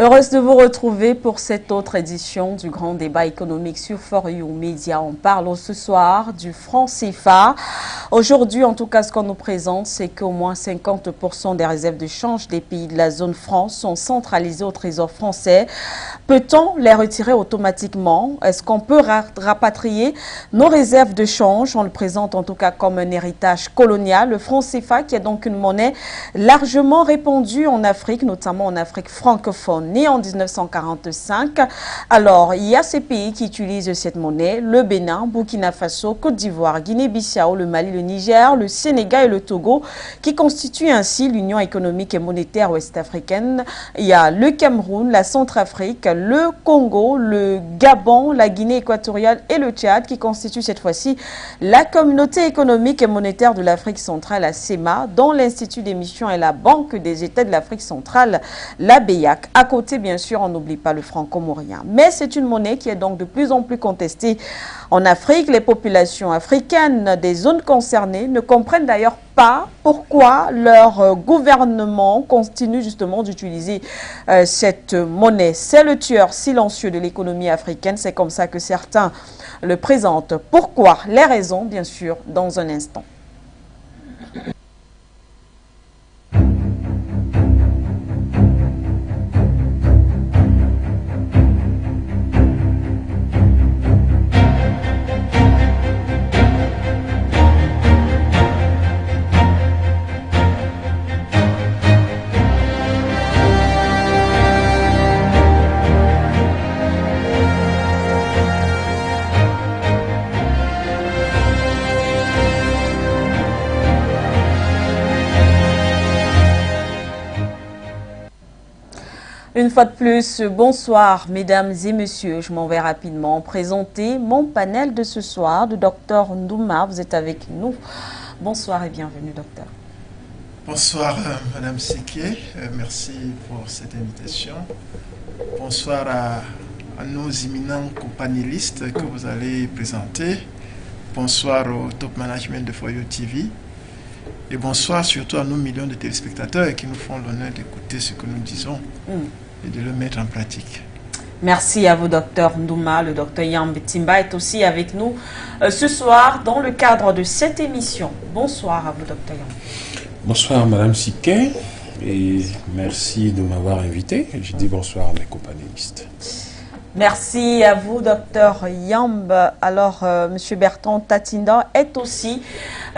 Heureuse de vous retrouver pour cette autre édition du grand débat économique sur For You Media. On parle ce soir du franc CFA. Aujourd'hui, en tout cas, ce qu'on nous présente, c'est qu'au moins 50% des réserves de change des pays de la zone franc sont centralisées au Trésor français. Peut-on les retirer automatiquement? Est-ce qu'on peut rapatrier nos réserves de change? On le présente en tout cas comme un héritage colonial. Le franc CFA, qui est donc une monnaie largement répandue en Afrique, notamment en Afrique francophone. Né en 1945. Alors, il y a ces pays qui utilisent cette monnaie, le Bénin, Burkina Faso, Côte d'Ivoire, Guinée-Bissau, le Mali, le Niger, le Sénégal et le Togo, qui constituent ainsi l'Union économique et monétaire ouest-africaine. Il y a le Cameroun, la Centrafrique, le Congo, le Gabon, la Guinée équatoriale et le Tchad, qui constituent cette fois-ci la communauté économique et monétaire de l'Afrique centrale, la CEMA, dont l'Institut d'émission et la Banque des États de l'Afrique centrale, la BEAC. À côté, bien sûr, on n'oublie pas le franc comorien. Mais c'est une monnaie qui est donc de plus en plus contestée en Afrique. Les populations africaines des zones concernées ne comprennent d'ailleurs pas pourquoi leur gouvernement continue justement d'utiliser cette monnaie. C'est le tueur silencieux de l'économie africaine. C'est comme ça que certains le présentent. Pourquoi? Les raisons, bien sûr, dans un instant. Une fois de plus, bonsoir mesdames et messieurs. Je m'en vais rapidement présenter mon panel de ce soir, le docteur Ndouma. Vous êtes avec nous. Bonsoir et bienvenue, docteur. Bonsoir madame Siké, merci pour cette invitation. Bonsoir à nos éminents companélistes que vous allez présenter. Bonsoir au top management de For You TV. Et bonsoir surtout à nos millions de téléspectateurs qui nous font l'honneur d'écouter ce que nous disons et de le mettre en pratique. Merci à vous, docteur Ndouma. Le docteur Yamb Timba est aussi avec nous ce soir dans le cadre de cette émission. Bonsoir à vous, docteur Yamb. Bonsoir, madame Siké, et merci de m'avoir invité. Je dis bonsoir à mes companélistes. Merci à vous, docteur Yamb. Alors, monsieur Bertrand Tatinda est aussi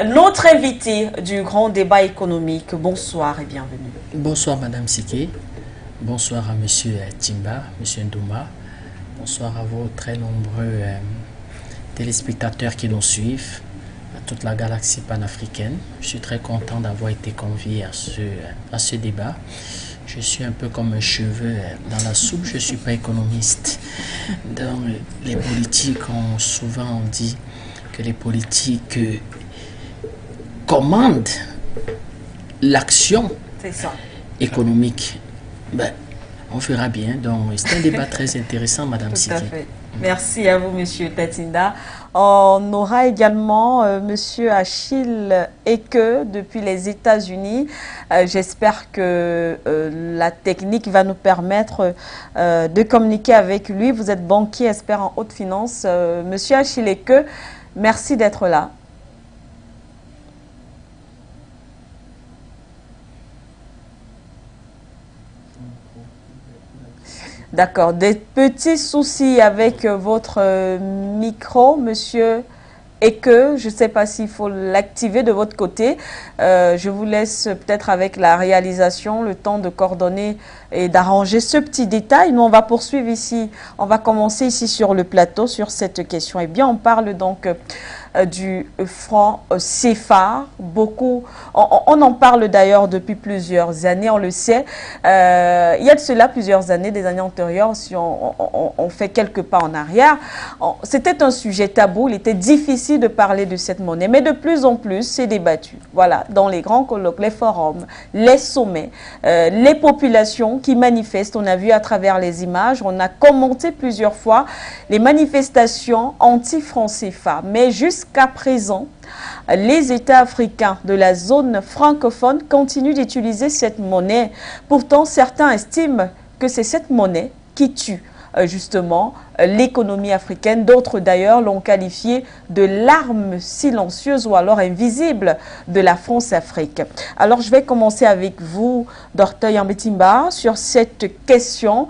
notre invité du grand débat économique. Bonsoir et bienvenue. Bonsoir, madame Siké. Bonsoir à monsieur Timba, monsieur Ndouma. Bonsoir à vos très nombreux téléspectateurs qui nous suivent, à toute la galaxie panafricaine. Je suis très content d'avoir été convié à ce débat. Je suis un peu comme un cheveu dans la soupe, je ne suis pas économiste. Dans les politiques, souvent on dit que les politiques commandent l'action économique. Ben, on verra bien. Donc, c'est un débat très intéressant, madame Siké. Tout à fait. Merci à vous, monsieur Tatinda. On aura également monsieur Achille Eke depuis les États-Unis. J'espère que la technique va nous permettre de communiquer avec lui. Vous êtes banquier, expert en haute finance. Monsieur Achille Eke, merci d'être là. D'accord. Des petits soucis avec votre micro, monsieur Eke. Je ne sais pas s'il faut l'activer de votre côté. Je vous laisse peut-être avec la réalisation le temps de coordonner et d'arranger ce petit détail. Nous, on va poursuivre ici. On va commencer ici sur le plateau sur cette question. Eh bien, on parle donc du franc CFA. Beaucoup, on en parle d'ailleurs depuis plusieurs années, on le sait. Il y a de cela plusieurs années, des années antérieures, si on fait quelques pas en arrière. C'était un sujet tabou, il était difficile de parler de cette monnaie, mais de plus en plus, c'est débattu. Voilà, dans les grands colloques, les forums, les sommets, les populations qui manifestent. On a vu à travers les images, on a commenté plusieurs fois les manifestations anti-franc CFA, mais jusqu'à présent, les États africains de la zone francophone continuent d'utiliser cette monnaie. Pourtant, certains estiment que c'est cette monnaie qui tue justement l'économie africaine. D'autres d'ailleurs l'ont qualifié de l'arme silencieuse ou alors invisible de la France-Afrique. Alors je vais commencer avec vous, Dr Yambé Timba, sur cette question.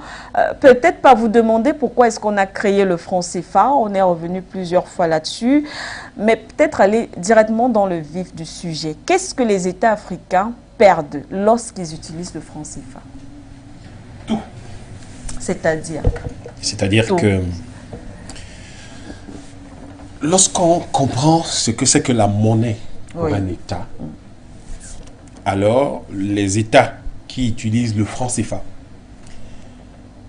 Peut-être pas vous demander pourquoi est-ce qu'on a créé le franc CFA, on est revenu plusieurs fois là-dessus, mais peut-être aller directement dans le vif du sujet. Qu'est-ce que les États africains perdent lorsqu'ils utilisent le franc CFA? Tout. C'est-à-dire que lorsqu'on comprend ce que c'est que la monnaie pour un État, alors les États qui utilisent le franc CFA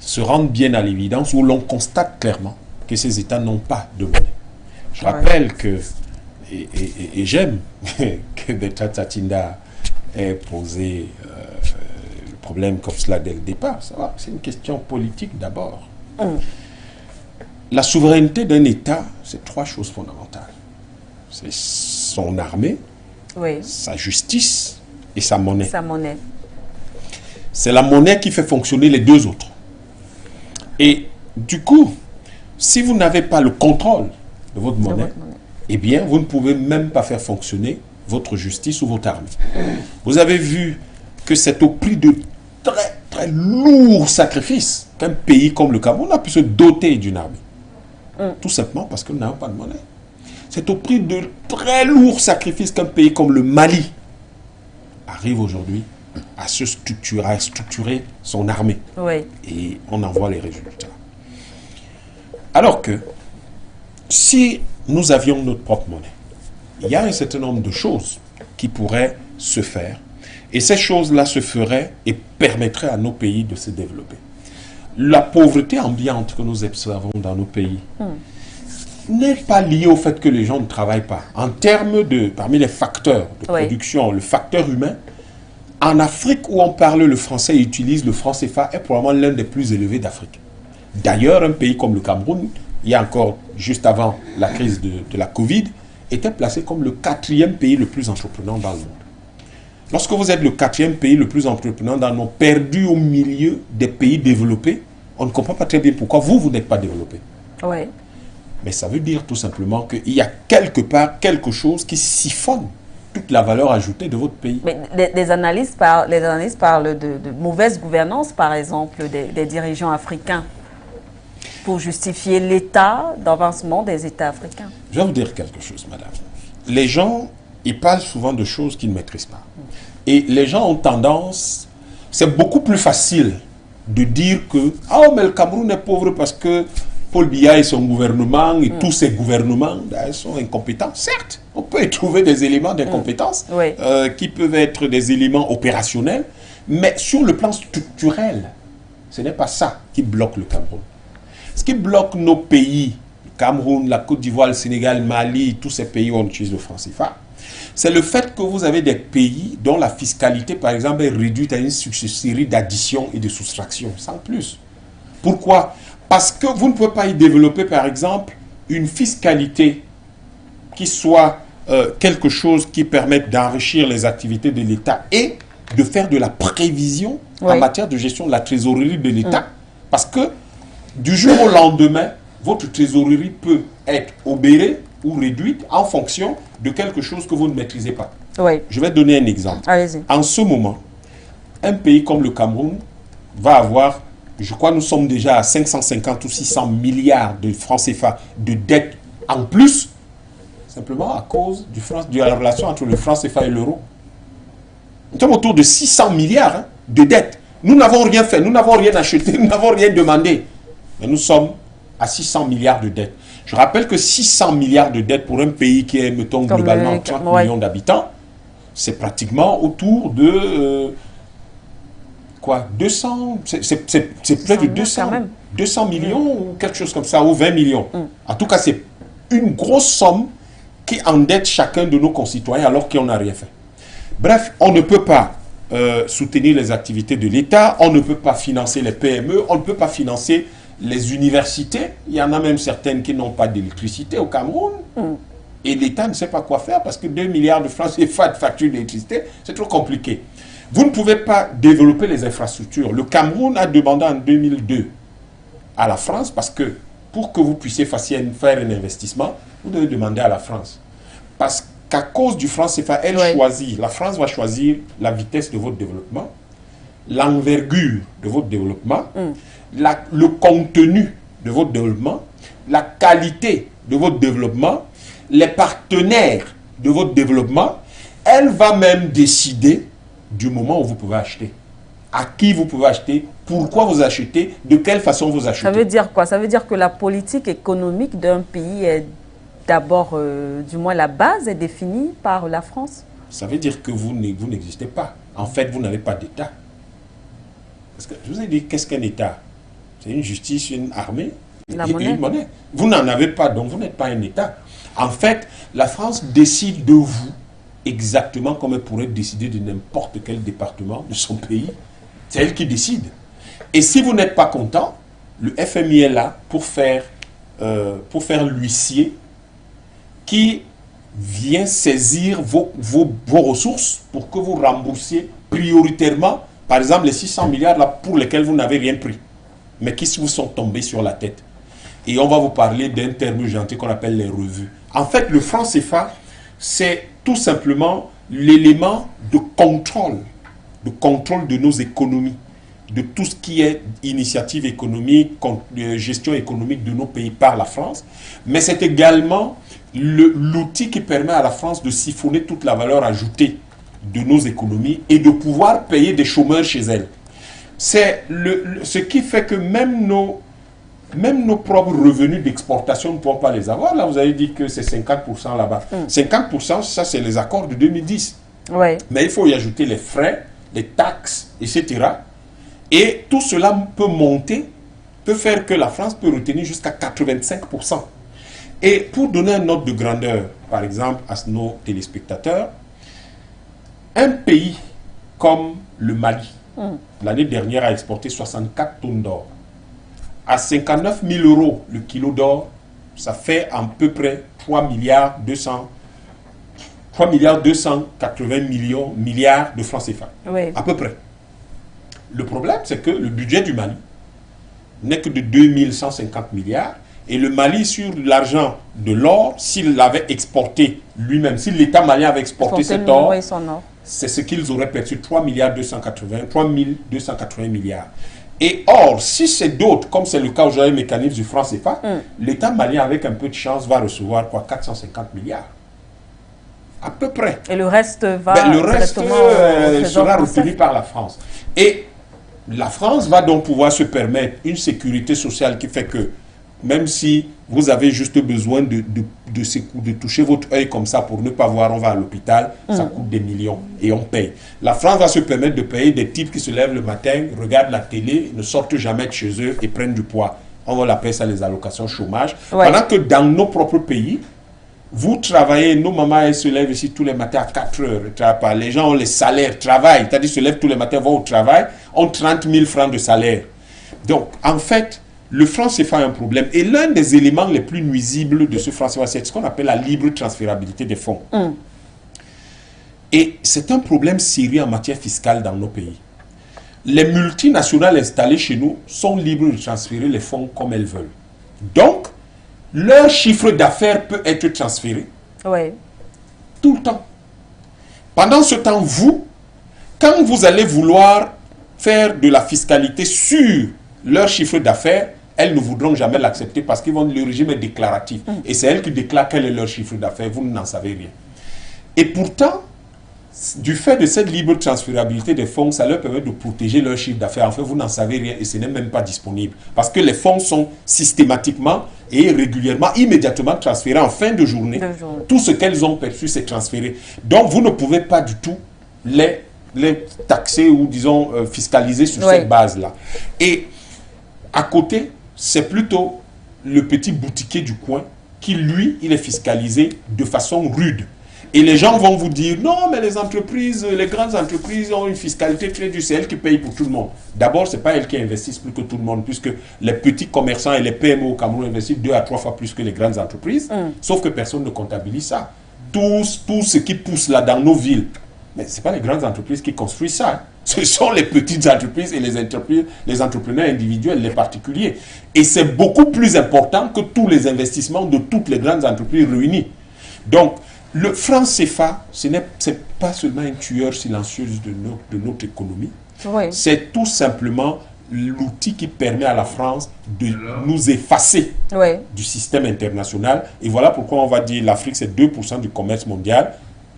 se rendent bien à l'évidence où l'on constate clairement que ces États n'ont pas de monnaie. Je rappelle que, et j'aime que Bertrand Tatinda ait posé problème comme cela dès le départ. C'est une question politique d'abord. La souveraineté d'un État, c'est trois choses fondamentales. C'est son armée, sa justice et sa monnaie. C'est la monnaie qui fait fonctionner les deux autres. Et du coup, si vous n'avez pas le contrôle de votre monnaie, eh bien, vous ne pouvez même pas faire fonctionner votre justice ou votre armée. Vous avez vu que c'est au prix de très, très lourds sacrifices qu'un pays comme le Cameroun a pu se doter d'une armée. Tout simplement parce que nous n'avons pas de monnaie. C'est au prix de très lourds sacrifices qu'un pays comme le Mali arrive aujourd'hui à se structurer, à structurer son armée. Et on en voit les résultats. Alors que, si nous avions notre propre monnaie, il y a un certain nombre de choses qui pourraient se faire. Et ces choses-là se feraient et permettraient à nos pays de se développer. La pauvreté ambiante que nous observons dans nos pays n'est pas liée au fait que les gens ne travaillent pas. En termes de, parmi les facteurs de production, le facteur humain, en Afrique où on parle le français et utilise le franc CFA est probablement l'un des plus élevés d'Afrique. D'ailleurs, un pays comme le Cameroun, il y a encore, juste avant la crise de la Covid, était placé comme le 4e pays le plus entreprenant dans le monde. Lorsque vous êtes le 4e pays le plus entreprenant dans le monde, perdu au milieu des pays développés, on ne comprend pas très bien pourquoi vous n'êtes pas développé. Mais ça veut dire tout simplement qu'il y a quelque part quelque chose qui siphonne toute la valeur ajoutée de votre pays. Mais les analystes parlent de mauvaise gouvernance, par exemple, des dirigeants africains, pour justifier l'état d'avancement des États africains. Je vais vous dire quelque chose, madame. Les gens, ils parlent souvent de choses qu'ils ne maîtrisent pas. Et les gens ont tendance, c'est beaucoup plus facile de dire que « Ah, mais le Cameroun est pauvre parce que Paul Biya et son gouvernement et tous ces gouvernements sont incompétents. » Certes, on peut y trouver des éléments d'incompétence qui peuvent être des éléments opérationnels, mais sur le plan structurel, ce n'est pas ça qui bloque le Cameroun. Ce qui bloque nos pays, le Cameroun, la Côte d'Ivoire, le Sénégal, le Mali, tous ces pays où on utilise le franc CFA, c'est le fait que vous avez des pays dont la fiscalité, par exemple, est réduite à une série d'additions et de soustractions, sans plus. Pourquoi? Parce que vous ne pouvez pas y développer, par exemple, une fiscalité qui soit quelque chose qui permette d'enrichir les activités de l'État et de faire de la prévision en matière de gestion de la trésorerie de l'État. Parce que du jour au lendemain, votre trésorerie peut être obérée ou réduite en fonction de quelque chose que vous ne maîtrisez pas. Je vais donner un exemple. En ce moment, un pays comme le Cameroun va avoir, je crois que nous sommes déjà à 550 ou 600 milliards de francs CFA de dettes en plus, simplement à cause de la relation entre le franc CFA et l'euro. Nous sommes autour de 600 milliards de dettes. Nous n'avons rien fait, nous n'avons rien acheté, nous n'avons rien demandé. Mais nous sommes à 600 milliards de dettes. Je rappelle que 600 milliards de dettes pour un pays qui est, mettons, globalement 30 millions d'habitants, c'est pratiquement autour de... 200... C'est près de 200 millions ou quelque chose comme ça, ou 20 millions. En tout cas, c'est une grosse somme qui endette chacun de nos concitoyens alors qu'on n'a rien fait. Bref, on ne peut pas soutenir les activités de l'État, on ne peut pas financer les PME, on ne peut pas financer les universités. Il y en a même certaines qui n'ont pas d'électricité au Cameroun. Et l'État ne sait pas quoi faire parce que 2 milliards de francs CFA de facture d'électricité, c'est trop compliqué. Vous ne pouvez pas développer les infrastructures. Le Cameroun a demandé en 2002 à la France, parce que pour que vous puissiez faire un investissement, vous devez demander à la France. Parce qu'à cause du franc CFA, la France va choisir la vitesse de votre développement, l'envergure de votre développement, le contenu de votre développement, la qualité de votre développement, les partenaires de votre développement. Elle va même décider du moment où vous pouvez acheter. À qui vous pouvez acheter, pourquoi vous achetez, de quelle façon vous achetez. Ça veut dire quoi? Ça veut dire que la politique économique d'un pays est d'abord, du moins la base est définie par la France? Ça veut dire que vous n'existez pas. En fait, vous n'avez pas d'État. Parce que je vous ai dit, qu'est-ce qu'un État? C'est une justice, une armée et une monnaie. Vous n'en avez pas, donc vous n'êtes pas un État. En fait, la France décide de vous exactement comme elle pourrait décider de n'importe quel département de son pays. C'est elle qui décide. Et si vous n'êtes pas content, le FMI est là pour faire l'huissier qui vient saisir vos ressources pour que vous remboursiez prioritairement, par exemple, les 600 milliards là, pour lesquels vous n'avez rien pris, mais qui vous sont tombés sur la tête. Et on va vous parler d'un terme gentil qu'on appelle les revues. En fait, le franc CFA, c'est tout simplement l'élément de contrôle de nos économies, de tout ce qui est initiative économique, gestion économique de nos pays par la France, mais c'est également l'outil qui permet à la France de siphonner toute la valeur ajoutée de nos économies et de pouvoir payer des chômeurs chez elle. C'est ce qui fait que même nos propres revenus d'exportation ne pourront pas les avoir. Là, vous avez dit que c'est 50% là-bas. 50%, ça, c'est les accords de 2010. Ouais. Mais il faut y ajouter les frais, les taxes, etc. Et tout cela peut monter, peut faire que la France peut retenir jusqu'à 85%. Et pour donner un ordre de grandeur, par exemple, à nos téléspectateurs, un pays comme le Mali, l'année dernière a exporté 64 tonnes d'or. À 59 000 € le kilo d'or, ça fait à peu près 3 milliards 280 milliards de francs CFA. Oui. À peu près. Le problème, c'est que le budget du Mali n'est que de 2150 milliards. Et le Mali, sur l'argent de l'or, s'il l'avait exporté lui-même, si l'État malien avait exporté cet or, c'est ce qu'ils auraient perçu, 3 280 milliards. Et or, si c'est d'autres, comme c'est le cas aujourd'hui, le mécanisme du franc CFA, l'État malien, avec un peu de chance, va recevoir quoi, 450 milliards. À peu près. Et le reste va le reste sera retenu par la France. Et la France va donc pouvoir se permettre une sécurité sociale qui fait que même si vous avez juste besoin de toucher votre œil comme ça pour ne pas voir, on va à l'hôpital, ça coûte des millions et on paye. La France va se permettre de payer des types qui se lèvent le matin, regardent la télé, ne sortent jamais de chez eux et prennent du poids. On va l'appeler ça les allocations chômage. Ouais. Pendant que dans nos propres pays, vous travaillez, nos mamans elles se lèvent ici tous les matins à 4 heures, ne travaillent pas. Les gens ont les salaires, travaillent, c'est-à-dire se lèvent tous les matins, vont au travail, ont 30 000 francs de salaire. Donc, en fait, le franc CFA a un problème. Et l'un des éléments les plus nuisibles de ce franc CFA, c'est ce qu'on appelle la libre transférabilité des fonds. Et c'est un problème sérieux en matière fiscale dans nos pays. Les multinationales installées chez nous sont libres de transférer les fonds comme elles veulent. Donc, leur chiffre d'affaires peut être transféré tout le temps. Pendant ce temps, vous, quand vous allez vouloir faire de la fiscalité sur leur chiffre d'affaires, elles ne voudront jamais l'accepter parce que le régime est déclaratif. Et c'est elles qui déclarent quel est leur chiffre d'affaires. Vous n'en savez rien. Et pourtant, du fait de cette libre transférabilité des fonds, ça leur permet de protéger leur chiffre d'affaires. En fait, vous n'en savez rien et ce n'est même pas disponible. Parce que les fonds sont systématiquement et régulièrement, immédiatement transférés en fin de journée. Tout ce qu'elles ont perçu, c'est transféré. Donc, vous ne pouvez pas du tout les taxer ou, disons, fiscaliser sur cette base-là. Et à côté, c'est plutôt le petit boutiquier du coin qui, lui, il est fiscalisé de façon rude. Et les gens vont vous dire, non, mais les entreprises, les grandes entreprises ont une fiscalité très dure, c'est elles qui payent pour tout le monde. D'abord, ce n'est pas elles qui investissent plus que tout le monde, puisque les petits commerçants et les PME au Cameroun investissent 2 à 3 fois plus que les grandes entreprises, sauf que personne ne comptabilise ça. Tout ce qui pousse là dans nos villes, Mais ce n'est pas les grandes entreprises qui construisent ça. Hein. Ce sont les petites entreprises et les entrepreneurs individuels, les particuliers. Et c'est beaucoup plus important que tous les investissements de toutes les grandes entreprises réunies. Donc, le franc CFA, ce n'est pas seulement un tueur silencieux de notre économie. Oui. C'est tout simplement l'outil qui permet à la France de nous effacer du système international. Et voilà pourquoi on va dire l'Afrique, c'est 2% du commerce mondial.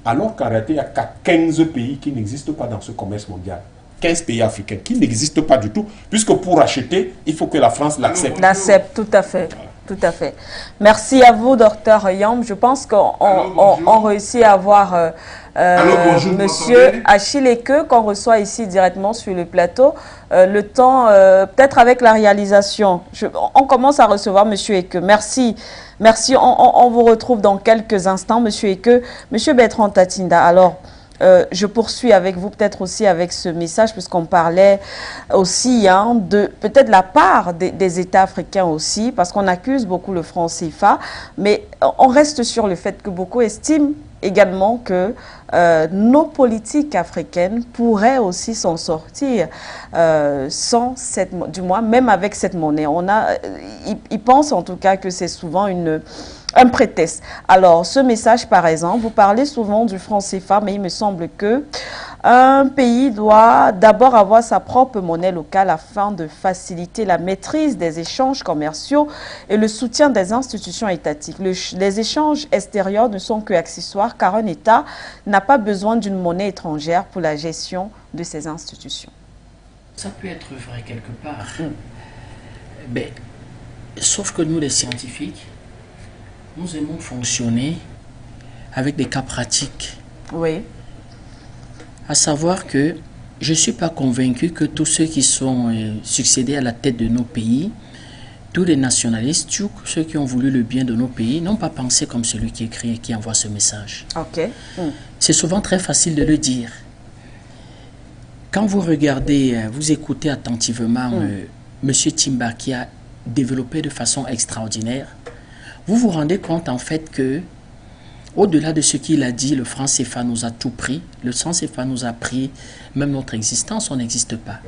Alors qu'en réalité, il y a 15 pays qui n'existent pas dans ce commerce mondial. 15 pays africains qui n'existent pas du tout, puisque pour acheter, il faut que la France l'accepte. L'accepte, tout à fait. Voilà. Tout à fait. Merci à vous, Dr Yamb. Je pense qu'on réussit à avoir Monsieur Achille Eke, qu'on reçoit ici directement sur le plateau. Le temps, peut-être avec la réalisation. On commence à recevoir Monsieur Eke. Merci. Merci. On vous retrouve dans quelques instants, Monsieur Eke. Monsieur Bertrand Tatinda, alors, je poursuis avec vous, peut-être aussi avec ce message, puisqu'on parlait aussi de peut-être la part des États africains aussi, parce qu'on accuse beaucoup le franc CFA, mais on reste sur le fait que beaucoup estiment également que nos politiques africaines pourraient aussi s'en sortir sans du moins même avec cette monnaie. Ils pensent en tout cas que c'est souvent un prétexte. Alors, ce message, par exemple, vous parlez souvent du franc CFA, mais il me semble que un pays doit d'abord avoir sa propre monnaie locale afin de faciliter la maîtrise des échanges commerciaux et le soutien des institutions étatiques. Les échanges extérieurs ne sont que accessoires car un État n'a pas besoin d'une monnaie étrangère pour la gestion de ses institutions. Ça peut être vrai quelque part. Mais, sauf que nous, les scientifiques, nous aimons fonctionner avec des cas pratiques. Oui. À savoir que je ne suis pas convaincu que tous ceux qui sont succédés à la tête de nos pays, tous les nationalistes, tous ceux qui ont voulu le bien de nos pays, n'ont pas pensé comme celui qui écrit et qui envoie ce message. Ok. C'est souvent très facile de le dire. Quand vous regardez, vous écoutez attentivement M. Timba qui a développé de façon extraordinaire, vous vous rendez compte en fait que, au-delà de ce qu'il a dit, le franc CFA nous a tout pris. Le franc CFA nous a pris même notre existence, on n'existe pas.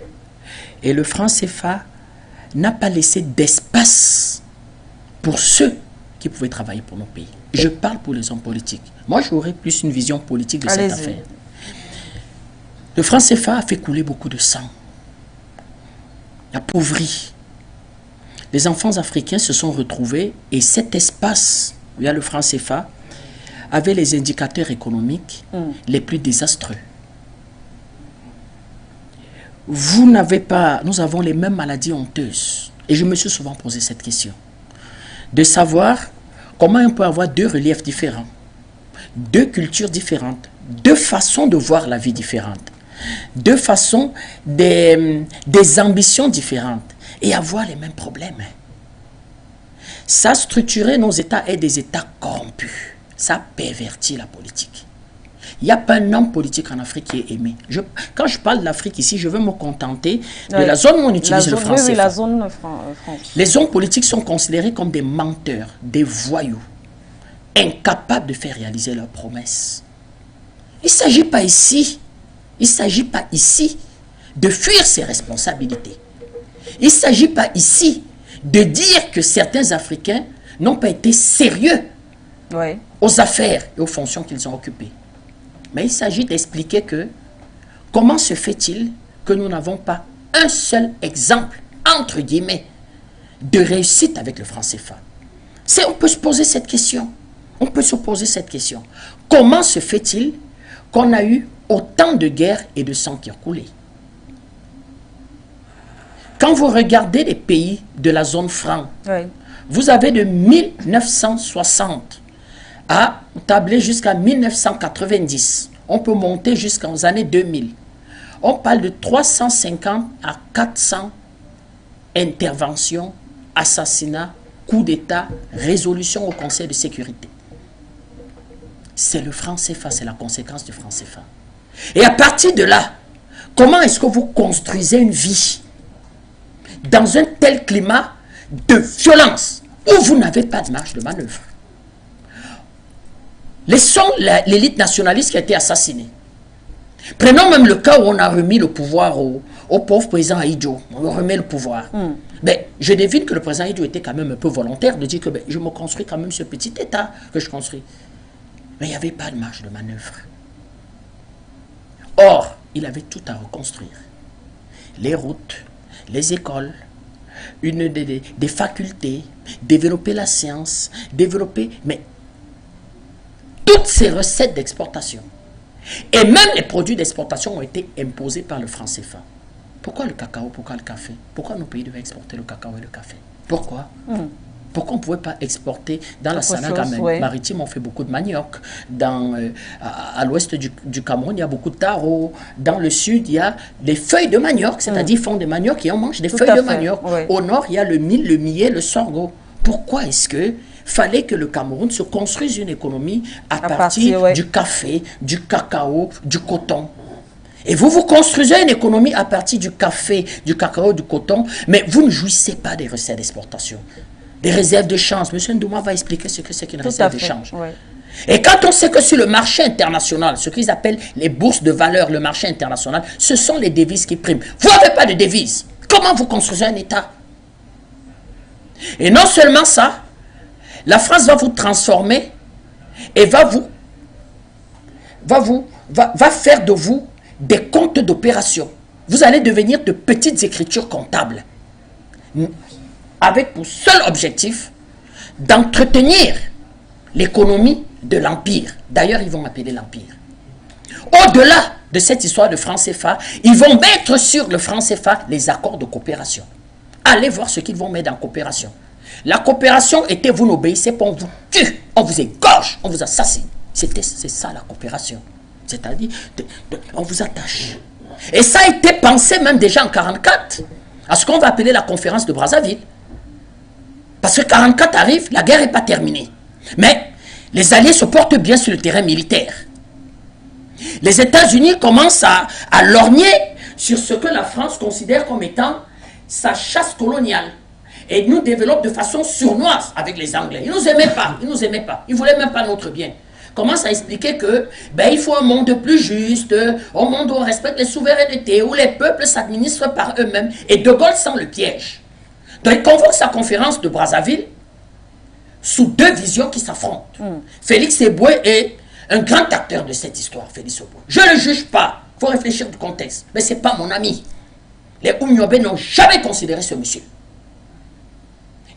Et le franc CFA n'a pas laissé d'espace pour ceux qui pouvaient travailler pour nos pays. Je parle pour les hommes politiques. Moi, j'aurais plus une vision politique de cette affaire. Le franc CFA a fait couler beaucoup de sang. Appauvri. Les enfants africains se sont retrouvés et cet espace, via le franc CFA, avait les indicateurs économiques les plus désastreux. Vous n'avez pas, nous avons les mêmes maladies honteuses. Et je me suis souvent posé cette question. De savoir comment on peut avoir deux reliefs différents, deux cultures différentes, deux façons de voir la vie différentes, deux façons, des ambitions différentes et avoir les mêmes problèmes. Ça structurait nos États et des États corrompus. Ça pervertit la politique. Il n'y a pas un homme politique en Afrique qui est aimé. Quand je parle de l'Afrique ici, je veux me contenter de la zone où on utilise le franc CFA. Oui, la zone France. Les hommes politiques sont considérés comme des menteurs, des voyous, incapables de faire réaliser leurs promesses. Il ne s'agit pas ici, de fuir ses responsabilités. Il ne s'agit pas ici de dire que certains Africains n'ont pas été sérieux aux affaires et aux fonctions qu'ils ont occupées. Mais il s'agit d'expliquer que comment se fait-il que nous n'avons pas un seul exemple, entre guillemets, de réussite avec le franc CFA. On peut se poser cette question. Comment se fait-il qu'on a eu autant de guerres et de sang qui a coulé? Quand vous regardez les pays de la zone franc, vous avez de 1960 à tabler jusqu'à 1990. On peut monter jusqu'aux années 2000. On parle de 350 à 400 interventions, assassinats, coups d'État, résolutions au Conseil de sécurité. C'est le franc CFA, c'est la conséquence du franc CFA. Et à partir de là, comment est-ce que vous construisez une vie dans un tel climat de violence où vous n'avez pas de marge de manœuvre? Laissons l'élite nationaliste qui a été assassinée. Prenons même le cas où on a remis le pouvoir au pauvre président Ahidjo. On lui remet le pouvoir. Ben, je devine que le président Ahidjo était quand même un peu volontaire de dire que ben, je me construis quand même ce petit État que je construis. Mais il n'y avait pas de marge de manœuvre. Or, il avait tout à reconstruire. Les routes, les écoles, des facultés, développer la science, développer... Mais toutes ces recettes d'exportation, et même les produits d'exportation ont été imposés par le franc CFA. Pourquoi le cacao? Pourquoi le café? Pourquoi nos pays devaient exporter le cacao et le café? Pourquoi? Pourquoi on ne pouvait pas exporter dans la Sanaga maritime? On fait beaucoup de manioc. À l'ouest du Cameroun, il y a beaucoup de taro. Dans le sud, il y a des feuilles de manioc, c'est-à-dire ils font des manioc et on mange des feuilles de manioc. Au nord, il y a le mil, le millet, le sorgho. Pourquoi est-ce que fallait que le Cameroun se construise une économie à partir du café, du cacao, du coton? Et vous construisez une économie à partir du café, du cacao, du coton, mais vous ne jouissez pas des recettes d'exportation. Des réserves de change. M. Ndouma va expliquer ce que c'est qu'une réserve de change. Et quand on sait que sur le marché international, ce qu'ils appellent les bourses de valeur, le marché international, ce sont les devises qui priment. Vous n'avez pas de devises. Comment vous construisez un État? Et non seulement ça, la France va vous transformer et va faire de vous des comptes d'opération. Vous allez devenir de petites écritures comptables, avec pour seul objectif d'entretenir l'économie de l'Empire. D'ailleurs, ils vont m'appeler l'Empire. Au-delà de cette histoire de franc CFA, ils vont mettre sur le franc CFA les accords de coopération. Allez voir ce qu'ils vont mettre en coopération. La coopération était, vous n'obéissez pas, on vous tue, on vous égorge, on vous assassine. C'est ça la coopération. C'est-à-dire, on vous attache. Et ça a été pensé même déjà en 1944, à ce qu'on va appeler la conférence de Brazzaville. Parce que 1944 arrive, la guerre n'est pas terminée. Mais les Alliés se portent bien sur le terrain militaire. Les États-Unis commencent à lorgner sur ce que la France considère comme étant sa chasse coloniale. Et nous développe de façon sournoise avec les Anglais. Ils ne nous aimaient pas, ils ne nous aimaient pas. Ils ne voulaient même pas notre bien. Commence à expliquer que il faut un monde plus juste, un monde où on respecte les souverainetés, où les peuples s'administrent par eux-mêmes. Et De Gaulle sent le piège. Donc il convoque sa conférence de Brazzaville sous deux visions qui s'affrontent. Félix Eboué est un grand acteur de cette histoire, Félix Eboué. Je ne le juge pas, il faut réfléchir du contexte. Mais ce n'est pas mon ami. Les Oumyobé n'ont jamais considéré ce monsieur.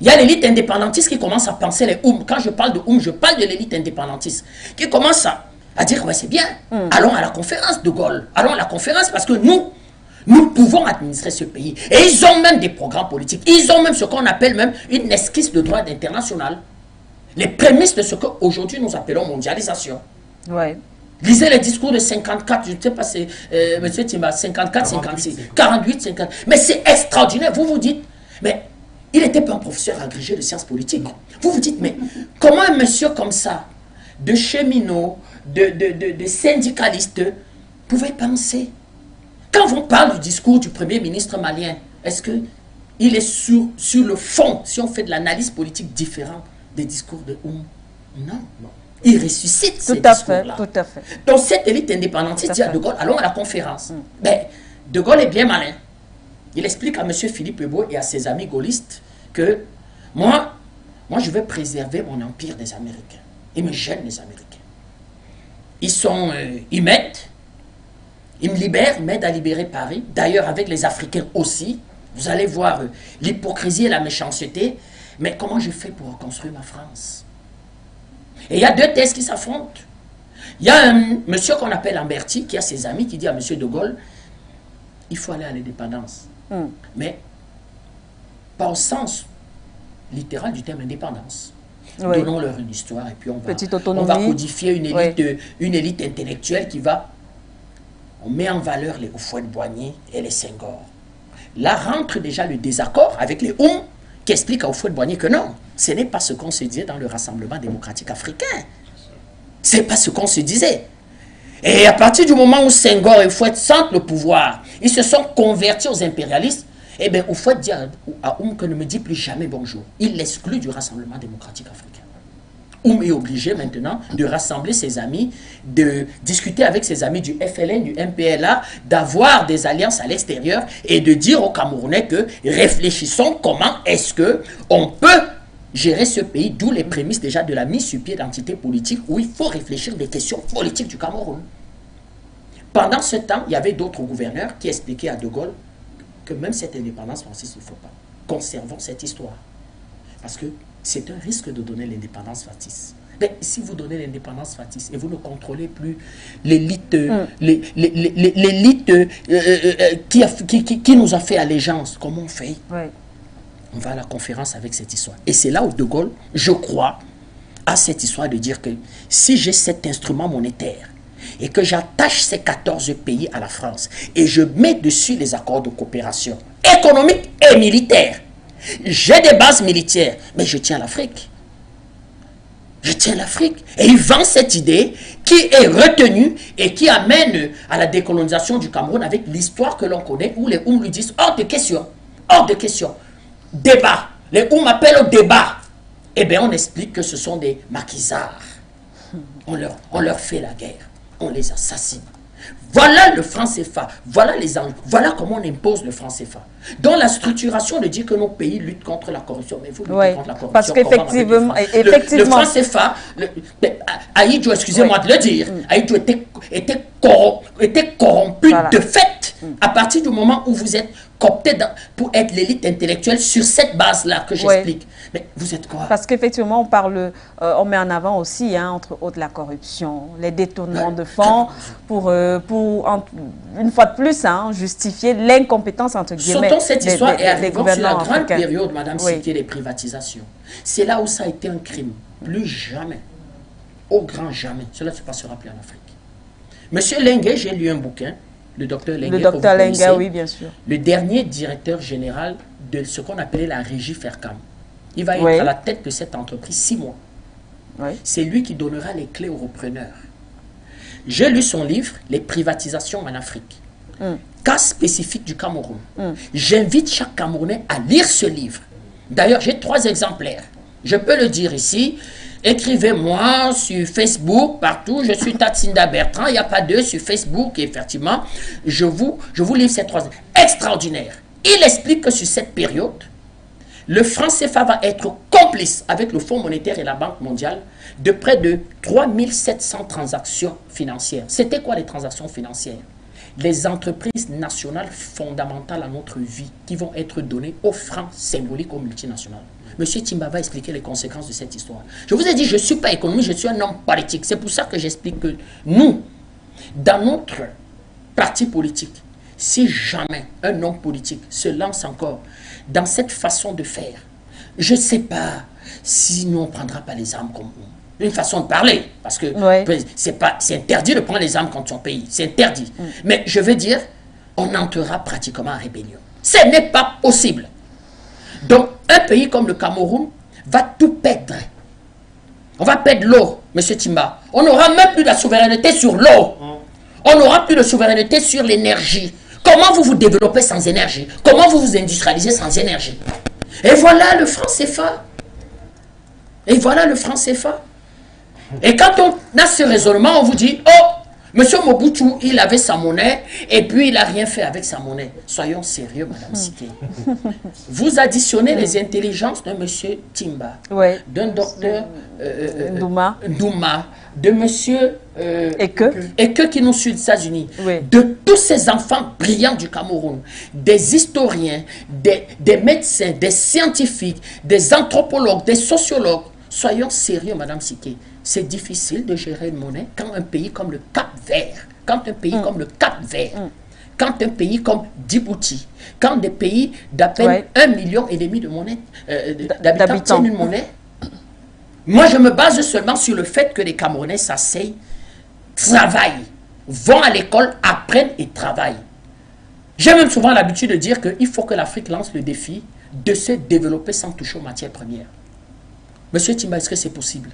Il y a l'élite indépendantiste qui commence à penser les Oum. Quand je parle de Oum, je parle de l'élite indépendantiste. Qui commence à dire, ouais, c'est bien, allons à la conférence de Gaulle. Allons à la conférence parce que nous pouvons administrer ce pays. Et ils ont même des programmes politiques. Ils ont même ce qu'on appelle même une esquisse de droit international. Les prémices de ce qu'aujourd'hui nous appelons mondialisation. Ouais. Lisez les discours de 54, je ne sais pas, c'est M. Timba, 54, 56, 48, 50. Mais c'est extraordinaire. Vous vous dites, mais il n'était pas un professeur agrégé de sciences politiques. Vous vous dites, mais comment un monsieur comme ça, de cheminot, de syndicaliste, pouvait penser? Quand on parle du discours du Premier ministre malien, est-ce qu'il est sur le fond, si on fait de l'analyse politique différente des discours de Oum? Non, non. Il ressuscite ces discours-là. Tout à fait. Donc cette élite indépendantiste dit à De Gaulle, allons à la conférence. Mais De Gaulle est bien malin. Il explique à M. Philippe Eboué et à ses amis gaullistes que moi je vais préserver mon empire des Américains. Ils me gênent, les Américains. Ils m'aident. Ils me libèrent, ils m'aident à libérer Paris. D'ailleurs, avec les Africains aussi. Vous allez voir l'hypocrisie et la méchanceté. Mais comment je fais pour reconstruire ma France? Et il y a deux thèses qui s'affrontent. Il y a un monsieur qu'on appelle Lamberti, qui a ses amis, qui dit à M. De Gaulle, il faut aller à l'indépendance. Mais pas au sens littéral du terme indépendance. Oui. Donnons-leur une histoire et puis on va codifier une élite intellectuelle qui va... On met en valeur les Houphouët-Boigny et les Senghor. Là rentre déjà le désaccord avec les Oum qui expliquent à Houphouët-Boigny que non, ce n'est pas ce qu'on se disait dans le Rassemblement démocratique africain. Ce n'est pas ce qu'on se disait. Et à partir du moment où Senghor et Houphouët sentent le pouvoir, ils se sont convertis aux impérialistes, eh bien Houphouët dit à Oum que ne me dit plus jamais bonjour. Il l'exclut du Rassemblement démocratique africain. Oum est obligé maintenant de rassembler ses amis, de discuter avec ses amis du FLN, du MPLA, d'avoir des alliances à l'extérieur et de dire aux Camerounais que réfléchissons comment est-ce qu'on peut gérer ce pays, d'où les prémices déjà de la mise sur pied d'entités politiques où il faut réfléchir des questions politiques du Cameroun. Pendant ce temps, il y avait d'autres gouverneurs qui expliquaient à De Gaulle que même cette indépendance française, il ne faut pas. Conservons cette histoire. Parce que c'est un risque de donner l'indépendance factice. Mais si vous donnez l'indépendance factice et vous ne contrôlez plus l'élite qui nous a fait allégeance, comment on fait? On va à la conférence avec cette histoire. Et c'est là où De Gaulle, je crois, a cette histoire de dire que si j'ai cet instrument monétaire et que j'attache ces 14 pays à la France et je mets dessus les accords de coopération économique et militaire, j'ai des bases militaires, mais je tiens l'Afrique. Je tiens l'Afrique. Et il vend cette idée qui est retenue et qui amène à la décolonisation du Cameroun avec l'histoire que l'on connaît où les Oum lui disent hors de question, hors de question. Débat. Les Oum appellent au débat. Eh bien, on explique que ce sont des maquisards. On leur fait la guerre. On les assassine. Voilà le franc CFA. Voilà les enjeux. Voilà comment on impose le franc CFA. Dans la structuration, on dit que nos pays luttent contre la corruption. Mais vous luttez contre la corruption. Parce qu'effectivement, le franc CFA, Aïdjo, excusez-moi de le dire, Aïdjo était corrompu de fait à partir du moment où vous êtes coopté pour être l'élite intellectuelle sur cette base-là que j'explique. Mais vous êtes quoi? Parce qu'effectivement, on met en avant aussi, entre autres, la corruption, les détournements de fonds pour une fois de plus, justifier l'incompétence, entre guillemets. Surtout cette histoire est arrivée sur la grande période, Madame Siké, des privatisations. C'est là où ça a été un crime. Plus jamais, au grand jamais, cela ne se passera plus en Afrique. Monsieur Lengue, j'ai lu un bouquin, le docteur Lengue. Le docteur Lengue, oui, bien sûr. Le dernier directeur général de ce qu'on appelait la régie Fercam. Il va être à la tête de cette entreprise 6 mois. C'est lui qui donnera les clés aux repreneurs. J'ai lu son livre, Les privatisations en Afrique. Cas spécifique du Cameroun. J'invite chaque Camerounais à lire ce livre. D'ailleurs, j'ai 3 exemplaires. Je peux le dire ici. Écrivez-moi sur Facebook, partout. Je suis Tatsinda Bertrand. Il n'y a pas d'eux sur Facebook. Et effectivement, je vous livre ces 3. Extraordinaire. Il explique que sur cette période, le franc CFA va être complice avec le Fonds monétaire et la Banque mondiale de près de 3700 transactions financières. C'était quoi les transactions financières? Les entreprises nationales fondamentales à notre vie qui vont être données aux francs symboliques aux multinationales. Monsieur Timba va expliquer les conséquences de cette histoire. Je vous ai dit, je ne suis pas économiste, je suis un homme politique. C'est pour ça que j'explique que nous, dans notre parti politique, si jamais un homme politique se lance encore dans cette façon de faire, je ne sais pas si nous on ne prendra pas les armes comme nous. Une façon de parler, parce que c'est interdit de prendre les armes contre son pays, c'est interdit. Mais je veux dire, on entrera pratiquement en rébellion. Ce n'est pas possible. Donc, un pays comme le Cameroun va tout perdre. On va perdre l'eau, M. Timba. On n'aura même plus de souveraineté sur l'eau. On n'aura plus de souveraineté sur l'énergie. Comment vous vous développez sans énergie? Comment vous vous industrialisez sans énergie? Et voilà le franc CFA. Et voilà le franc CFA. Et quand on a ce raisonnement, on vous dit, oh, M. Mobutu, il avait sa monnaie et puis il n'a rien fait avec sa monnaie. Soyons sérieux, Madame Siké. Vous additionnez les intelligences de M. Timba, d'un docteur Ndouma, de M. Eke qui nous suit des États-Unis, de tous ces enfants brillants du Cameroun, des historiens, des médecins, des scientifiques, des anthropologues, des sociologues. Soyons sérieux, Madame Siké. C'est difficile de gérer une monnaie quand un pays comme le Cap-Vert, quand un pays comme quand un pays comme Djibouti, quand des pays d'à peine 1,5 million de monnaie, d'habitants tiennent une monnaie. Moi, je me base seulement sur le fait que les Camerounais s'asseyent, travaillent, vont à l'école, apprennent et travaillent. J'ai même souvent l'habitude de dire qu'il faut que l'Afrique lance le défi de se développer sans toucher aux matières premières. Monsieur Timba, est-ce que c'est possible?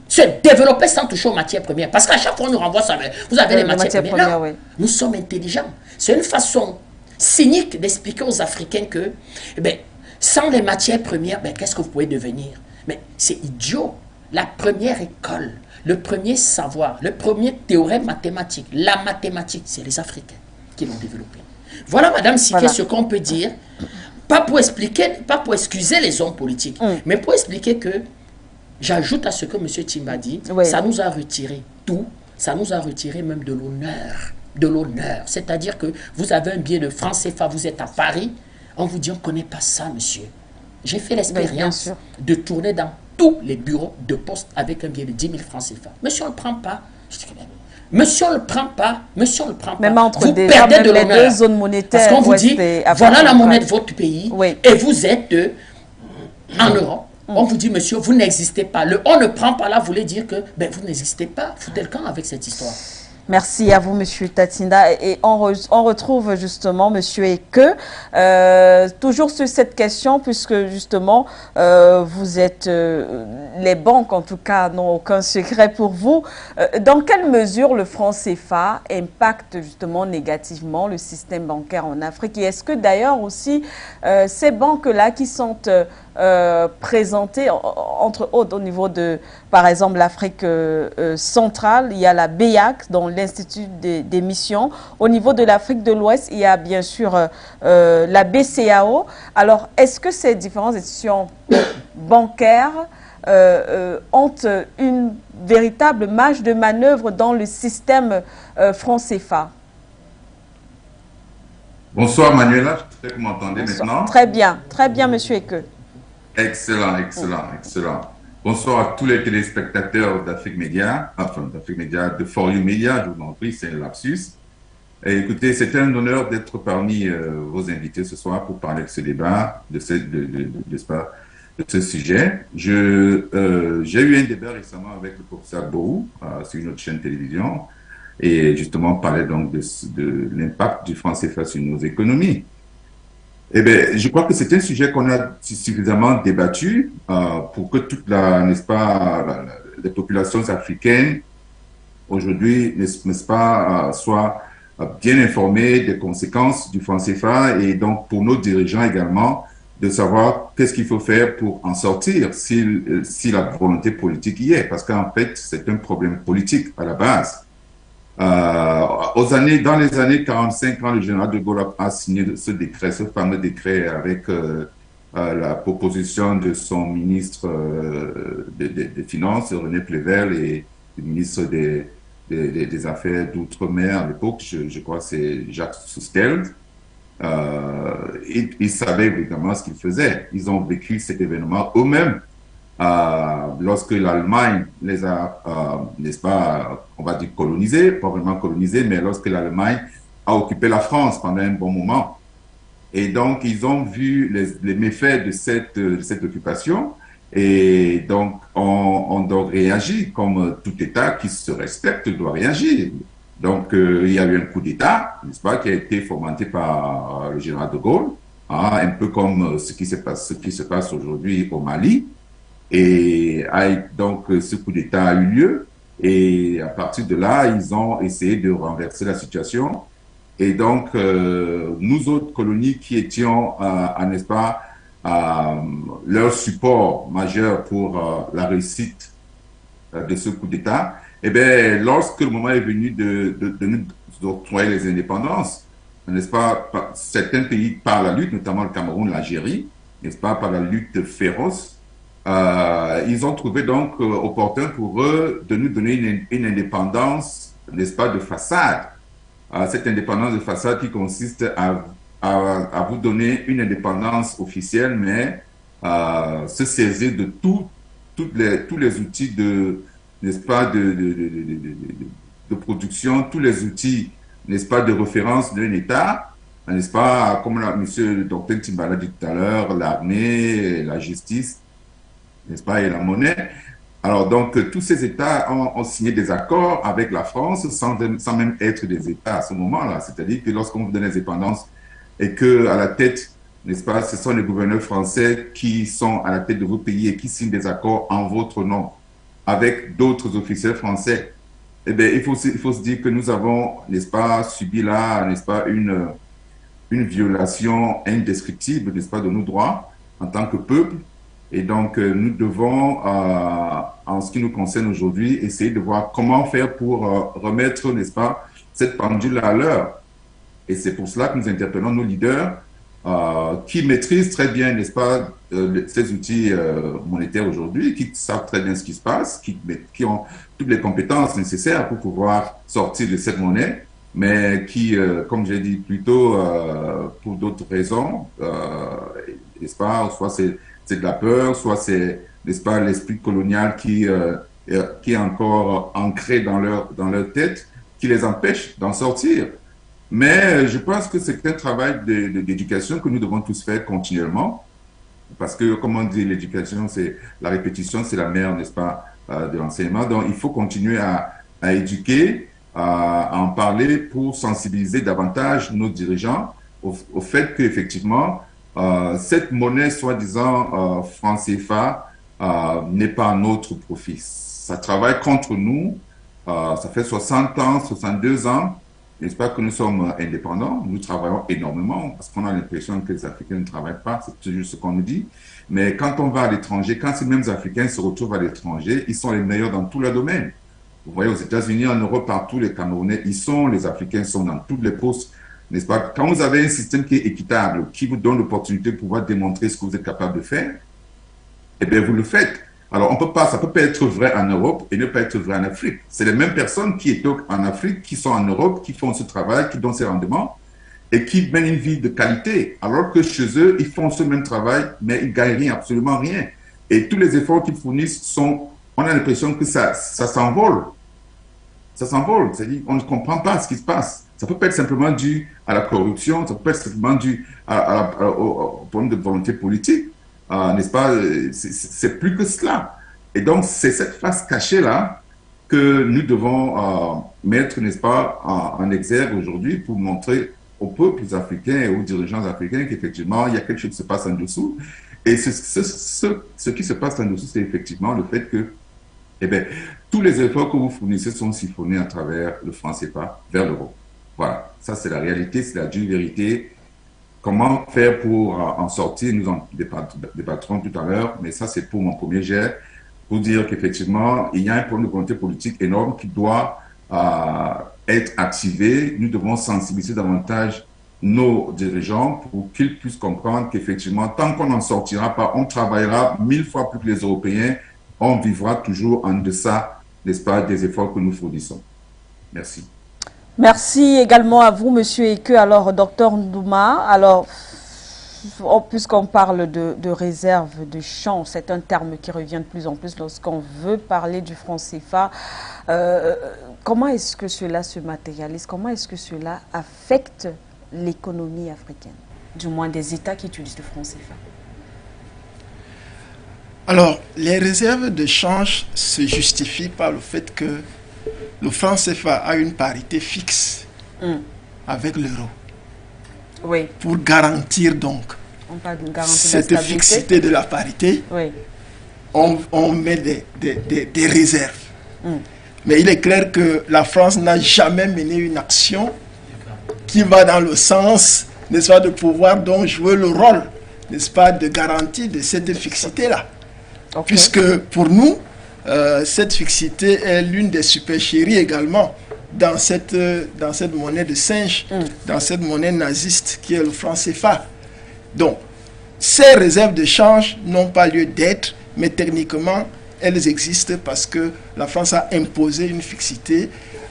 Se développer sans toucher aux matières premières. Parce qu'à chaque fois, on nous renvoie ça. Vous avez les matières premières. Non, nous sommes intelligents. C'est une façon cynique d'expliquer aux Africains que, sans les matières premières, qu'est-ce que vous pouvez devenir? Mais c'est idiot. la première école, le premier savoir, le premier théorème mathématique, la mathématique, c'est les Africains qui l'ont développé. Voilà, Madame Siké, ce qu'on peut dire, pas pour expliquer, pas pour excuser les hommes politiques, mais pour expliquer que, j'ajoute à ce que M. Timba dit, ça nous a retiré tout, ça nous a retiré même de l'honneur. De l'honneur. C'est-à-dire que vous avez un billet de franc CFA, vous êtes à Paris, on vous dit on ne connaît pas ça, monsieur. J'ai fait l'expérience de tourner dans tous les bureaux de poste avec un billet de 10 000 francs CFA. Monsieur, on ne le prend pas. Je dis, monsieur, on ne le prend pas. Monsieur, on ne le prend pas. Même entre vous déjà, perdez de les l'honneur. deux zones monétaires. Parce qu'on vous dit, voilà la monnaie de votre pays et vous êtes en Europe. On vous dit, monsieur, vous n'existez pas. Le on ne prend pas là voulait dire que vous n'existez pas. Foutez le camp avec cette histoire. Merci à vous, Monsieur Tatinda. Et on retrouve justement Monsieur Eke, toujours sur cette question, puisque justement, vous êtes, les banques en tout cas n'ont aucun secret pour vous. Dans quelle mesure le franc CFA impacte justement négativement le système bancaire en Afrique? Et est-ce que d'ailleurs aussi, ces banques-là qui sont présentées, entre autres au niveau de, par exemple, l'Afrique centrale, il y a la BEAC, dont l'Institut des missions. Au niveau de l'Afrique de l'Ouest, il y a bien sûr la BCAO. Alors, est-ce que ces différentes institutions bancaires ont une véritable marge de manœuvre dans le système franc CFA? Bonsoir Manuela, je sais que vous m'entendez maintenant. Très bien, Monsieur Eke. Excellent. Bonsoir à tous les téléspectateurs d'Afrique Média, de For You Media, je vous en prie, c'est un lapsus. Et écoutez, c'est un honneur d'être parmi vos invités ce soir pour parler de ce débat, de ce sujet. J'ai eu un débat récemment avec le professeur Borou sur une autre chaîne de télévision et justement on parlait donc de l'impact du franc CFA sur nos économies. Eh bien, je crois que c'est un sujet qu'on a suffisamment débattu pour que toute les populations africaines aujourd'hui, n'est-ce pas, soient bien informées des conséquences du franc CFA et donc pour nos dirigeants également de savoir qu'est-ce qu'il faut faire pour en sortir si la volonté politique y est, parce qu'en fait, c'est un problème politique à la base. Dans les années 45, quand le général de Gaulle a signé ce décret, ce fameux décret avec la proposition de son ministre des Finances, René Plevel, et le ministre des Affaires d'Outre-mer à l'époque, je crois que c'est Jacques Soustelle, ils savaient évidemment ce qu'ils faisaient. Ils ont vécu cet événement eux-mêmes. Lorsque l'Allemagne les a, n'est-ce pas, on va dire colonisés, pas vraiment colonisés, mais lorsque l'Allemagne a occupé la France pendant un bon moment. Et donc, ils ont vu les méfaits de cette occupation et donc on doit réagir comme tout État qui se respecte doit réagir. Donc, il y a eu un coup d'État, n'est-ce pas, qui a été fomenté par le général de Gaulle, un peu comme ce qui se passe aujourd'hui au Mali. Et donc, ce coup d'État a eu lieu. Et à partir de là, ils ont essayé de renverser la situation. Et donc, nous autres colonies qui étions, n'est-ce pas, leur support majeur pour la réussite de ce coup d'État, eh bien, lorsque le moment est venu de nous octroyer les indépendances, n'est-ce pas, certains pays par la lutte, notamment le Cameroun, l'Algérie, n'est-ce pas, par la lutte féroce, ils ont trouvé donc opportun pour eux de nous donner une indépendance, n'est-ce pas, de façade. Cette indépendance de façade qui consiste à vous donner une indépendance officielle, mais se saisir de tous les outils n'est-ce pas, de production, tous les outils, n'est-ce pas, de référence d'un État, n'est-ce pas, comme M. le docteur Timbala dit tout à l'heure, l'armée, la justice, n'est-ce pas, et la monnaie. Alors, donc, tous ces États ont signé des accords avec la France sans même être des États à ce moment-là. C'est-à-dire que lorsqu'on vous donne l'indépendance et qu'à la tête, n'est-ce pas, ce sont les gouverneurs français qui sont à la tête de vos pays et qui signent des accords en votre nom avec d'autres officiels français, eh bien, il faut se dire que nous avons, n'est-ce pas, subi là, n'est-ce pas, une violation indescriptible, n'est-ce pas, de nos droits en tant que peuple. Et donc, nous devons en ce qui nous concerne aujourd'hui, essayer de voir comment faire pour remettre, n'est-ce pas, cette pendule à l'heure. Et c'est pour cela que nous interpellons nos leaders qui maîtrisent très bien, n'est-ce pas, ces outils monétaires aujourd'hui, qui savent très bien ce qui se passe, qui ont toutes les compétences nécessaires pour pouvoir sortir de cette monnaie, mais qui, comme j'ai dit plus tôt, pour d'autres raisons, n'est-ce pas, soit c'est de la peur, soit c'est, n'est-ce pas, l'esprit colonial qui est encore ancré dans leur tête, qui les empêche d'en sortir. Mais je pense que c'est un travail d'éducation que nous devons tous faire continuellement, parce que, comme on dit, l'éducation, c'est la répétition, c'est la mère, n'est-ce pas, de l'enseignement. Donc, il faut continuer à éduquer, à en parler pour sensibiliser davantage nos dirigeants au fait qu'effectivement, cette monnaie, soi-disant franc CFA, n'est pas à notre profit. Ça travaille contre nous. Ça fait 60 ans, 62 ans. N'est-ce pas que nous sommes indépendants, nous travaillons énormément parce qu'on a l'impression que les Africains ne travaillent pas, c'est toujours ce qu'on nous dit. Mais quand on va à l'étranger, quand ces mêmes Africains se retrouvent à l'étranger, ils sont les meilleurs dans tous leurs domaines. Vous voyez, aux États-Unis, en Europe, partout, les Camerounais, les Africains sont dans tous les postes, n'est-ce pas? Quand vous avez un système qui est équitable, qui vous donne l'opportunité de pouvoir démontrer ce que vous êtes capable de faire, eh bien, vous le faites. Alors, ça peut pas être vrai en Europe et ne pas être vrai en Afrique. C'est les mêmes personnes qui étaient en Afrique, qui sont en Europe, qui font ce travail, qui donnent ces rendements et qui mènent une vie de qualité. Alors que chez eux, ils font ce même travail, mais ils gagnent rien, absolument rien. Et tous les efforts qu'ils fournissent on a l'impression que ça s'envole. Ça s'envole. C'est-à-dire, on ne comprend pas ce qui se passe. Ça peut pas être simplement dû à la corruption, ça peut pas être simplement dû au problème de volonté politique. N'est-ce pas, c'est plus que cela. Et donc, c'est cette face cachée-là que nous devons mettre, n'est-ce pas, en exergue aujourd'hui pour montrer aux peuples africains et aux dirigeants africains qu'effectivement, il y a quelque chose qui se passe en dessous. Et ce qui se passe en dessous, c'est effectivement le fait que, eh bien, tous les efforts que vous fournissez sont siphonnés à travers le franc CFA vers l'euro. Voilà, ça c'est la réalité, c'est la dure vérité. Comment faire pour en sortir? Nous en débattrons tout à l'heure, mais ça c'est pour mon premier jet, pour dire qu'effectivement, il y a un problème de volonté politique énorme qui doit être activé. Nous devons sensibiliser davantage nos dirigeants pour qu'ils puissent comprendre qu'effectivement, tant qu'on n'en sortira pas, on travaillera 1000 fois plus que les Européens, on vivra toujours en deçà, n'est-ce pas, des efforts que nous fournissons. Merci. Merci également à vous, Monsieur Eke. Alors, Docteur Ndouma, alors, puisqu'on parle de réserve de champ, c'est un terme qui revient de plus en plus lorsqu'on veut parler du franc CFA. Comment est-ce que cela se matérialise? Comment est-ce que cela affecte l'économie africaine, du moins des États qui utilisent le franc CFA? Alors, les réserves de change se justifient par le fait que le franc CFA a une parité fixe avec l'euro. Oui. Pour garantir donc cette fixité de la parité, oui, on met des réserves. Mais il est clair que la France n'a jamais mené une action qui va dans le sens, n'est-ce pas, de pouvoir donc jouer le rôle, n'est-ce pas, de garantie de cette fixité-là. Okay. Puisque pour nous, cette fixité est l'une des supercheries également dans cette monnaie de singe, dans cette monnaie naziste qui est le franc CFA. Donc, ces réserves de change n'ont pas lieu d'être, mais techniquement, elles existent parce que la France a imposé une fixité,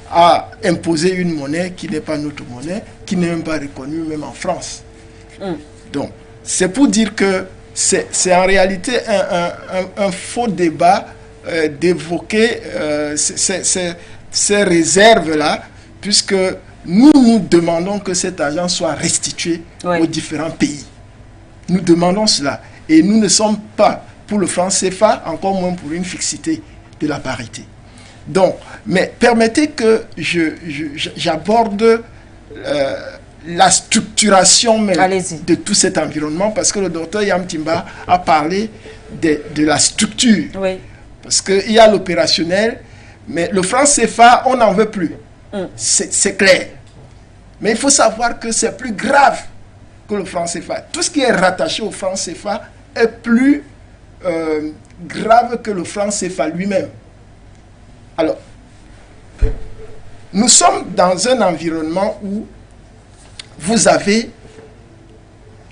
a imposé une monnaie qui n'est pas notre monnaie, qui n'est même pas reconnue même en France. Donc, c'est pour dire que c'est en réalité un faux débat d'évoquer ces réserves-là, puisque nous demandons que cet argent soit restitué aux différents pays. Nous demandons cela. Et nous ne sommes pas pour le franc CFA, encore moins pour une fixité de la parité. Donc, mais permettez que j'aborde la structuration même de tout cet environnement, parce que le docteur Yam Timba a parlé de la structure. Oui. Parce qu'il y a l'opérationnel, mais le franc CFA, on n'en veut plus. C'est clair. Mais il faut savoir que c'est plus grave que le franc CFA. Tout ce qui est rattaché au franc CFA est plus grave que le franc CFA lui-même. Alors, nous sommes dans un environnement où vous avez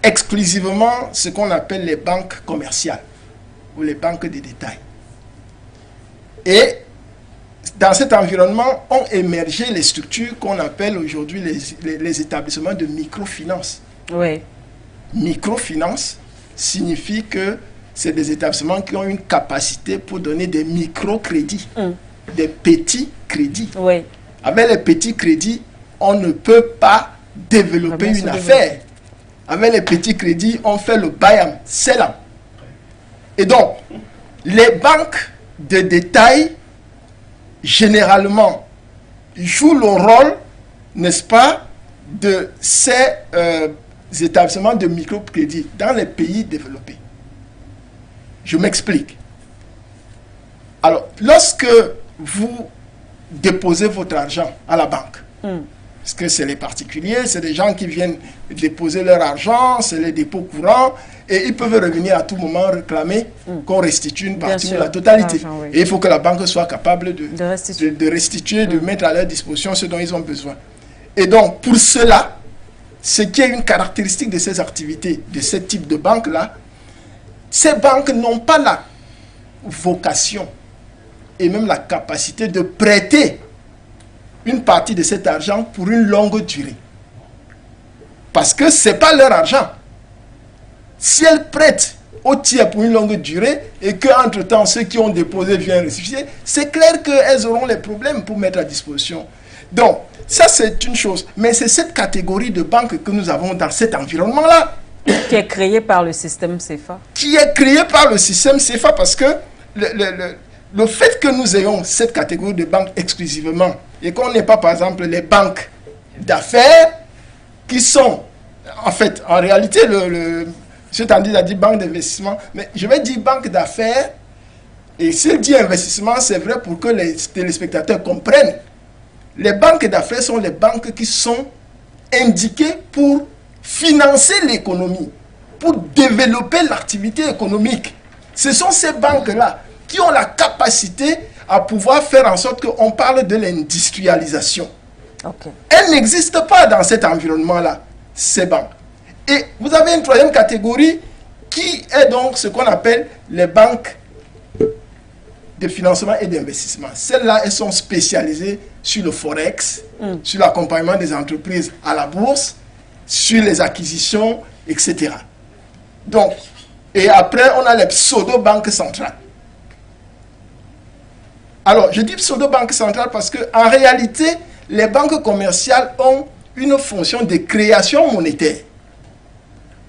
exclusivement ce qu'on appelle les banques commerciales ou les banques de détail. Et dans cet environnement ont émergé les structures qu'on appelle aujourd'hui les établissements de microfinance. Oui. Microfinance signifie que c'est des établissements qui ont une capacité pour donner des microcrédits, des petits crédits. Oui. Avec les petits crédits, on ne peut pas développer une affaire. Avec les petits crédits, on fait le bayam, selam. Et donc, les banques de détail, généralement, jouent le rôle, n'est-ce pas, de ces établissements de microcrédit dans les pays développés. Je m'explique. Alors, lorsque vous déposez votre argent à la banque, parce que c'est les particuliers, c'est des gens qui viennent déposer leur argent, c'est les dépôts courants, et ils peuvent revenir à tout moment réclamer qu'on restitue une partie ou la totalité. Oui. Et il faut que la banque soit capable de restituer, de mettre à leur disposition ce dont ils ont besoin. Et donc, pour cela, ce qui est une caractéristique de ces activités, de ce type de banque-là, ces banques n'ont pas la vocation et même la capacité de prêter une partie de cet argent pour une longue durée. Parce que ce n'est pas leur argent. Si elles prêtent au tiers pour une longue durée et qu'entre-temps ceux qui ont déposé viennent restituer, c'est clair qu'elles auront les problèmes pour mettre à disposition. Donc, ça c'est une chose. Mais c'est cette catégorie de banques que nous avons dans cet environnement-là. Qui est créé par le système CFA. Qui est créé par le système CFA parce que le fait que nous ayons cette catégorie de banques exclusivement et qu'on n'ait pas, par exemple, les banques d'affaires qui sont, en fait, en réalité, M. Tandis a dit banque d'investissement, mais je vais dire banque d'affaires, et s'il dit investissement, c'est vrai pour que les téléspectateurs comprennent. Les banques d'affaires sont les banques qui sont indiquées pour financer l'économie, pour développer l'activité économique. Ce sont ces banques-là qui ont la capacité à pouvoir faire en sorte qu'on parle de l'industrialisation. Okay. Elles n'existent pas dans cet environnement-là, ces banques. Et vous avez une troisième catégorie qui est donc ce qu'on appelle les banques de financement et d'investissement. Celles-là, elles sont spécialisées sur le forex, sur l'accompagnement des entreprises à la bourse, sur les acquisitions, etc. Donc, et après, on a les pseudo-banques centrales. Alors, je dis pseudo-banque centrale parce qu'en réalité, les banques commerciales ont une fonction de création monétaire.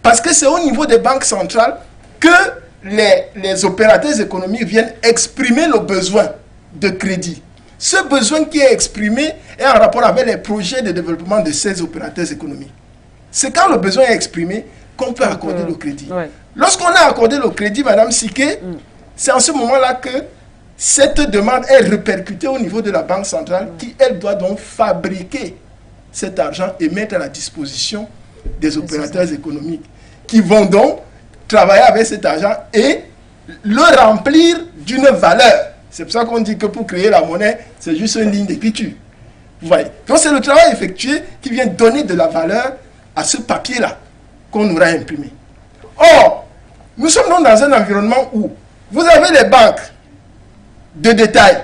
Parce que c'est au niveau des banques centrales que les opérateurs économiques viennent exprimer le besoin de crédit. Ce besoin qui est exprimé est en rapport avec les projets de développement de ces opérateurs économiques. C'est quand le besoin est exprimé qu'on peut accorder le crédit. Ouais. Lorsqu'on a accordé le crédit, Madame Siké, c'est en ce moment-là que cette demande est répercutée au niveau de la Banque centrale qui, elle, doit donc fabriquer cet argent et mettre à la disposition des opérateurs économiques qui vont donc travailler avec cet argent et le remplir d'une valeur. C'est pour ça qu'on dit que pour créer la monnaie, c'est juste une ligne d'écriture. Vous voyez. Donc c'est le travail effectué qui vient donner de la valeur à ce papier-là qu'on aura imprimé. Or, nous sommes donc dans un environnement où vous avez les banques de détail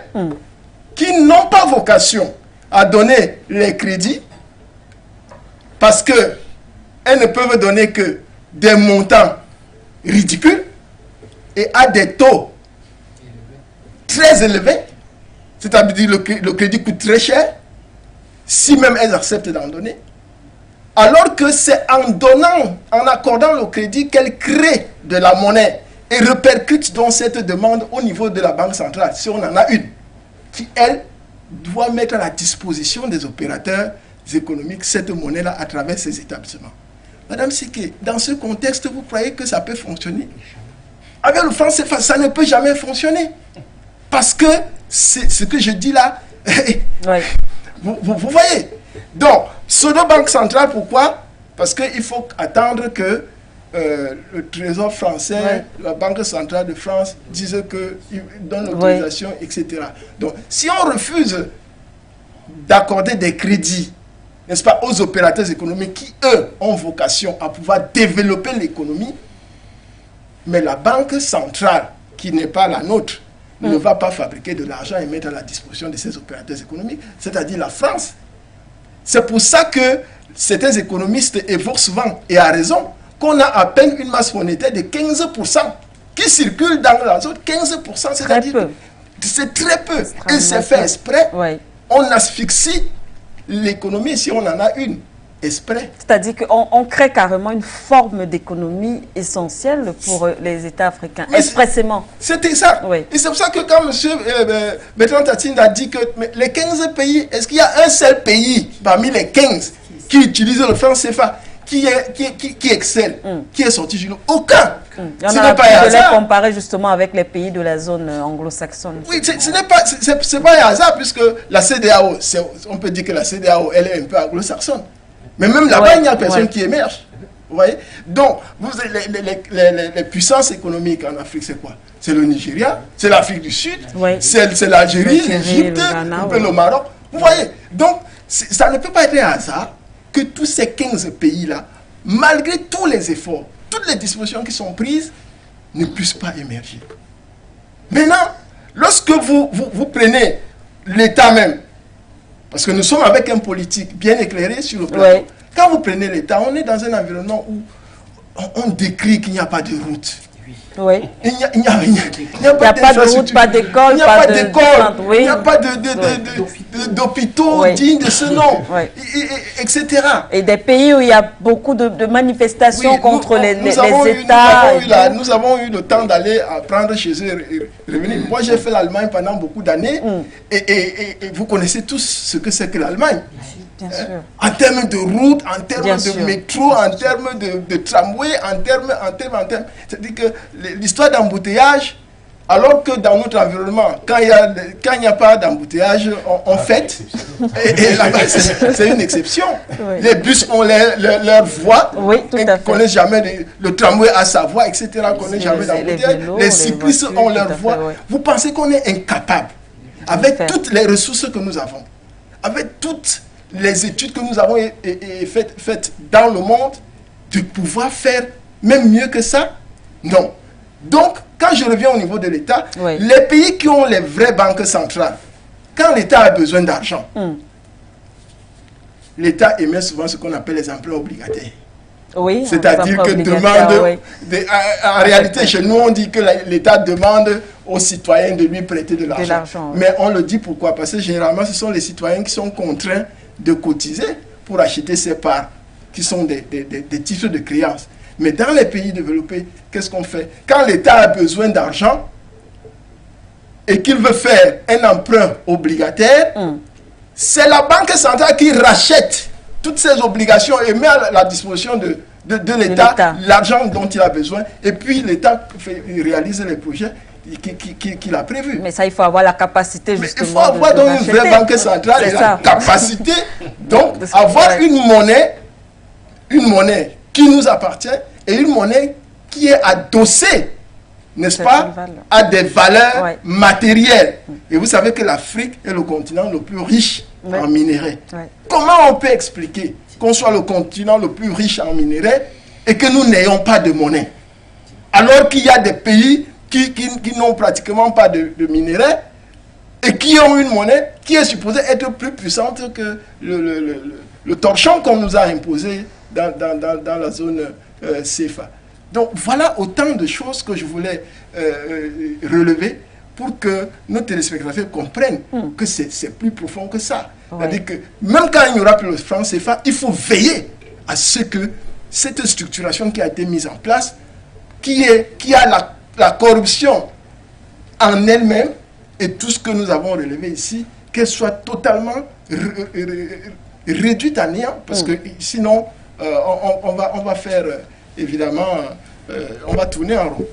qui n'ont pas vocation à donner les crédits parce qu'elles ne peuvent donner que des montants ridicules et à des taux très élevés, c'est-à-dire le crédit coûte très cher, si même elles acceptent d'en donner, alors que c'est en donnant, en accordant le crédit qu'elles créent de la monnaie et répercutent donc cette demande au niveau de la Banque centrale, si on en a une, qui, elle, doit mettre à la disposition des opérateurs économiques cette monnaie-là à travers ces établissements. Madame Siké, dans ce contexte, vous croyez que ça peut fonctionner? Avec le franc CFA, ça ne peut jamais fonctionner. Parce que ce que je dis là, ouais. vous voyez. Donc, pseudo-banque centrale, pourquoi? Parce qu'il faut attendre que le Trésor français, la Banque centrale de France disent qu'ils donnent l'autorisation, etc. Donc, si on refuse d'accorder des crédits, n'est-ce pas, aux opérateurs économiques qui, eux, ont vocation à pouvoir développer l'économie, mais la Banque centrale, qui n'est pas la nôtre, ne va pas fabriquer de l'argent et mettre à la disposition de ces opérateurs économiques, c'est-à-dire la France. C'est pour ça que certains économistes évoquent souvent, et à raison, qu'on a à peine une masse monétaire de 15% qui circule dans la zone. 15%, c'est-à-dire que c'est très peu. Et c'est fait exprès. On asphyxie l'économie si on en a une. Exprès. C'est-à-dire qu'on crée carrément une forme d'économie essentielle pour les États africains, expressément. C'était ça. Et c'est pour ça que quand M. Bertrand Tatine a dit que les 15 pays, est-ce qu'il y a un seul pays parmi les 15 qui utilise le franc CFA, qui excelle, qui est sorti du lot? Aucun. Il y en a pas de les comparer justement avec les pays de la zone anglo-saxonne. Oui, ce n'est pas, c'est pas un hasard, puisque la CEDEAO, on peut dire que la CEDEAO, elle est un peu anglo-saxonne. Mais même là-bas, il n'y a personne qui émerge. Vous voyez? Donc, les puissances économiques en Afrique, c'est quoi? C'est le Nigeria, c'est l'Afrique du Sud, c'est l'Algérie, l'Égypte, un peu le Maroc. Vous voyez? Donc, ça ne peut pas être un hasard que tous ces 15 pays-là, malgré tous les efforts, toutes les dispositions qui sont prises, ne puissent pas émerger. Maintenant, lorsque vous prenez l'État même, parce que nous sommes avec un politique bien éclairé sur le plateau. Quand vous prenez l'État, on est dans un environnement où on décrit qu'il n'y a pas de route. Il n'y a pas de route, pas d'école, il n'y a pas d'école, il n'y a pas d'hôpitaux dignes de ce nom, etc. Et des pays où il y a beaucoup de manifestations contre les États. Nous avons eu le temps d'aller apprendre chez eux et revenir. Moi, j'ai fait l'Allemagne pendant beaucoup d'années et vous connaissez tous ce que c'est que l'Allemagne. En termes de route, en termes de métro, en termes de tramway, en termes. C'est-à-dire que l'histoire d'embouteillage, alors que dans notre environnement, quand il n'y a pas d'embouteillage, on fête. Et là-bas, c'est une exception. Les bus ont leur voie, ils ne connaissent jamais le tramway à sa voie, etc. Ils ne connaissent jamais d'embouteillage. Les cyclistes ont leur voie. Vous pensez qu'on est incapable, avec toutes les ressources que nous avons, avec toutes les études que nous avons faites dans le monde, de pouvoir faire même mieux que ça? Non. Donc, quand je reviens au niveau de l'État, les pays qui ont les vraies banques centrales, quand l'État a besoin d'argent, l'État émet souvent ce qu'on appelle les emprunts obligataires. C'est-à-dire que demande... En réalité, chez nous, on dit que l'État demande aux citoyens de lui prêter de l'argent. Mais on le dit pourquoi? Parce que généralement, ce sont les citoyens qui sont contraints de cotiser pour acheter ces parts, qui sont des titres de créance. Mais dans les pays développés, qu'est-ce qu'on fait? Quand l'État a besoin d'argent et qu'il veut faire un emprunt obligataire, c'est la Banque centrale qui rachète toutes ces obligations et met à la disposition de l'État l'argent dont il a besoin. Et puis l'État réalise les projets qu'il a prévus. Mais ça, il faut avoir la capacité justement. Il faut avoir donc une vraie banque centrale et la capacité donc avoir une monnaie qui nous appartient et une monnaie qui est adossée, n'est-ce pas, à des valeurs matérielles. Et vous savez que l'Afrique est le continent le plus riche en minerais. Comment on peut expliquer qu'on soit le continent le plus riche en minerais et que nous n'ayons pas de monnaie, alors qu'il y a des pays qui n'ont pratiquement pas de minerais et qui ont une monnaie qui est supposée être plus puissante que le torchon qu'on nous a imposé dans la zone CFA. Donc voilà autant de choses que je voulais relever pour que nos téléspectateurs comprennent que c'est plus profond que ça. C'est-à-dire que même quand il n'y aura plus le franc CFA, il faut veiller à ce que cette structuration qui a été mise en place, qui a la corruption en elle-même et tout ce que nous avons relevé ici, qu'elle soit totalement réduite à néant, parce que sinon on va faire évidemment on va tourner en rond.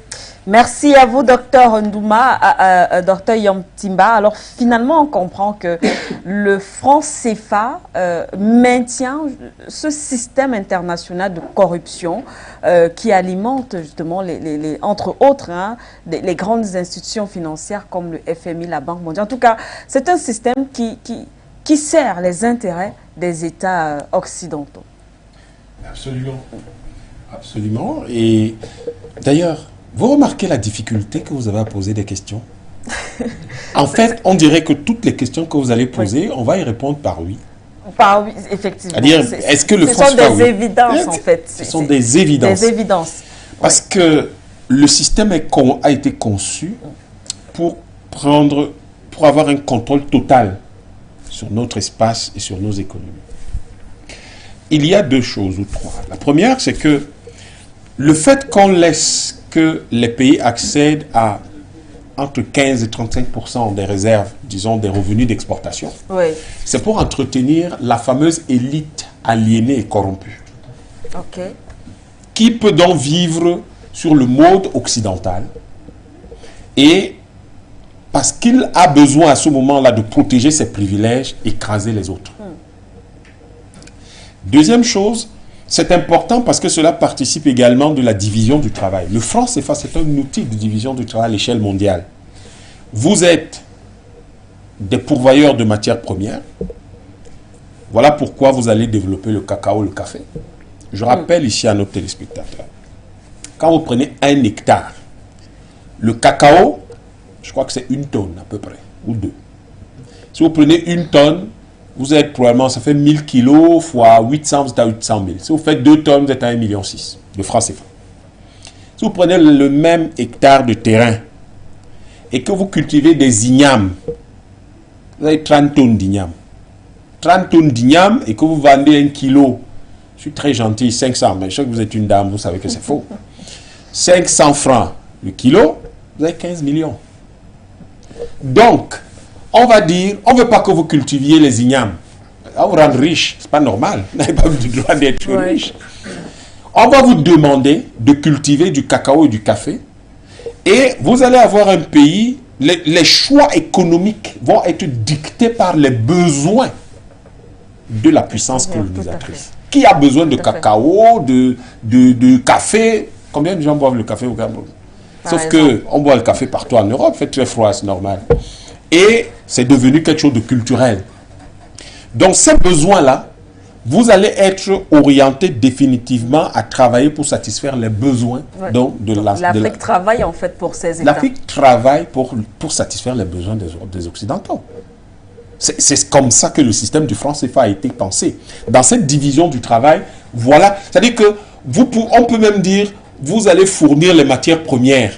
Merci à vous, docteur Ndouma, docteur Yom Timba. Alors, finalement, on comprend que le franc CFA maintient ce système international de corruption qui alimente justement, entre autres, les grandes institutions financières comme le FMI, la Banque mondiale. En tout cas, c'est un système qui sert les intérêts des États occidentaux. Absolument. Absolument. Et d'ailleurs, vous remarquez la difficulté que vous avez à poser des questions? En fait, on dirait que toutes les questions que vous allez poser, on va y répondre par oui. Par oui, effectivement. C'est-à-dire, est-ce que le ce franc sont CFA, des évidences, en fait. Ce sont des évidences. Des évidences. Parce que le système a été conçu pour avoir un contrôle total sur notre espace et sur nos économies. Il y a deux choses ou trois. La première, c'est que le fait qu'on laisse que les pays accèdent à entre 15 et 35% des réserves, disons des revenus d'exportation, c'est pour entretenir la fameuse élite aliénée et corrompue. Qui peut donc vivre sur le mode occidental et parce qu'il a besoin à ce moment-là de protéger ses privilèges, écraser les autres. Deuxième chose, c'est important parce que cela participe également de la division du travail. Le franc CFA, c'est un outil de division du travail à l'échelle mondiale. Vous êtes des pourvoyeurs de matières premières. Voilà pourquoi vous allez développer le cacao, le café. Je rappelle ici à nos téléspectateurs, quand vous prenez 1 hectare, le cacao, je crois que c'est 1 tonne à peu près, ou 2. Si vous prenez 1 tonne, vous êtes probablement, ça fait 1000 kilos fois 800, vous êtes à 800 000. Si vous faites 2 tonnes, vous êtes à 1,6 million de francs CFA. Si vous prenez le même hectare de terrain et que vous cultivez des ignames, vous avez 30 tonnes d'ignames. 30 tonnes d'ignames et que vous vendez 1 kilo, je suis très gentil, 500, mais je sais que vous êtes une dame, vous savez que c'est faux. 500 francs le kilo, vous avez 15 millions. Donc, on va dire, on ne veut pas que vous cultiviez les ignames. On vous rend riche, c'est pas normal. Vous n'avez pas le droit d'être riche. On va vous demander de cultiver du cacao et du café. Et vous allez avoir un pays, les choix économiques vont être dictés par les besoins de la puissance colonisatrice. Qui a besoin de cacao, de café? Combien de gens boivent le café au Cameroun? Sauf qu'on boit le café partout en Europe, il fait très froid, c'est normal. Et c'est devenu quelque chose de culturel. Donc ces besoins-là, vous allez être orienté définitivement à travailler pour satisfaire les besoins. Donc l'Afrique travaille en fait pour ces États. L'Afrique travaille pour satisfaire les besoins des Occidentaux. C'est comme ça que le système du franc CFA a été pensé. Dans cette division du travail, voilà. C'est-à-dire que on peut même dire, vous allez fournir les matières premières.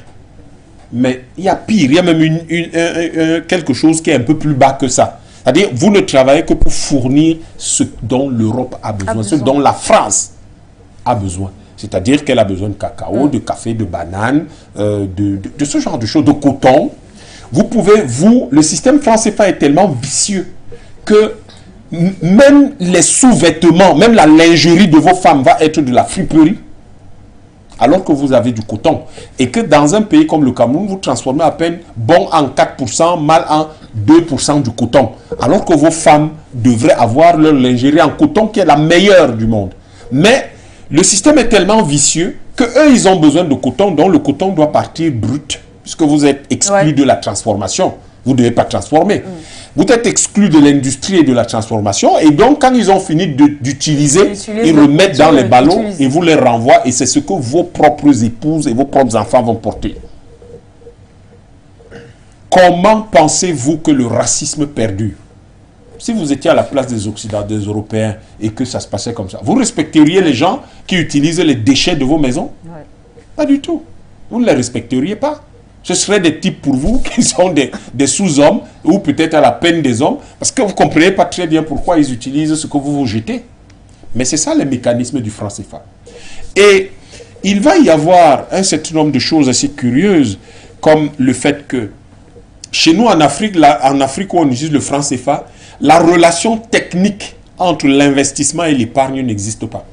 Mais il y a pire, il y a même quelque chose qui est un peu plus bas que ça. C'est-à-dire, vous ne travaillez que pour fournir ce dont l'Europe a besoin, ce dont la France a besoin. C'est-à-dire qu'elle a besoin de cacao, de café, de bananes, de ce genre de choses, de coton. Le système franc CFA est tellement vicieux que même les sous-vêtements, même la lingerie de vos femmes va être de la friperie, alors que vous avez du coton. Et que dans un pays comme le Cameroun, vous transformez à peine bon en 4%, mal en 2% du coton. Alors que vos femmes devraient avoir leur lingerie en coton qui est la meilleure du monde. Mais le système est tellement vicieux qu'eux, ils ont besoin de coton, donc le coton doit partir brut, puisque vous êtes exclu de la transformation. Vous ne devez pas transformer. Vous êtes exclu de l'industrie et de la transformation. Et donc, quand ils ont fini d'utiliser, ils remettent dans les ballots et vous les renvoient. Et c'est ce que vos propres épouses et vos propres enfants vont porter. Comment pensez-vous que le racisme perdure? Si vous étiez à la place des Occidentaux, des Européens, et que ça se passait comme ça, vous respecteriez les gens qui utilisent les déchets de vos maisons? Pas du tout. Vous ne les respecteriez pas. Ce seraient des types pour vous qui sont des sous-hommes ou peut-être à la peine des hommes parce que vous ne comprenez pas très bien pourquoi ils utilisent ce que vous jetez. Mais c'est ça le mécanisme du franc CFA. Et il va y avoir un certain nombre de choses assez curieuses comme le fait que chez nous en Afrique où on utilise le franc CFA, la relation technique entre l'investissement et l'épargne n'existe pas.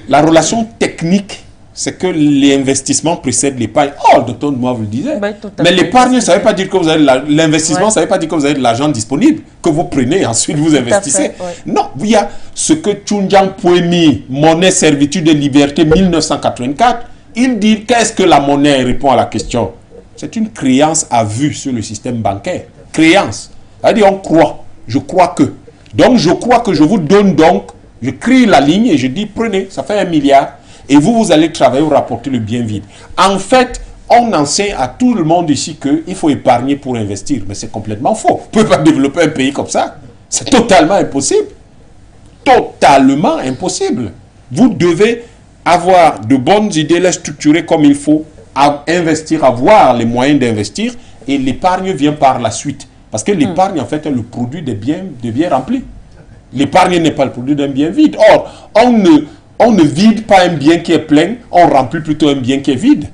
La relation technique c'est que l'investissement précède l'épargne. Oh, le docteur Ndouma vous le disait. Ben, mais l'épargne, ça ne veut pas dire que vous avez l'investissement, ça ne veut pas dire que vous avez de l'argent disponible, que vous prenez et ensuite vous investissez. Non, il y a ce que Tchoundiang Pouemi, monnaie, servitude et liberté, 1984, il dit qu'est-ce que la monnaie répond à la question. C'est une créance à vue sur le système bancaire. Créance. C'est-à-dire on croit. Je crois que. Donc je crois que je vous donne donc, je crie la ligne et je dis prenez, ça fait 1 milliard. Et vous allez travailler ou rapporter le bien vide. En fait, on enseigne à tout le monde ici qu'il faut épargner pour investir. Mais c'est complètement faux. Vous ne pouvez pas développer un pays comme ça. C'est totalement impossible. Totalement impossible. Vous devez avoir de bonnes idées, les structurer comme il faut, investir, avoir les moyens d'investir, et l'épargne vient par la suite. Parce que l'épargne, en fait, est le produit des biens remplis. L'épargne n'est pas le produit d'un bien vide. Or, on ne vide pas un bien qui est plein, on remplit plutôt un bien qui est vide.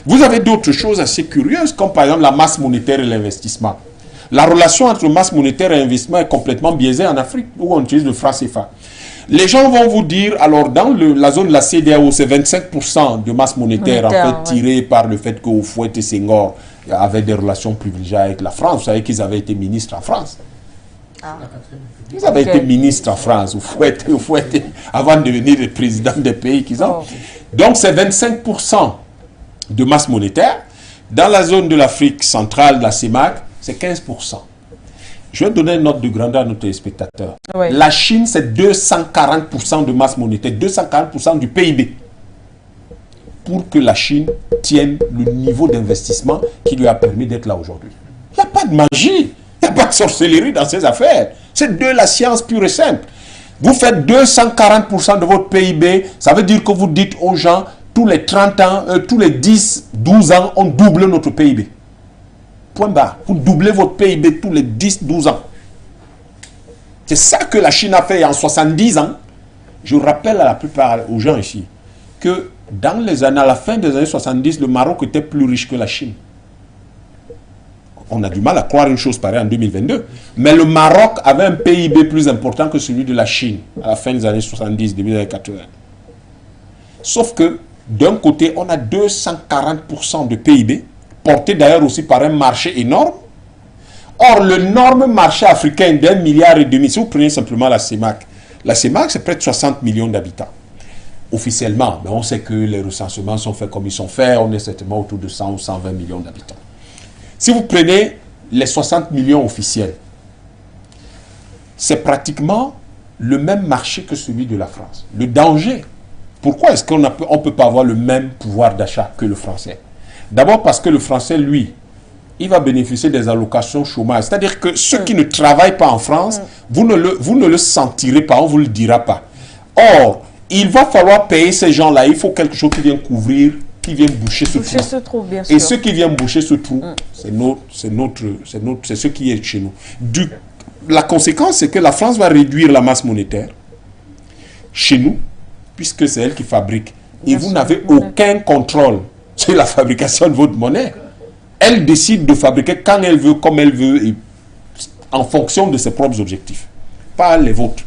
Vous avez d'autres choses assez curieuses, comme par exemple la masse monétaire et l'investissement. La relation entre masse monétaire et investissement est complètement biaisée en Afrique, où on utilise le franc CFA. Les gens vont vous dire, alors dans la zone de la CEDEAO, c'est 25% de masse monétaire en fait tirée par le fait qu'Houphouët et Senghor avaient des relations privilégiées avec la France. Vous savez qu'ils avaient été ministres en France. Ils avaient été ministres en France, Houphouët, avant de devenir le président des pays qu'ils ont. Donc c'est 25% de masse monétaire. Dans la zone de l'Afrique centrale, de la CEMAC, c'est 15%. Je vais donner une note de grandeur à nos téléspectateurs. La Chine, c'est 240% de masse monétaire, 240% du PIB. Pour que la Chine tienne le niveau d'investissement qui lui a permis d'être là aujourd'hui. Il n'y a pas de magie, il n'y a pas de sorcellerie dans ces affaires. C'est de la science pure et simple. Vous faites 240% de votre PIB, ça veut dire que vous dites aux gens, tous les 30 ans, tous les 10, 12 ans, on double notre PIB. Point barre. Vous doublez votre PIB tous les 10, 12 ans. C'est ça que la Chine a fait en 70 ans. Je rappelle à la plupart aux gens ici que dans les années, à la fin des années 70, le Maroc était plus riche que la Chine. On a du mal à croire une chose pareille en 2022. Mais le Maroc avait un PIB plus important que celui de la Chine à la fin des années 70, début des années 80. Sauf que d'un côté, on a 240% de PIB, porté d'ailleurs aussi par un marché énorme. Or, l'énorme marché africain d'1,5 milliard, si vous prenez simplement la CEMAC c'est près de 60 millions d'habitants. Officiellement, mais on sait que les recensements sont faits comme ils sont faits, on est certainement autour de 100 ou 120 millions d'habitants. Si vous prenez les 60 millions officiels, c'est pratiquement le même marché que celui de la France. Le danger, pourquoi est-ce qu'on ne peut pas avoir le même pouvoir d'achat que le français? D'abord parce que le français, lui, il va bénéficier des allocations chômage. C'est-à-dire que ceux qui ne travaillent pas en France, vous ne le sentirez pas, on ne vous le dira pas. Or, il va falloir payer ces gens-là. Il faut quelque chose qui vienne couvrir, qui vienne boucher ce trou. Bien sûr. Et ceux qui viennent boucher ce trou, c'est ce qui est chez nous. La conséquence, c'est que la France va réduire la masse monétaire chez nous, puisque c'est elle qui fabrique. Et vous n'avez aucun contrôle sur la fabrication de votre monnaie. Elle décide de fabriquer quand elle veut, comme elle veut, et en fonction de ses propres objectifs. Pas les vôtres.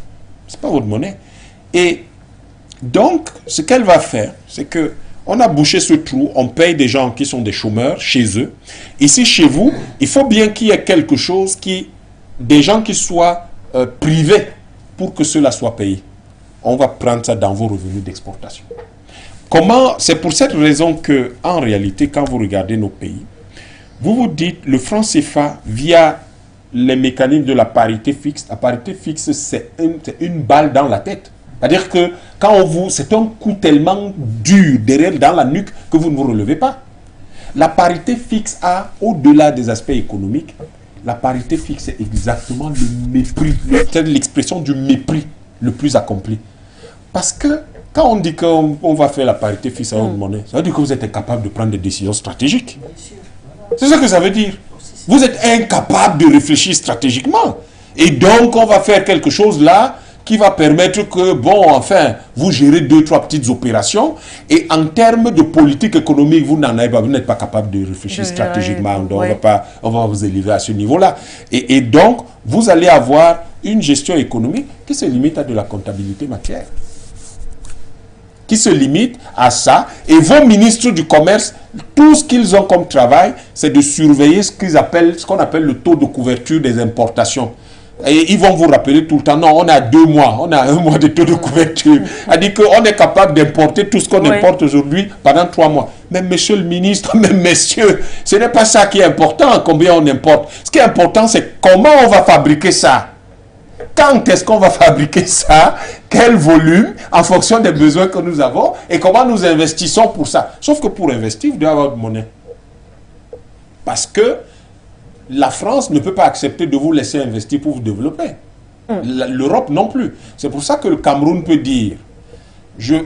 Ce n'est pas votre monnaie. Et donc, ce qu'elle va faire, c'est que on a bouché ce trou, on paye des gens qui sont des chômeurs chez eux. Ici, chez vous, il faut bien qu'il y ait quelque chose des gens qui soient privés pour que cela soit payé. On va prendre ça dans vos revenus d'exportation. C'est pour cette raison que, en réalité, quand vous regardez nos pays, vous vous dites, le franc CFA, via les mécanismes de la parité fixe, la parité fixe, c'est une balle dans la tête. C'est-à-dire que c'est un coup tellement dur derrière dans la nuque que vous ne vous relevez pas. La parité fixe a, au-delà des aspects économiques, la parité fixe est exactement le mépris, c'est l'expression du mépris le plus accompli. Parce que quand on dit qu'on va faire la parité fixe à votre monnaie, ça veut dire que vous êtes incapable de prendre des décisions stratégiques. C'est ce que ça veut dire. Vous êtes incapable de réfléchir stratégiquement. Et donc, on va faire quelque chose là qui va permettre que, vous gérez 2-3 petites opérations et en termes de politique économique, vous n'êtes pas capable de réfléchir stratégiquement. Donc, on va vous élever à ce niveau-là. Et donc, vous allez avoir une gestion économique qui se limite à de la comptabilité matière. qui se limite à ça. Et vos ministres du commerce, tout ce qu'ils ont comme travail, c'est de surveiller ce qu'on appelle le taux de couverture des importations. Et ils vont vous rappeler tout le temps, non, on a 2 mois, on a 1 mois de taux de couverture. C'est-à-dire qu'on est capable d'importer tout ce qu'on importe aujourd'hui pendant 3 mois. Mais monsieur le ministre, même messieurs, ce n'est pas ça qui est important, combien on importe. Ce qui est important, c'est comment on va fabriquer ça. Quand est-ce qu'on va fabriquer ça? Quel volume? En fonction des besoins que nous avons. Et comment nous investissons pour ça? Sauf que pour investir, vous devez avoir de monnaie. Parce que la France ne peut pas accepter de vous laisser investir pour vous développer. L'Europe non plus. C'est pour ça que le Cameroun peut dire,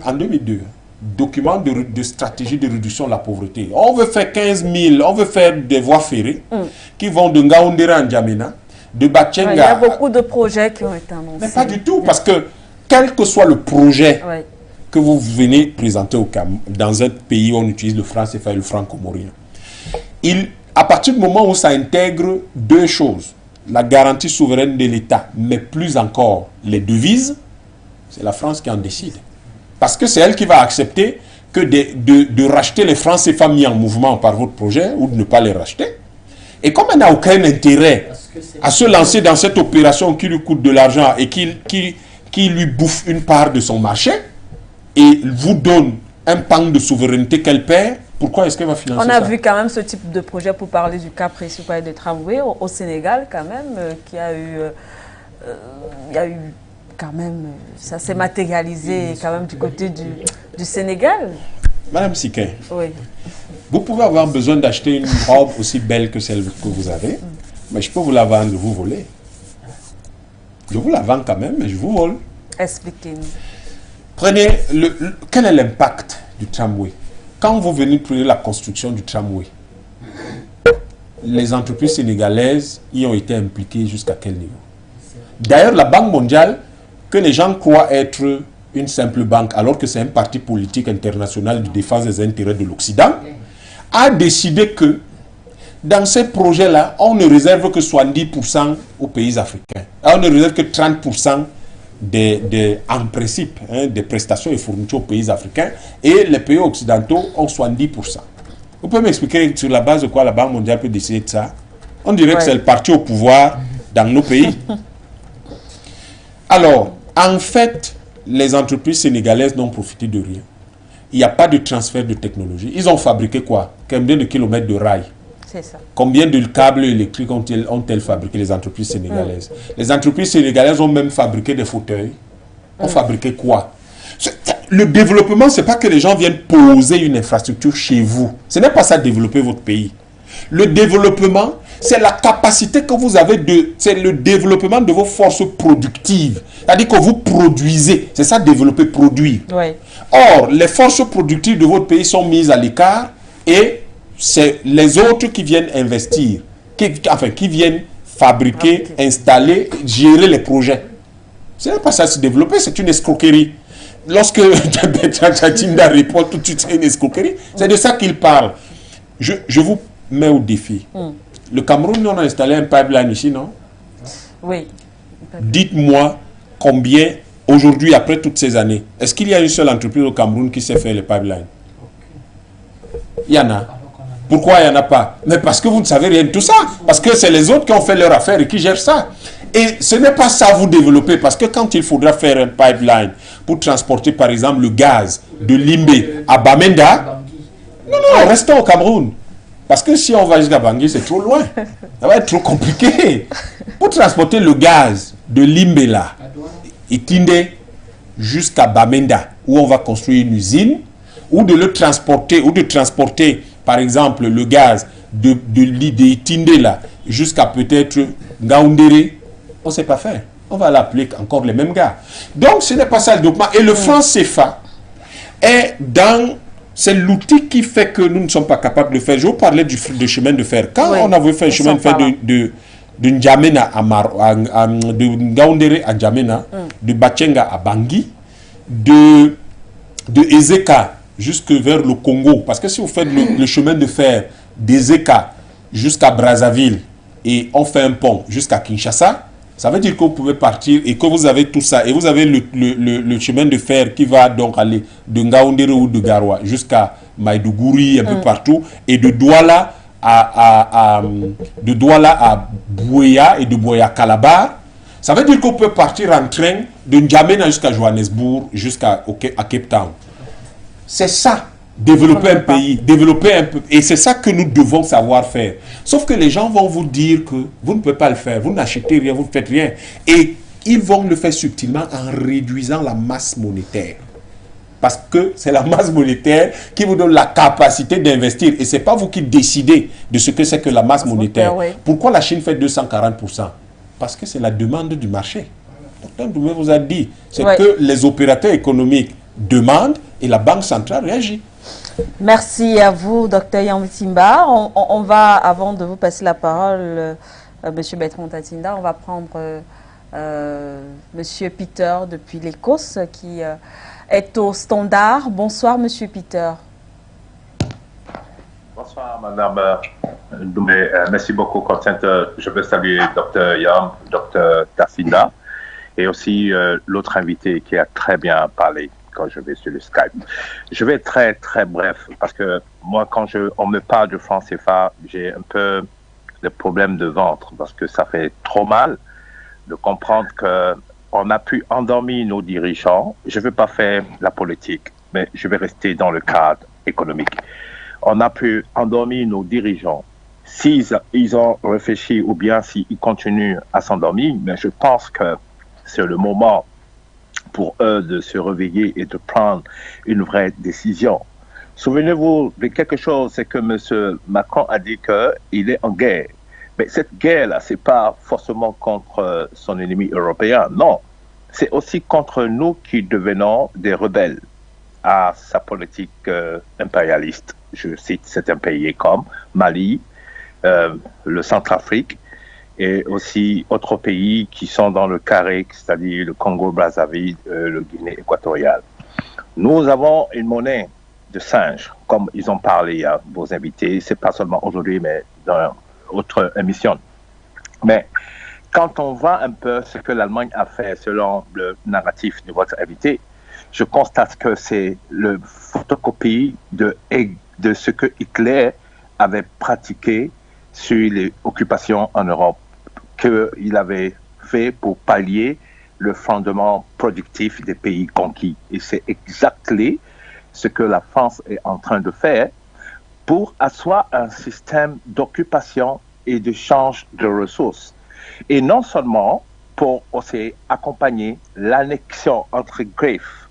en 2002, document de stratégie de réduction de la pauvreté. On veut faire 15 000, on veut faire des voies ferrées qui vont de Ngaoundéré à N'Djamena, de Batchenga. Il y a beaucoup de projets qui ont été annoncés. Mais pas du tout, parce que quel que soit le projet que vous venez présenter dans un pays où on utilise le franc CFA et le franc comorien, à partir du moment où ça intègre 2 choses, la garantie souveraine de l'État, mais plus encore les devises, c'est la France qui en décide. Parce que c'est elle qui va accepter que de racheter les francs CFA mis en mouvement par votre projet ou de ne pas les racheter. Et comme elle n'a aucun intérêt à se lancer dans cette opération qui lui coûte de l'argent et qui lui bouffe une part de son marché et vous donne un pan de souveraineté qu'elle perd, pourquoi est-ce qu'elle va financer ça? On a vu quand même ce type de projet, pour parler du cas précis de tramway au Sénégal quand même, il y a eu quand même, ça s'est matérialisé quand même du côté du Sénégal. Madame Siké, oui. Vous pouvez avoir besoin d'acheter une robe aussi belle que celle que vous avez, mais je peux vous la vendre, vous voler. Je vous la vends quand même, mais je vous vole. Expliquez-nous. Prenez, quel est l'impact du tramway? Quand vous venez de prendre la construction du tramway, les entreprises sénégalaises y ont été impliquées jusqu'à quel niveau? D'ailleurs, la Banque mondiale, que les gens croient être une simple banque, alors que c'est un parti politique international de défense des intérêts de l'Occident, a décidé que dans ces projets-là, on ne réserve que 70% aux pays africains. On ne réserve que 30% en principe, des prestations et fournitures aux pays africains, et les pays occidentaux ont 70%. Vous pouvez m'expliquer sur la base de quoi la Banque mondiale peut décider de ça? On dirait que c'est le parti au pouvoir dans nos pays. Alors, en fait, les entreprises sénégalaises n'ont profité de rien. Il n'y a pas de transfert de technologie. Ils ont fabriqué quoi? Combien de kilomètres de rails? C'est ça. Combien de câbles électriques ont-elles fabriqué, les entreprises sénégalaises? Les entreprises sénégalaises ont même fabriqué des fauteuils. Ont fabriqué quoi? Le développement, ce n'est pas que les gens viennent poser une infrastructure chez vous. Ce n'est pas ça développer votre pays. Le développement, c'est la capacité que vous avez c'est le développement de vos forces productives. C'est-à-dire que vous produisez. C'est ça, développer, produire. Oui. Or, les forces productives de votre pays sont mises à l'écart et c'est les autres qui viennent investir, qui viennent fabriquer, installer, gérer les projets. Ce n'est pas ça se développer, c'est une escroquerie. Lorsque Tinda répond tout de suite, c'est une escroquerie, c'est de ça qu'il parle. Je vous mets au défi. Le Cameroun, on a installé un pipeline ici, non? Oui. Dites-moi combien, aujourd'hui, après toutes ces années, est-ce qu'il y a une seule entreprise au Cameroun qui sait faire les pipelines? Il y en a. Pourquoi il n'y en a pas? Mais parce que vous ne savez rien de tout ça. Parce que c'est les autres qui ont fait leur affaire et qui gèrent ça. Et ce n'est pas ça vous développer. Parce que quand il faudra faire un pipeline pour transporter, par exemple, le gaz de Limbé à Bamenda, non, restons au Cameroun. Parce que si on va jusqu'à Bangui, c'est trop loin. Ça va être trop compliqué. Pour transporter le gaz de Limbé là, Itinde jusqu'à Bamenda, où on va construire une usine, ou de le transporter, par exemple, le gaz de Itinde là, jusqu'à peut-être Ngaoundéré, on ne sait pas faire. On va l'appeler encore les mêmes gars. Donc, ce n'est pas ça le document. Et le franc CFA c'est l'outil qui fait que nous ne sommes pas capables de faire. Je vous parlais du chemin de fer. Quand on a voulu faire le chemin de fer de N'Djamena de Ngaoundéré à N'Djamena, de Batchenga à Bangui, de Ezeka jusque vers le Congo, parce que si vous faites le chemin de fer d'Ezeka jusqu'à Brazzaville et on fait un pont jusqu'à Kinshasa, Ça veut dire que vous pouvez partir et que vous avez tout ça. Et vous avez le chemin de fer qui va donc aller de Ngaoundéré ou de Garoua jusqu'à Maïdougouri, un peu partout. Et de Douala à Bouéa et de Bouéa à Calabar. Ça veut dire qu'on peut partir en train de N'Djamena jusqu'à Johannesburg, jusqu'à Cape Town. C'est ça. Développer un pays, développer un peu. Et c'est ça que nous devons savoir faire. Sauf que les gens vont vous dire que vous ne pouvez pas le faire. Vous n'achetez rien, vous ne faites rien. Et ils vont le faire subtilement en réduisant la masse monétaire. Parce que c'est la masse monétaire qui vous donne la capacité d'investir. Et ce n'est pas vous qui décidez de ce que c'est que la masse monétaire. Pourquoi la Chine fait 240%? Parce que c'est la demande du marché. Dr Ndoumé vous a dit, c'est que les opérateurs économiques demandent et la Banque centrale réagit. Merci à vous, Dr Yambi Timba. On va, avant de vous passer la parole, Monsieur Bertrand Tatinda, on va prendre Monsieur Peter depuis l'Écosse qui est au standard. Bonsoir, Monsieur Peter. Bonsoir, Madame Ndoumé. Merci beaucoup, Constance. Je veux saluer Dr Yam, Dr Tatinda et aussi l'autre invité qui a très bien parlé quand je vais sur le Skype. Je vais être très, très bref parce que moi, quand on me parle de franc CFA, j'ai un peu le problème de ventre parce que ça fait trop mal de comprendre qu'on a pu endormir nos dirigeants. Je ne veux pas faire la politique, mais je vais rester dans le cadre économique. On a pu endormir nos dirigeants. S'ils ont réfléchi ou bien s'ils continuent à s'endormir, mais je pense que c'est le moment pour eux de se réveiller et de prendre une vraie décision. Souvenez-vous de quelque chose, c'est que M. Macron a dit qu'il est en guerre. Mais cette guerre-là, ce n'est pas forcément contre son ennemi européen, non. C'est aussi contre nous qui devenons des rebelles à sa politique impérialiste. Je cite certains pays comme Mali, le Centrafrique, et aussi autres pays qui sont dans le carré, c'est-à-dire le Congo-Brazzaville, le Guinée équatoriale. Nous avons une monnaie de singe, comme ils ont parlé à vos invités, c'est pas seulement aujourd'hui, mais dans autre émission. Mais quand on voit un peu ce que l'Allemagne a fait selon le narratif de votre invité, je constate que c'est le photocopie de ce que Hitler avait pratiqué sur les occupations en Europe, qu'il avait fait pour pallier le fondement productif des pays conquis. Et c'est exactement ce que la France est en train de faire pour asseoir un système d'occupation et d'échange de ressources. Et non seulement pour aussi accompagner l'annexion entre griffes,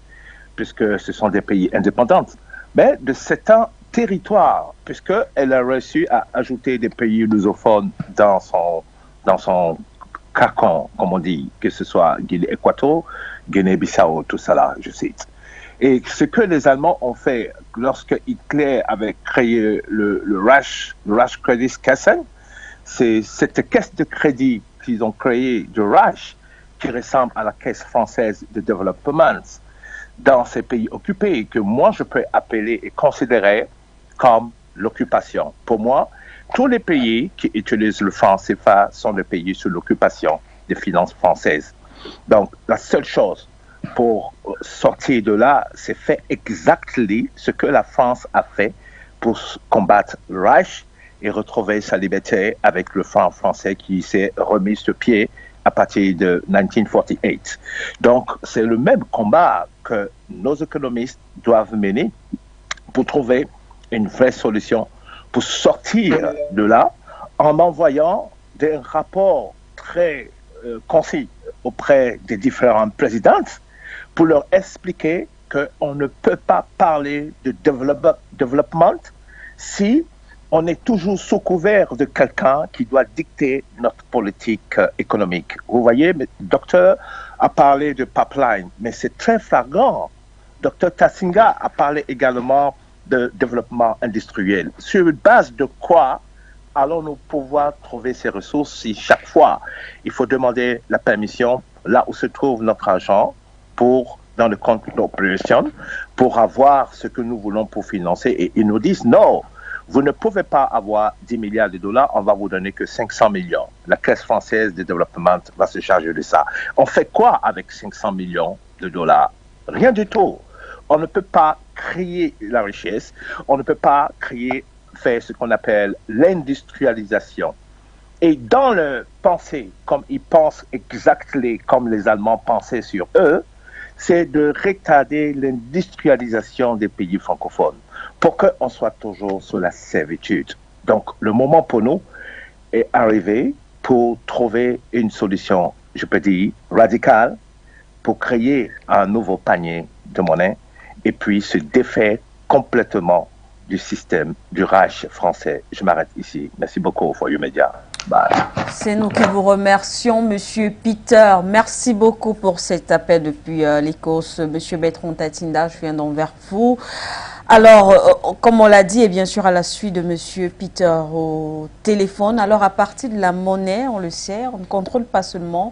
puisque ce sont des pays indépendants, mais de certains territoires, puisqu'elle a réussi à ajouter des pays lusophones dans son carcan, comme on dit, que ce soit Guinée-Équatoriale, Guinée-Bissau, tout ça là, je cite. Et ce que les Allemands ont fait lorsque Hitler avait créé le Reichskreditkassen, c'est cette caisse de crédit qu'ils ont créée de Reich qui ressemble à la caisse française de développement dans ces pays occupés, que moi je peux appeler et considérer comme l'occupation. Pour moi, tous les pays qui utilisent le franc CFA sont des pays sous l'occupation des finances françaises. Donc, la seule chose pour sortir de là, c'est faire exactement ce que la France a fait pour combattre le Reich et retrouver sa liberté avec le franc français qui s'est remis sur pied à partir de 1948. Donc, c'est le même combat que nos économistes doivent mener pour trouver une vraie solution pour sortir de là en envoyant des rapports très concis auprès des différents présidents pour leur expliquer qu'on ne peut pas parler de développement si on est toujours sous couvert de quelqu'un qui doit dicter notre politique économique. Vous voyez, le docteur a parlé de pipeline, mais c'est très flagrant. Dr Tassinga a parlé également de développement industriel. Sur une base de quoi allons-nous pouvoir trouver ces ressources si chaque fois il faut demander la permission là où se trouve notre argent dans le compte d'opération pour avoir ce que nous voulons pour financer, et ils nous disent non, vous ne pouvez pas avoir 10 milliards de dollars, on va vous donner que 500 millions. la Caisse française de développement va se charger de ça. On fait quoi avec 500 millions de dollars? Rien du tout. On ne peut pas créer la richesse, on ne peut pas faire ce qu'on appelle l'industrialisation. Et dans le pensée, comme ils pensent exactement comme les Allemands pensaient sur eux, c'est de retarder l'industrialisation des pays francophones pour qu'on soit toujours sous la servitude. Donc, le moment pour nous est arrivé pour trouver une solution, je peux dire, radicale, pour créer un nouveau panier de monnaie et puis se défaire complètement du système du Reich français. Je m'arrête ici. Merci beaucoup, For You Media. Bye. C'est nous qui vous remercions, Monsieur Peter. Merci beaucoup pour cet appel depuis l'Écosse. Monsieur Bertrand Tatinda, je viens donc vers vous. Alors, comme on l'a dit, et bien sûr à la suite de Monsieur Peter au téléphone, alors à partir de la monnaie, on le sait, on ne contrôle pas seulement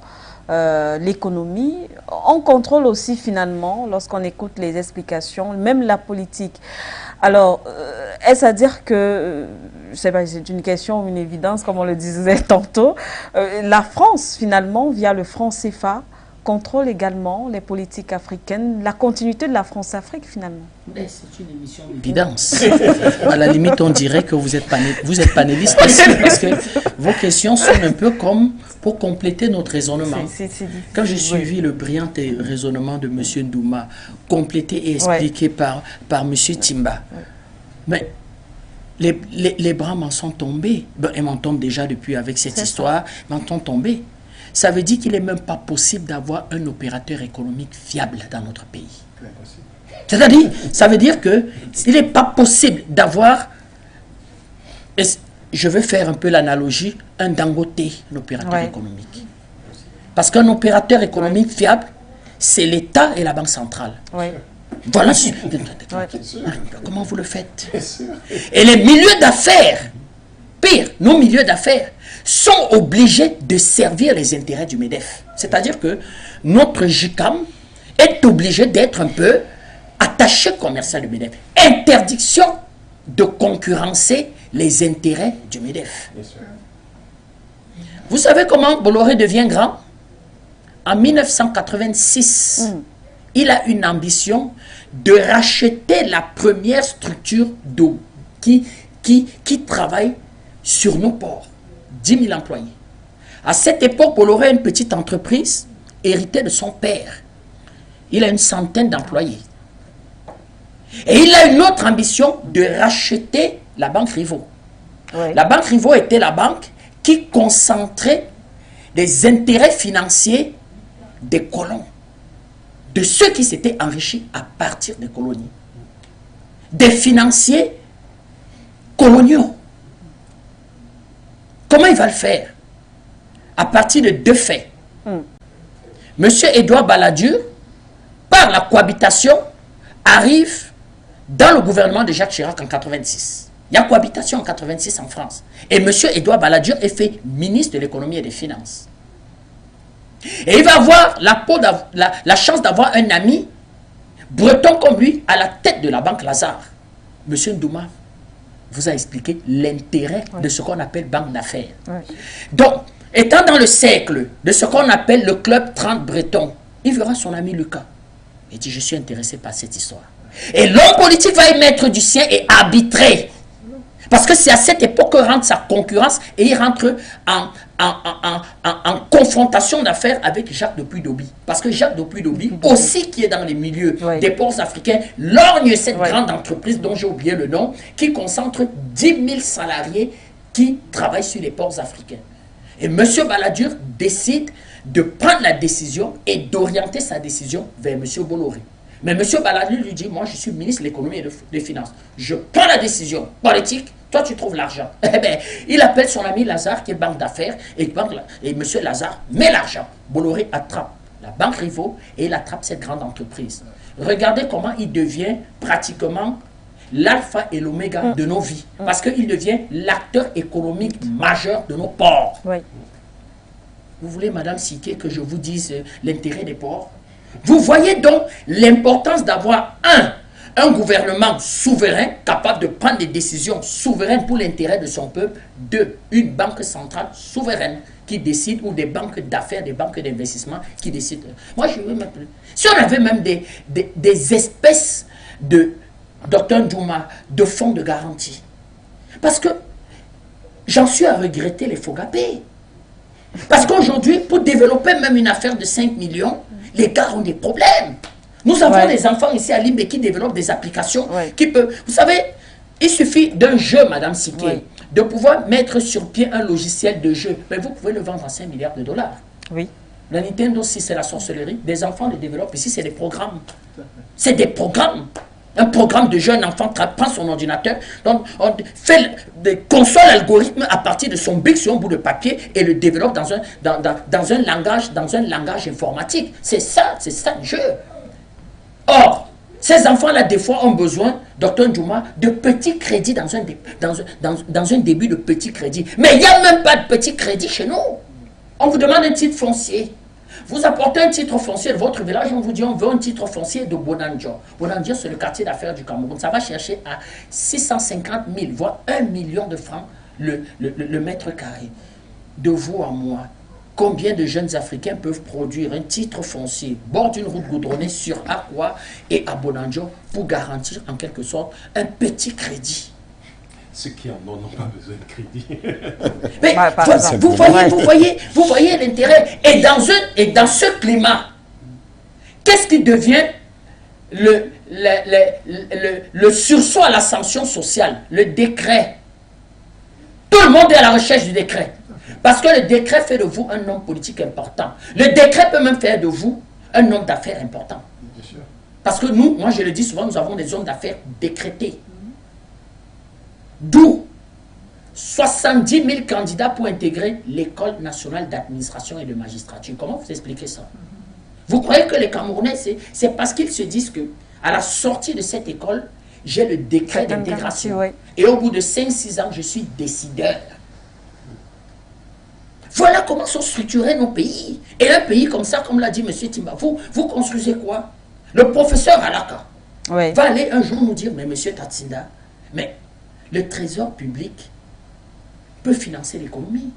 l'économie, on contrôle aussi finalement, lorsqu'on écoute les explications, même la politique. Alors, est-ce à dire que, je sais pas, c'est une question, une évidence, comme on le disait tantôt, la France finalement, via le franc CFA, contrôle également les politiques africaines, la continuité de la France-Afrique finalement? C'est une émission d'évidence. À la limite, on dirait que vous êtes panéliste ici, parce que vos questions sont un peu comme pour compléter notre raisonnement. Quand j'ai suivi le brillant raisonnement de M. Ndouma, complété et expliqué par M. Timba, mais les bras m'en sont tombés. Ben, ils m'en tombent déjà depuis avec cette histoire, m'en sont tombés. Ça veut dire qu'il n'est même pas possible d'avoir un opérateur économique fiable dans notre pays. C'est-à-dire, ça veut dire qu'il n'est pas possible d'avoir, je veux faire un peu l'analogie, un Dangote, un opérateur économique. Parce qu'un opérateur économique fiable, c'est l'État et la Banque centrale. Voilà. Comment vous le faites? Et les milieux d'affaires, pire, nos milieux d'affaires, sont obligés de servir les intérêts du MEDEF. C'est-à-dire que notre JICAM est obligé d'être un peu attaché commercial du MEDEF. Interdiction de concurrencer les intérêts du MEDEF. Vous savez comment Bolloré devient grand? En 1986, il a une ambition de racheter la première structure qui travaille sur nos ports. 10 000 employés. À cette époque, Bolloré a une petite entreprise héritée de son père. Il a une centaine d'employés. Et il a une autre ambition de racheter la banque Rivo. La banque Rivo était la banque qui concentrait des intérêts financiers des colons, de ceux qui s'étaient enrichis à partir des colonies, des financiers coloniaux. Comment il va le faire? À partir de deux faits. Monsieur Édouard Balladur, par la cohabitation, arrive dans le gouvernement de Jacques Chirac en 86. Il y a cohabitation en 86 en France. Et monsieur Édouard Balladur est fait ministre de l'économie et des finances. Et il va avoir la chance d'avoir un ami breton comme lui à la tête de la banque Lazare. Monsieur Ndouma vous a expliqué l'intérêt de ce qu'on appelle banque d'affaires. Donc, étant dans le cercle de ce qu'on appelle le club 30 breton, il verra son ami Lucas. Il dit, je suis intéressé par cette histoire. Et l'homme politique va y mettre du sien et arbitrer. Parce que c'est à cette époque qu'il rentre sa concurrence et il rentre en confrontation d'affaires avec Jacques de Puy-Doby. Parce que Jacques de Puy-Doby, aussi qui est dans les milieux des ports africains, lorgne cette grande entreprise dont j'ai oublié le nom, qui concentre 10 000 salariés qui travaillent sur les ports africains. Et M. Balladur décide de prendre la décision et d'orienter sa décision vers M. Bolloré. Mais M. Balladur lui dit, moi je suis ministre de l'économie et des finances. Je prends la décision politique, toi tu trouves l'argent. Eh bien, il appelle son ami Lazare qui est banque d'affaires et M. Lazare met l'argent. Bolloré attrape la banque Rivo et il attrape cette grande entreprise. Regardez comment il devient pratiquement l'alpha et l'oméga de nos vies. Parce qu'il devient l'acteur économique majeur de nos ports. Vous voulez, Madame Siké, que je vous dise l'intérêt des ports? Vous voyez donc l'importance d'avoir un un gouvernement souverain, capable de prendre des décisions souveraines pour l'intérêt de son peuple. 2, une banque centrale souveraine qui décide, ou des banques d'affaires, des banques d'investissement qui décident. Moi, je veux même plus. Si on avait même des espèces de, Dr Ndouma, de fonds de garantie. Parce que j'en suis à regretter les Fogapé. Parce qu'aujourd'hui, pour développer même une affaire de 5 millions, les gars ont des problèmes. Nous avons des enfants ici à Limbe qui développent des applications qui peuvent... Vous savez, il suffit d'un jeu, Madame Siké, de pouvoir mettre sur pied un logiciel de jeu. Mais vous pouvez le vendre à 5 milliards de dollars. Oui. La Nintendo, si c'est la sorcellerie, des enfants le développent. Ici, c'est des programmes. C'est des programmes. Un programme de jeu, un enfant prend son ordinateur, donc on fait des consoles algorithmes à partir de son bic sur un bout de papier et le développe dans un langage informatique. C'est ça le jeu. Or, ces enfants-là, des fois, ont besoin, Dr Ndouma, de petits crédits dans un début de petit crédit. Mais il n'y a même pas de petit crédit chez nous. On vous demande un titre foncier. Vous apportez un titre foncier de votre village, on vous dit on veut un titre foncier de Bonandio. Bonandio, c'est le quartier d'affaires du Cameroun. Ça va chercher à 650 000, voire 1 million de francs le mètre carré. De vous à moi, combien de jeunes Africains peuvent produire un titre foncier bord d'une route goudronnée sur Akwa et à Bonandio pour garantir en quelque sorte un petit crédit? Ceux qui en ont n'ont pas besoin de crédit. Mais vous voyez l'intérêt. Et dans ce climat, qu'est-ce qui devient le sursaut à la sanction sociale? Le décret. Tout le monde est à la recherche du décret. Parce que le décret fait de vous un homme politique important. Le décret peut même faire de vous un homme d'affaires important. Parce que nous, moi je le dis souvent, nous avons des hommes d'affaires décrétés. D'où 70 000 candidats pour intégrer l'École nationale d'administration et de magistrature. Comment vous expliquez ça? Vous croyez que les Camerounais, c'est parce qu'ils se disent que à la sortie de cette école, j'ai le décret d'intégration. Et au bout de 5-6 ans, je suis décideur. Voilà comment sont structurés nos pays. Et un pays comme ça, comme l'a dit M. Timba, vous construisez quoi? Le professeur Alaka va aller un jour nous dire, mais M. Tatsinda, mais le trésor public peut financer l'économie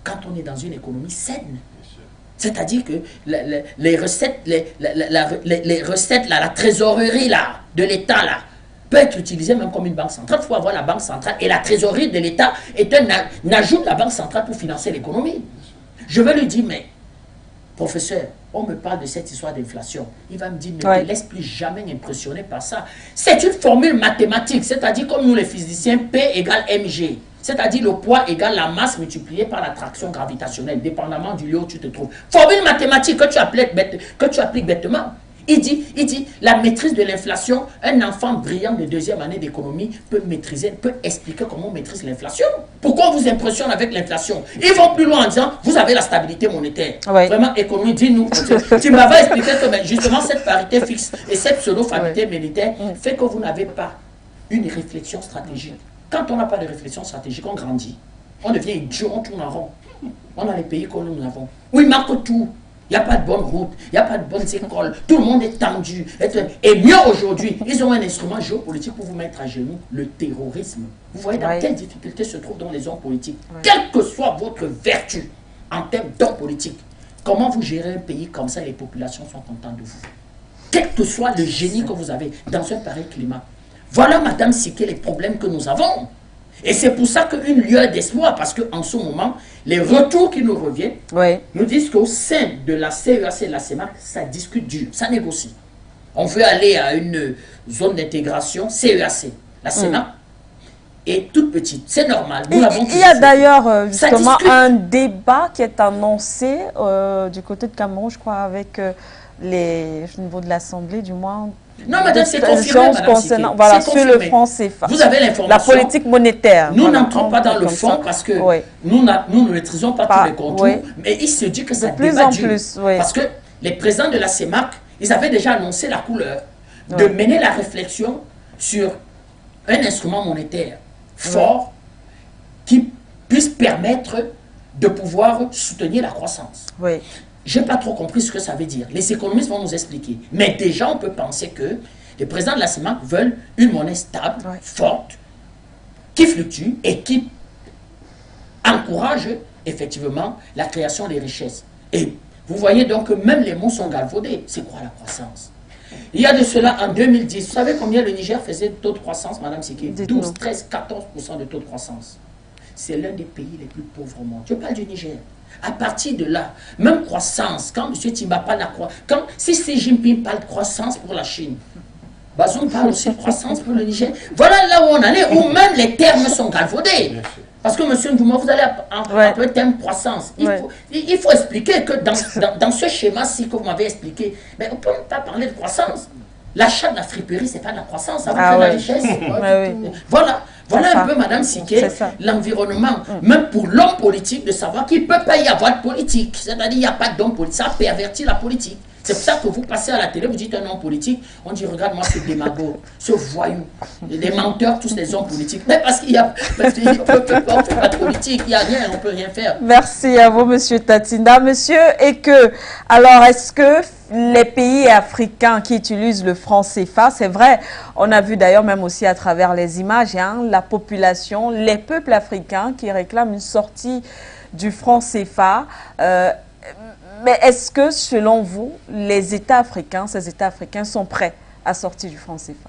quand on est dans une économie saine. C'est-à-dire que les recettes, la trésorerie là, de l'État là, peut être utilisée même comme une banque centrale. Il faut avoir la banque centrale et la trésorerie de l'État est un ajout de la banque centrale pour financer l'économie. Je vais lui dire, mais professeur, on me parle de cette histoire d'inflation. Il va me dire, ne te laisse plus jamais impressionner par ça. C'est une formule mathématique, c'est-à-dire comme nous les physiciens, P égale mg. C'est-à-dire le poids égale la masse multipliée par l'attraction gravitationnelle, dépendamment du lieu où tu te trouves. Formule mathématique que tu appliques bêtement. Il dit, la maîtrise de l'inflation, un enfant brillant de 2e année d'économie peut expliquer comment on maîtrise l'inflation. Pourquoi on vous impressionne avec l'inflation? Ils vont plus loin en disant, vous avez la stabilité monétaire. Vraiment, économie, dis-nous. Tu m'avais expliqué que justement cette parité fixe et cette pseudo-stabilité militaire fait que vous n'avez pas une réflexion stratégique. Quand on n'a pas de réflexion stratégique, on grandit. On devient idiot, on tourne en rond. On a les pays que nous avons. Où ils marquent tout. Il n'y a pas de bonne route, il n'y a pas de bonnes écoles, tout le monde est tendu. Et mieux aujourd'hui, ils ont un instrument géopolitique pour vous mettre à genoux, le terrorisme. Vous voyez dans quelles difficultés se trouvent dans les hommes politiques. Quelle que soit votre vertu en termes d'hommes politiques, comment vous gérez un pays comme ça et les populations sont contentes de vous? Quel que soit le génie que vous avez dans un pareil climat. Voilà, Madame Siké, les problèmes que nous avons. Et c'est pour ça qu'une lueur d'espoir, parce qu'en ce moment, les retours qui nous reviennent nous disent qu'au sein de la CEAC et de la CEMAC, ça discute dur, ça négocie. On veut aller à une zone d'intégration CEAC. La CEMAC est toute petite, c'est normal. Il y a d'ailleurs justement un débat qui est annoncé du côté de Cameroun, je crois, avec au niveau de l'Assemblée, du moins. Non, madame, c'est confirmé, madame. Voilà, sur le franc CFA. Vous avez l'information. La politique monétaire. Nous n'entrons pas dans le fond parce que nous ne maîtrisons pas tous les contours. Mais il se dit que ça débat dur. Parce que les présidents de la CEMAC, ils avaient déjà annoncé la couleur de mener la réflexion sur un instrument monétaire fort qui puisse permettre de pouvoir soutenir la croissance. Je n'ai pas trop compris ce que ça veut dire. Les économistes vont nous expliquer. Mais déjà, on peut penser que Les présidents de la CEMAC veulent une monnaie stable, forte, qui fluctue et qui encourage effectivement la création des richesses. Et vous voyez donc que même les mots sont galvaudés. C'est quoi la croissance? Il y a de cela en 2010. Vous savez combien le Niger faisait de taux de croissance, Madame Siki? 12, 13, 14% de taux de croissance. C'est l'un des pays les plus pauvres au monde. Je parle du Niger. À partir de là, même croissance, quand M. Timba parle de croissance, si Xi Jinping parle de croissance pour la Chine, Bazoum parle aussi de croissance pour le Niger. Voilà là où on en est, où même les termes sont galvaudés. Parce que M. Ndouma, vous allez appeler le terme croissance. Il faut expliquer que dans ce schéma-ci que vous m'avez expliqué, mais on ne peut pas parler de croissance. L'achat de la friperie, ce n'est pas de la croissance, ça va faire la richesse. Voilà un peu, Madame Siké, l'environnement, même pour l'homme politique, de savoir qu'il ne peut pas y avoir de politique. C'est-à-dire qu'il n'y a pas d'homme politique, ça pervertit la politique. C'est pour ça que vous passez à la télé, vous dites un homme politique, on dit regarde-moi ce démagogue, ce voyou, les menteurs, tous les hommes politiques. Mais parce qu'il y a, on ne fait pas de politique, il n'y a rien, on ne peut rien faire. Merci à vous, Monsieur Tatinda. Monsieur, alors est-ce que les pays africains qui utilisent le franc CFA, c'est vrai, on a vu d'ailleurs même aussi à travers les images, la population, les peuples africains qui réclament une sortie du franc CFA. Mais est-ce que, selon vous, les États africains, ces États africains sont prêts à sortir du franc CFA?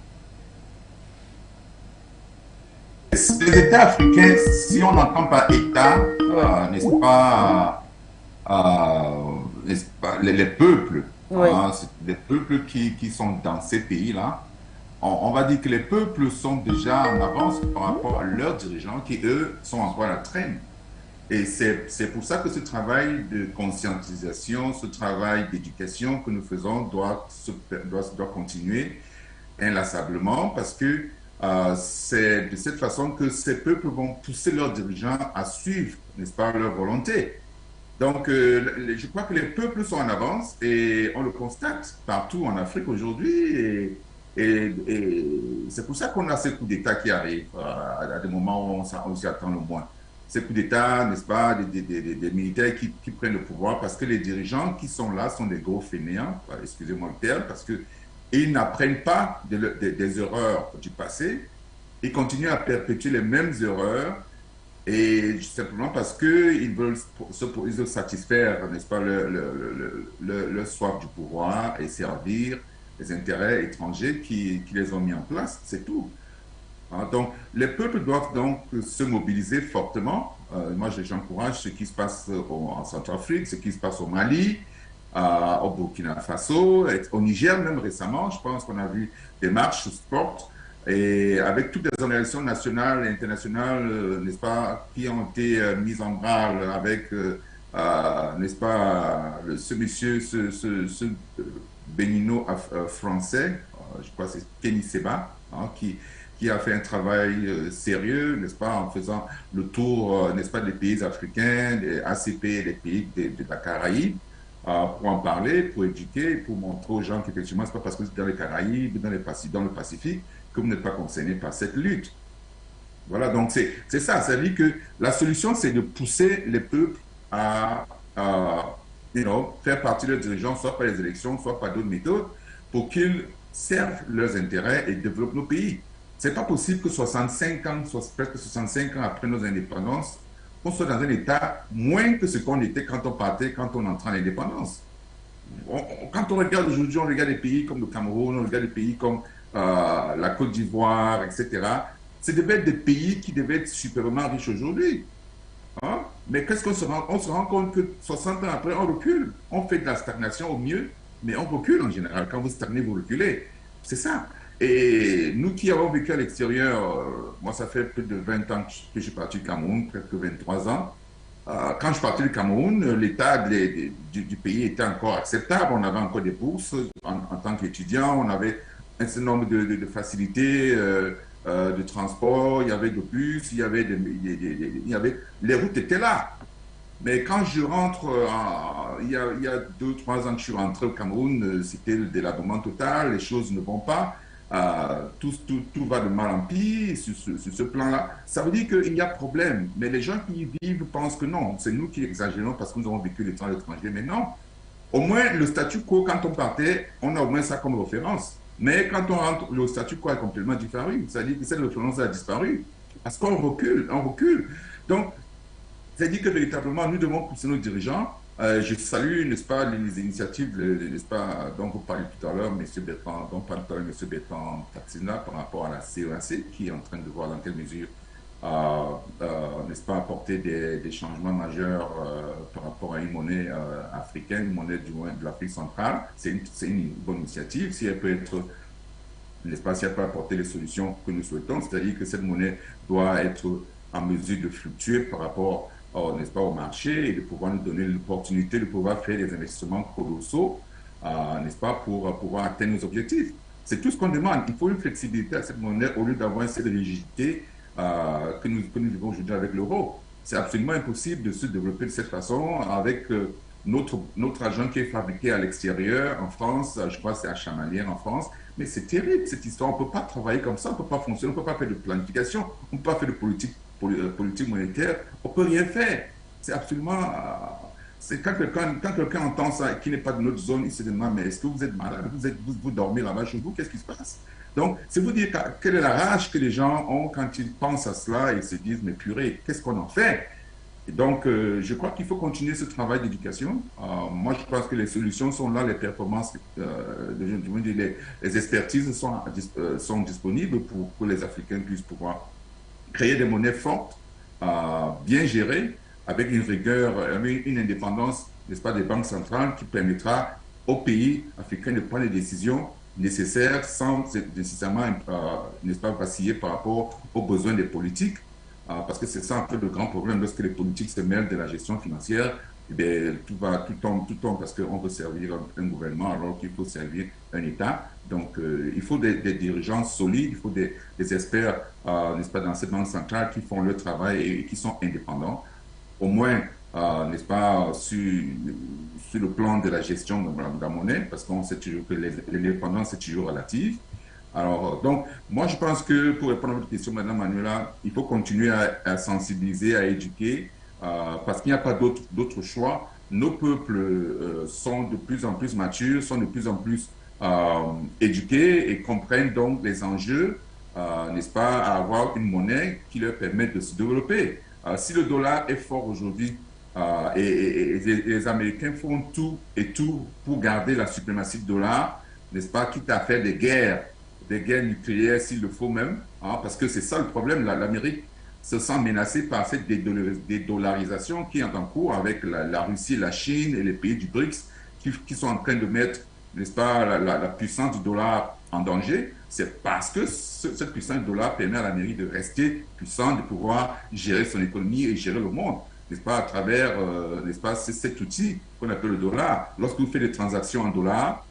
Les États africains, si on n'entend pas État, n'est-ce pas, les peuples, les peuples qui sont dans ces pays-là, on va dire que les peuples sont déjà en avance par rapport à leurs dirigeants qui, eux, sont encore à la traîne. Et c'est pour ça que ce travail de conscientisation, ce travail d'éducation que nous faisons doit continuer inlassablement, parce que c'est de cette façon que ces peuples vont pousser leurs dirigeants à suivre, n'est-ce pas, leur volonté. Donc, je crois que les peuples sont en avance et on le constate partout en Afrique aujourd'hui. Et c'est pour ça qu'on a ces coups d'État qui arrivent à des moments où on s'y attend le moins. Ces coups d'État, n'est-ce pas, des militaires qui prennent le pouvoir parce que les dirigeants qui sont là sont des gros fainéants, excusez-moi le terme, parce qu'ils n'apprennent pas des erreurs du passé, ils continuent à perpétuer les mêmes erreurs, et simplement parce qu'ils veulent satisfaire, n'est-ce pas, leur soif du pouvoir et servir les intérêts étrangers qui les ont mis en place, c'est tout. Donc, les peuples doivent donc se mobiliser fortement. Moi, j'encourage ce qui se passe en Centrafrique, ce qui se passe au Mali, au Burkina Faso, au Niger même récemment. Je pense qu'on a vu des marches fortes et avec toutes les organisations nationales et internationales, n'est-ce pas, qui ont été mises en branle avec, n'est-ce pas, ce monsieur, ce bénino français, je crois que c'est Kenny Seba, qui a fait un travail sérieux, n'est-ce pas, en faisant le tour, n'est-ce pas, des pays africains, des ACP, des pays de la Caraïbe, pour en parler, pour éduquer, pour montrer aux gens qu'effectivement, ce n'est pas parce que vous êtes dans les Caraïbes, dans le Pacifique, que vous n'êtes pas concerné par cette lutte. Voilà, donc c'est ça, ça veut dire que la solution, c'est de pousser les peuples à faire partie de leurs dirigeants, soit par les élections, soit par d'autres méthodes, pour qu'ils servent leurs intérêts et développent nos pays. C'est pas possible que 65 ans, presque 65 ans après nos indépendances, on soit dans un état moins que ce qu'on était quand on partait, quand on entrait en indépendance. Quand on regarde aujourd'hui, on regarde des pays comme le Cameroun, on regarde des pays comme la Côte d'Ivoire, etc. Ce devaient être des pays qui devaient être superbement riches aujourd'hui. Mais qu'est-ce qu'on se rend? On se rend compte que 60 ans après, on recule. On fait de la stagnation au mieux, mais on recule en général. Quand vous stagnez, vous reculez. C'est ça. Et nous qui avons vécu à l'extérieur, moi ça fait plus de 20 ans que je suis parti du Cameroun, presque 23 ans. Quand je partais du Cameroun, l'état du pays était encore acceptable. On avait encore des bourses en tant qu'étudiant, on avait un certain nombre de facilités de transport, il y avait de bus, il y avait les routes étaient là. Mais quand je rentre, il y a 2-3 ans que je suis rentré au Cameroun, c'était le délabrement total, les choses ne vont pas. Tout va de mal en pire sur ce plan-là. Ça veut dire qu'il y a problème. Mais les gens qui y vivent pensent que non, c'est nous qui exagérons parce que nous avons vécu les temps à l'étranger. Mais non. Au moins, le statu quo, quand on partait, on a au moins ça comme référence. Mais quand on rentre, le statu quo est complètement disparu. C'est-à-dire que cette référence a disparu. Parce qu'on recule, on recule. Donc, c'est-à-dire que véritablement, nous devons pousser nos dirigeants. Je salue, n'est-ce pas, les initiatives, n'est-ce pas, dont vous parlez tout à l'heure, M. Bertrand, dont parle tout à l'heure M. Bertrand Taxina par rapport à la CEAC, qui est en train de voir dans quelle mesure, n'est-ce pas, apporter des changements majeurs par rapport à une monnaie africaine, une monnaie du moins de l'Afrique centrale. C'est une bonne initiative. Si elle peut être, n'est-ce pas, si elle peut apporter les solutions que nous souhaitons, c'est-à-dire que cette monnaie doit être en mesure de fluctuer par rapport n'est-ce pas, au marché et de pouvoir nous donner l'opportunité de pouvoir faire des investissements colossaux, n'est-ce pas, pour pouvoir atteindre nos objectifs. C'est tout ce qu'on demande. Il faut une flexibilité à cette monnaie au lieu d'avoir cette rigidité que nous vivons aujourd'hui avec l'euro. C'est absolument impossible de se développer de cette façon avec notre argent qui est fabriqué à l'extérieur, en France, je crois que c'est à Chamalières en France, mais c'est terrible cette histoire. On ne peut pas travailler comme ça, on ne peut pas fonctionner, on ne peut pas faire de planification, on ne peut pas faire de politique monétaire, on ne peut rien faire. C'est absolument... c'est quand quelqu'un entend ça et qui n'est pas de notre zone, il se demande, mais est-ce que vous êtes malade, vous dormez là-bas chez vous, qu'est-ce qui se passe? Donc, c'est vous dire quelle est la rage que les gens ont quand ils pensent à cela et se disent, mais purée, qu'est-ce qu'on en fait? Et donc, je crois qu'il faut continuer ce travail d'éducation. Moi, je pense que les solutions sont là, les performances, les expertises sont disponibles pour que les Africains puissent pouvoir créer des monnaies fortes, bien gérées, avec une rigueur, une indépendance, n'est-ce pas, des banques centrales qui permettra aux pays africains de prendre les décisions nécessaires sans nécessairement, n'est-ce pas, vaciller par rapport aux besoins des politiques. Parce que c'est ça un peu le grand problème lorsque les politiques se mêlent de la gestion financière, eh bien, tout tombe parce qu'on veut servir un gouvernement alors qu'il faut servir un État. Donc, il faut des dirigeants solides, il faut des experts, n'est-ce pas, dans cette banque centrale qui font le travail et qui sont indépendants. Au moins, n'est-ce pas, sur le plan de la gestion de la monnaie, parce qu'on sait toujours que l'indépendance est toujours relative. Alors, donc, moi, je pense que pour répondre à votre question, Madame Manuela, il faut continuer à sensibiliser, à éduquer, parce qu'il n'y a pas d'autre choix. Nos peuples sont de plus en plus matures, sont de plus en plus éduqués et comprennent donc les enjeux, n'est-ce pas, à avoir une monnaie qui leur permette de se développer. Si le dollar est fort aujourd'hui, et les Américains font tout pour garder la suprématie du dollar, n'est-ce pas, quitte à faire des guerres nucléaires s'il le faut même, parce que c'est ça le problème. L'Amérique se sent menacée par cette dédollarisation qui est en cours avec la Russie, la Chine et les pays du BRICS qui sont en train de mettre, n'est-ce pas, la puissance du dollar en danger. C'est parce que cette puissance du dollar permet à l'Amérique de rester puissante, de pouvoir gérer son économie et gérer le monde, n'est-ce pas, à travers, n'est-ce pas, cet outil qu'on appelle le dollar. Lorsque vous faites des transactions en dollars,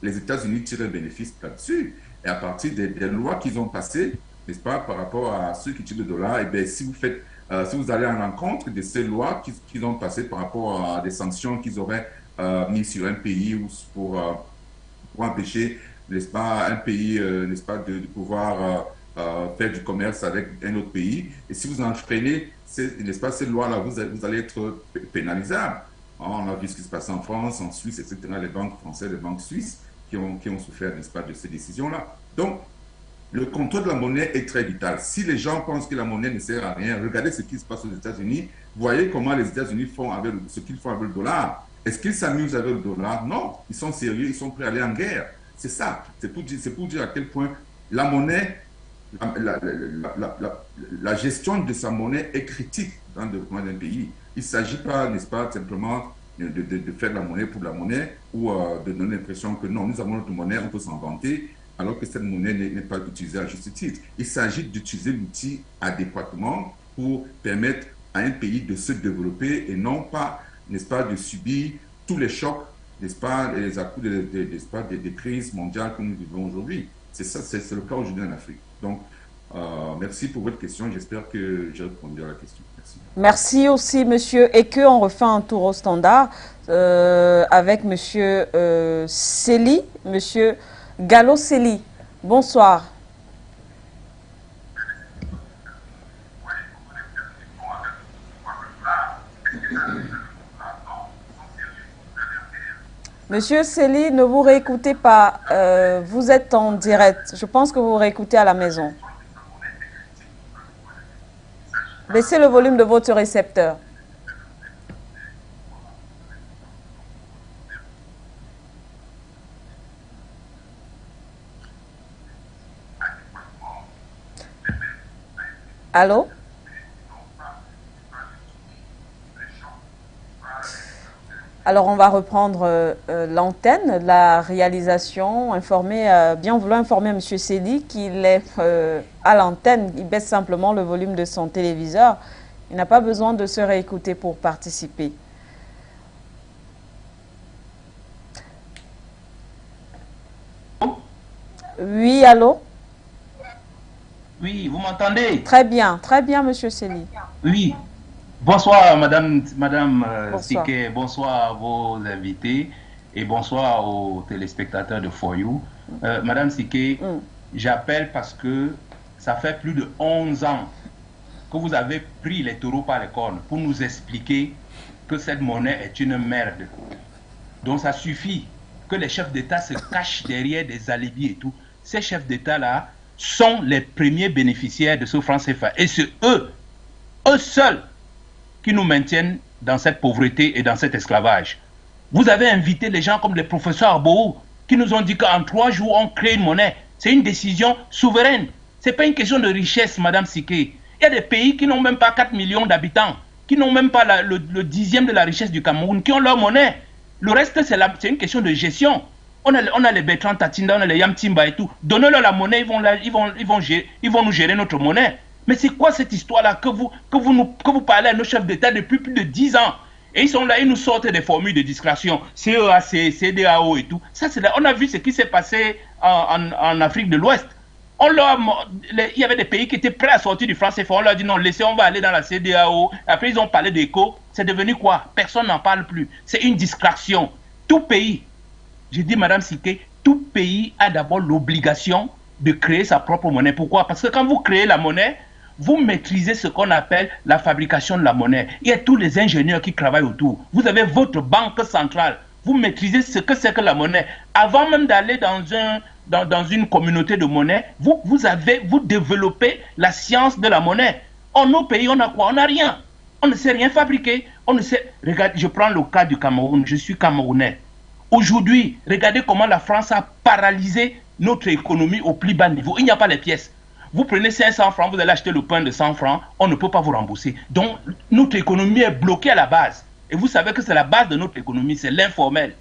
les États-Unis tirent un bénéfice là-dessus. Et à partir des lois qu'ils ont passées, n'est-ce pas, par rapport à ceux qui tirent le dollar, et bien, si vous allez en rencontre de ces lois qu'ils ont passées par rapport à des sanctions qu'ils auraient mises sur un pays ou pour empêcher, n'est-ce pas, un pays, n'est-ce pas, de pouvoir faire du commerce avec un autre pays. Et si vous enfreignez, n'est-ce pas, ces lois-là, vous allez être pénalisable. On a vu ce qui se passe en France, en Suisse, etc. Les banques françaises, les banques suisses qui ont souffert, n'est-ce pas, de ces décisions-là. Donc, le contrôle de la monnaie est très vital. Si les gens pensent que la monnaie ne sert à rien, regardez ce qui se passe aux États-Unis. Voyez comment les États-Unis font avec ce qu'ils font avec le dollar. Est-ce qu'ils s'amusent avec le dollar? Non. Ils sont sérieux, ils sont prêts à aller en guerre. C'est ça. C'est pour dire à quel point la monnaie, la gestion de sa monnaie est critique dans le développement d'un pays. Il ne s'agit pas, n'est-ce pas, simplement de faire de la monnaie pour la monnaie ou de donner l'impression que non, nous avons notre monnaie, on peut s'en vanter, alors que cette monnaie n'est pas utilisée à juste titre. Il s'agit d'utiliser l'outil adéquatement pour permettre à un pays de se développer et non pas, n'est-ce pas, de subir tous les chocs, n'est-ce pas, et les à-coups des crises mondiales que nous vivons aujourd'hui. C'est ça, c'est le cas aujourd'hui en Afrique. Donc, merci pour votre question. J'espère que j'ai répondu à la question. Merci. Merci aussi, monsieur. Et qu'on refait un tour au standard avec monsieur Célie, monsieur Gallo Célie. Bonsoir. Monsieur Sely, ne vous réécoutez pas. Vous êtes en direct. Je pense que vous réécoutez à la maison. Baissez le volume de votre récepteur. Allô? Alors, on va reprendre l'antenne, la réalisation, bien vouloir informer M. Sely qu'il est à l'antenne. Il baisse simplement le volume de son téléviseur. Il n'a pas besoin de se réécouter pour participer. Oui, allô? Oui, vous m'entendez? Très bien, M. Sely. Oui. Bonsoir, Madame Bonsoir. Siké, bonsoir à vos invités et bonsoir aux téléspectateurs de For You. Madame Siké, j'appelle parce que ça fait plus de 11 ans que vous avez pris les taureaux par les cornes pour nous expliquer que cette monnaie est une merde. Donc ça suffit que les chefs d'État se cachent derrière des alibis et tout. Ces chefs d'État-là sont les premiers bénéficiaires de ce franc CFA. Et c'est eux seuls, qui nous maintiennent dans cette pauvreté et dans cet esclavage. Vous avez invité les gens comme les professeurs Arbou qui nous ont dit qu'en 3 jours, on crée une monnaie. C'est une décision souveraine. Ce n'est pas une question de richesse, Madame Siké. Il y a des pays qui n'ont même pas 4 millions d'habitants, qui n'ont même pas le 10e de la richesse du Cameroun, qui ont leur monnaie. Le reste, c'est une question de gestion. On a les Bertrand Tatinda, on a les Yam Timba et tout. Donnez-leur la monnaie, ils vont nous gérer notre monnaie. Mais c'est quoi cette histoire-là que vous parlez à nos chefs d'État depuis plus de 10 ans? Et ils sont là, ils nous sortent des formules de discrétion, CEAC, CDAO et tout. Ça, on a vu ce qui s'est passé en Afrique de l'Ouest. Il y avait des pays qui étaient prêts à sortir du franc CFA. On leur a dit non, laissez, on va aller dans la CDAO. Après, ils ont parlé d'éco. C'est devenu quoi? Personne n'en parle plus. C'est une distraction. Tout pays, je dis Madame Siké, tout pays a d'abord l'obligation de créer sa propre monnaie. Pourquoi? Parce que quand vous créez la monnaie, vous maîtrisez ce qu'on appelle la fabrication de la monnaie. Il y a tous les ingénieurs qui travaillent autour. Vous avez votre banque centrale. Vous maîtrisez ce que c'est que la monnaie. Avant même d'aller dans une communauté de monnaie, vous développez la science de la monnaie. En nos pays, on a quoi? On n'a rien. On ne sait rien fabriquer. Regarde, je prends le cas du Cameroun. Je suis Camerounais. Aujourd'hui, regardez comment la France a paralysé notre économie au plus bas niveau. Il n'y a pas les pièces. Vous prenez 500 francs, vous allez acheter le pain de 100 francs, on ne peut pas vous rembourser. Donc, notre économie est bloquée à la base. Et vous savez que c'est la base de notre économie, c'est l'informel.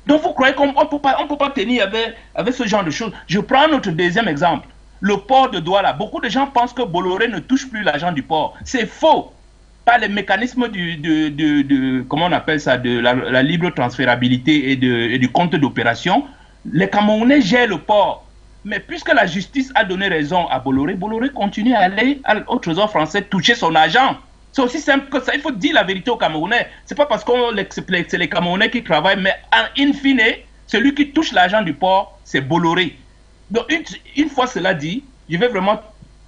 Donc, vous croyez qu'on ne peut pas tenir avec ce genre de choses? Je prends notre deuxième exemple. Le port de Douala. Beaucoup de gens pensent que Bolloré ne touche plus l'argent du port. C'est faux. Par les mécanismes comment on appelle ça, de la libre transférabilité et du compte d'opération, les Camerounais gèrent le port. Mais puisque la justice a donné raison à Bolloré, Bolloré continue à aller au trésor français toucher son argent. C'est aussi simple que ça. Il faut dire la vérité aux Camerounais. Ce n'est pas parce que c'est les Camerounais qui travaillent, mais in fine, celui qui touche l'argent du port, c'est Bolloré. Donc une fois cela dit, je vais vraiment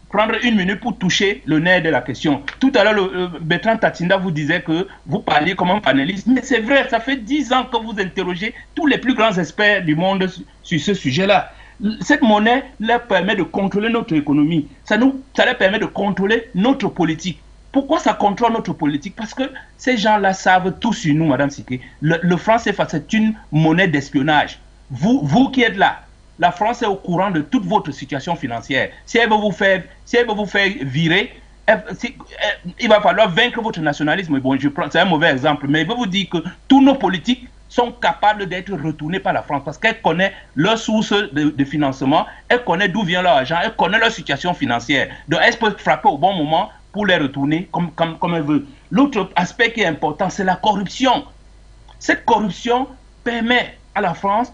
prendre 1 minute pour toucher le nerf de la question. Tout à l'heure, Bertrand Tatinda vous disait que vous parliez comme un panéliste, mais c'est vrai, ça fait 10 ans que vous interrogez tous les plus grands experts du monde sur ce sujet-là. Cette monnaie leur permet de contrôler notre économie. Ça leur permet de contrôler notre politique. Pourquoi ça contrôle notre politique? Parce que ces gens-là savent tout sur nous, Madame Siké. Le franc CFA, c'est une monnaie d'espionnage. Vous qui êtes là, la France est au courant de toute votre situation financière. Si elle veut vous faire virer, il va falloir vaincre votre nationalisme. Bon, c'est un mauvais exemple, mais je veux vous dire que tous nos politiques sont capables d'être retournés par la France parce qu'elle connaît leur source de financement, elle connaît d'où vient leur argent, elle connaît leur situation financière. Donc elle peut frapper au bon moment pour les retourner comme elle veut. L'autre aspect qui est important, c'est la corruption. Cette corruption permet à la France,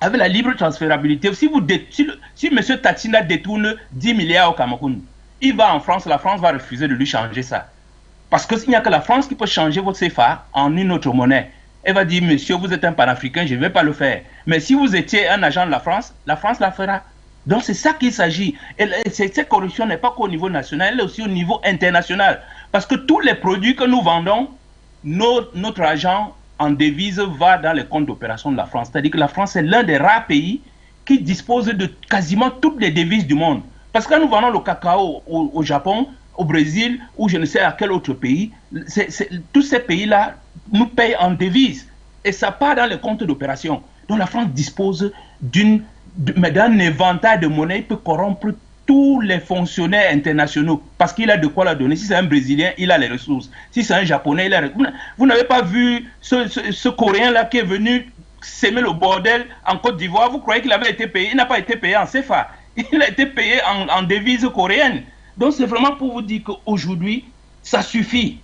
avec la libre transférabilité, si M. Tatina détourne 10 milliards au Cameroun, il va en France, la France va refuser de lui changer ça. Parce qu'il n'y a que la France qui peut changer votre CFA en une autre monnaie. Elle va dire, monsieur, vous êtes un panafricain, je ne vais pas le faire. Mais si vous étiez un agent de la France la fera. Donc c'est ça qu'il s'agit. Et cette corruption n'est pas qu'au niveau national, elle est aussi au niveau international. Parce que tous les produits que nous vendons, notre argent en devise va dans les comptes d'opération de la France. C'est-à-dire que la France est l'un des rares pays qui dispose de quasiment toutes les devises du monde. Parce que quand nous vendons le cacao au Japon, au Brésil, ou je ne sais à quel autre pays, tous ces pays-là nous payent en devises. Et ça part dans les comptes d'opération. Donc la France dispose d'un éventail de monnaie, il peut corrompre tous les fonctionnaires internationaux parce qu'il a de quoi la donner. Si c'est un Brésilien, il a les ressources. Si c'est un Japonais, il a les ressources. Vous n'avez pas vu ce Coréen-là qui est venu s'aimer le bordel en Côte d'Ivoire? Vous croyez qu'il avait été payé? Il n'a pas été payé en CFA. Il a été payé en devise coréenne. Donc c'est vraiment pour vous dire qu'aujourd'hui, ça suffit.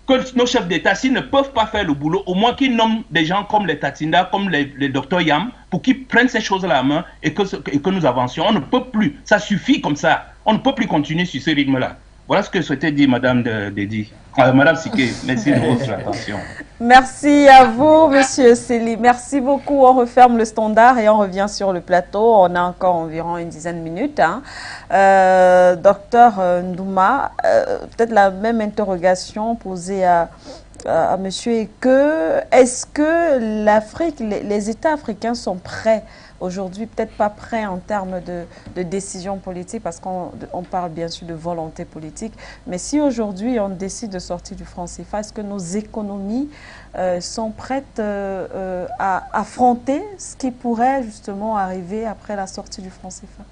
Que nos chefs d'État, s'ils ne peuvent pas faire le boulot, au moins qu'ils nomment des gens comme les Tatinda, comme les docteurs Yam, pour qu'ils prennent ces choses-là à main et que nous avancions. On ne peut plus. Ça suffit comme ça. On ne peut plus continuer sur ce rythme-là. Voilà ce que souhaitait dire Madame Dedi. Madame Siké, merci de votre attention. Merci à vous, Monsieur Sely. Merci beaucoup. On referme le standard et on revient sur le plateau. On a encore environ une dizaine de minutes. Docteur Ndouma, peut-être la même interrogation posée à Monsieur Eke. Est-ce que l'Afrique, les États africains sont prêts aujourd'hui, peut-être pas prêts en termes de décision politique, parce qu'on parle bien sûr de volonté politique, mais si aujourd'hui on décide de sortir du franc CFA, est-ce que nos économies sont prêtes à affronter ce qui pourrait justement arriver après la sortie du franc CFA?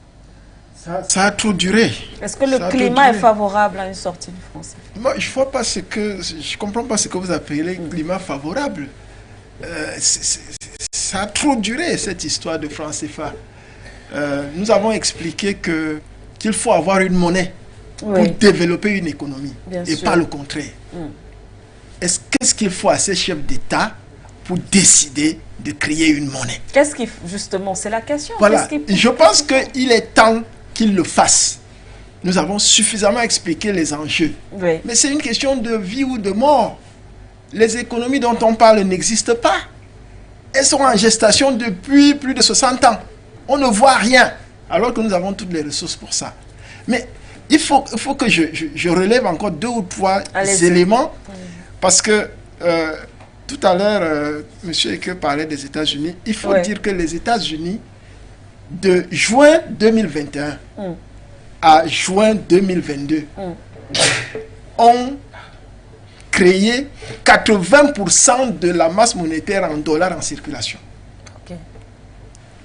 Ça a trop duré. Est-ce que le climat est favorable à une sortie du franc CFA? Moi, je ne comprends pas ce que vous appelez climat favorable. Ça a trop duré, cette histoire de franc CFA. Nous avons expliqué qu'il faut avoir une monnaie pour développer une économie, et pas le contraire. Qu'est-ce qu'il faut à ces chefs d'État pour décider de créer une monnaie? Justement, c'est la question. Voilà. Je pense qu'il est temps qu'ils le fassent. Nous avons suffisamment expliqué les enjeux. Oui. Mais c'est une question de vie ou de mort. Les économies dont on parle n'existent pas. Elles sont en gestation depuis plus de 60 ans. On ne voit rien, alors que nous avons toutes les ressources pour ça. Mais il faut que je relève encore 2 ou 3 éléments, parce que tout à l'heure, M. Eke parlait des États-Unis. Il faut dire que les États-Unis, de juin 2021 à juin 2022, ont créé 80% de la masse monétaire en dollars en circulation.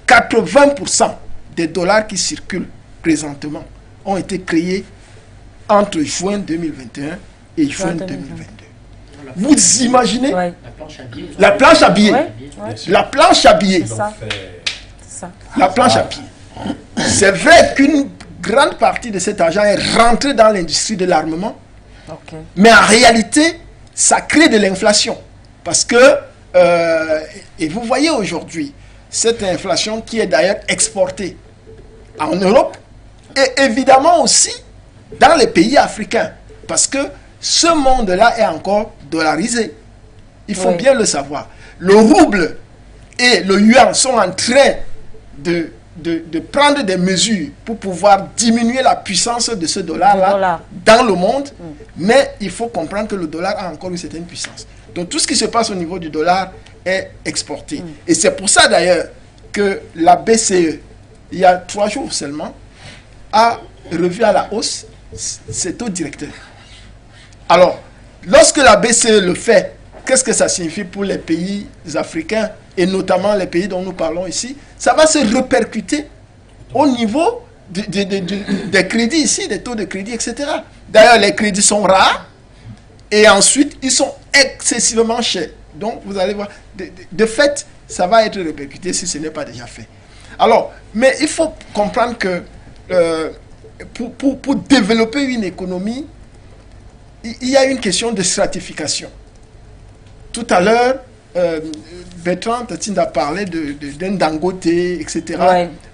80% des dollars qui circulent présentement ont été créés entre juin 2021 et juin 2022. Vous imaginez la planche à billets. La planche à billets. La planche à billets. C'est vrai qu'une grande partie de cet argent est rentrée dans l'industrie de l'armement. Mais en réalité, ça crée de l'inflation. Parce que, et vous voyez aujourd'hui, cette inflation qui est d'ailleurs exportée en Europe, et évidemment aussi dans les pays africains. Parce que ce monde-là est encore dollarisé. Il faut bien le savoir. Le rouble et le yuan sont en train de prendre des mesures pour pouvoir diminuer la puissance de ce dollar-là dans le monde, mais il faut comprendre que le dollar a encore une certaine puissance. Donc tout ce qui se passe au niveau du dollar est exporté. Et c'est pour ça d'ailleurs que la BCE, il y a 3 jours seulement, a revu à la hausse ses taux directeurs. Alors, lorsque la BCE le fait, qu'est-ce que ça signifie pour les pays africains, et notamment les pays dont nous parlons ici? Ça va se répercuter au niveau des crédits ici, des taux de crédit, etc. D'ailleurs, les crédits sont rares et ensuite, ils sont excessivement chers. Donc, vous allez voir, de fait, ça va être répercuté si ce n'est pas déjà fait. Alors, mais il faut comprendre que pour développer une économie, il y a une question de stratification. Tout à l'heure, Bertrand Tatine a parlé d'un Dangote, etc.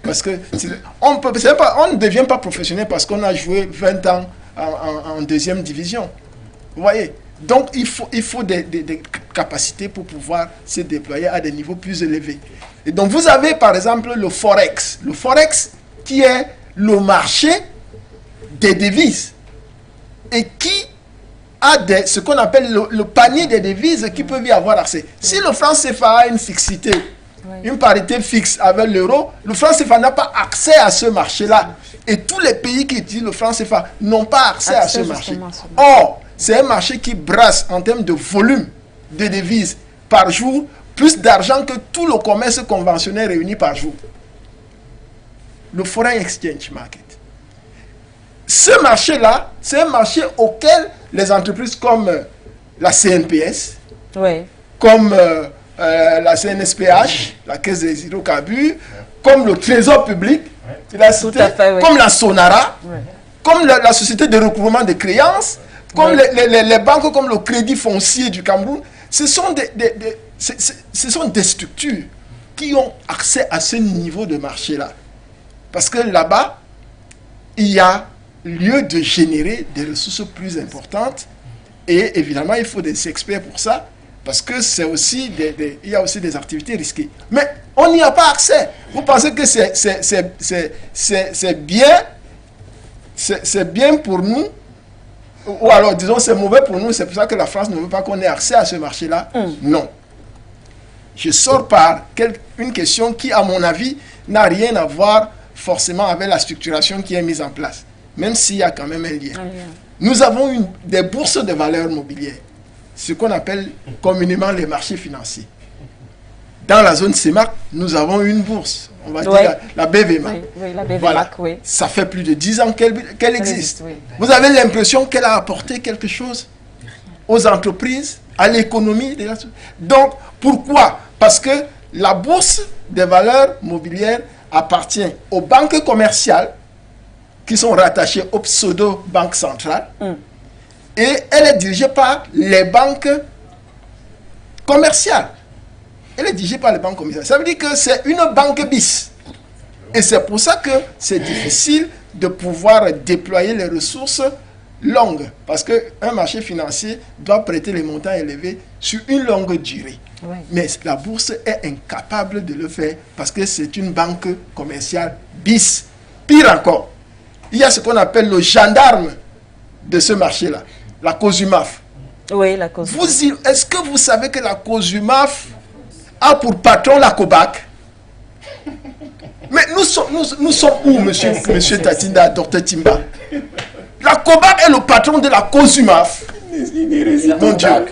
Parce que on ne devient pas professionnel parce qu'on a joué 20 ans en deuxième division. Vous voyez? Donc, il faut des capacités pour pouvoir se déployer à des niveaux plus élevés. Et donc, vous avez par exemple le Forex. Le Forex qui est le marché des devises et qui a ce qu'on appelle le panier des devises qui peuvent y avoir accès. Si le franc CFA a une fixité, une parité fixe avec l'euro, le franc CFA n'a pas accès à ce marché-là. Et tous les pays qui utilisent le franc CFA n'ont pas accès à ce marché. Or, c'est un marché qui brasse en termes de volume de devises par jour, plus d'argent que tout le commerce conventionnel réuni par jour. Le Foreign Exchange Market. Ce marché-là, c'est un marché auquel les entreprises comme la CNPS, comme la CNSPH, la Caisse des hydrocarbures, comme le Trésor public, comme la Sonara, comme la Société de recouvrement des créances, comme les banques comme le Crédit foncier du Cameroun, ce sont des structures qui ont accès à ce niveau de marché-là. Parce que là-bas, il y a lieu de générer des ressources plus importantes et évidemment, il faut des experts pour ça parce que c'est aussi il y a aussi des activités risquées. Mais on n'y a pas accès. Vous pensez que c'est bien pour nous ou alors disons c'est mauvais pour nous, c'est pour ça que la France ne veut pas qu'on ait accès à ce marché-là? Non. Je sors par une question qui, à mon avis, n'a rien à voir forcément avec la structuration qui est mise en place, même s'il y a quand même un lien. Nous avons des bourses de valeurs mobilières, ce qu'on appelle communément les marchés financiers. Dans la zone CEMAC, nous avons une bourse, on va dire la BVMAC. La BVMAC, voilà. Ça fait plus de 10 ans qu'elle existe. Vous avez l'impression qu'elle a apporté quelque chose aux entreprises, à l'économie. Donc, pourquoi? Parce que la bourse des valeurs mobilières appartient aux banques commerciales qui sont rattachées au pseudo-banque centrale et elle est dirigée par les banques commerciales. Elle est dirigée par les banques commerciales. Ça veut dire que c'est une banque bis. Et c'est pour ça que c'est difficile de pouvoir déployer les ressources longues. Parce qu'un marché financier doit prêter les montants élevés sur une longue durée. Mais la bourse est incapable de le faire parce que c'est une banque commerciale bis. Pire encore, il y a ce qu'on appelle le gendarme de ce marché-là, la COSUMAF. Oui, la COSUMAF. Est-ce que vous savez que la COSUMAF a pour patron la COBAC? Mais nous sommes où, monsieur Tatinda, Dr Timba? La COBAC est le patron de la COSUMAF. Mon Dieu.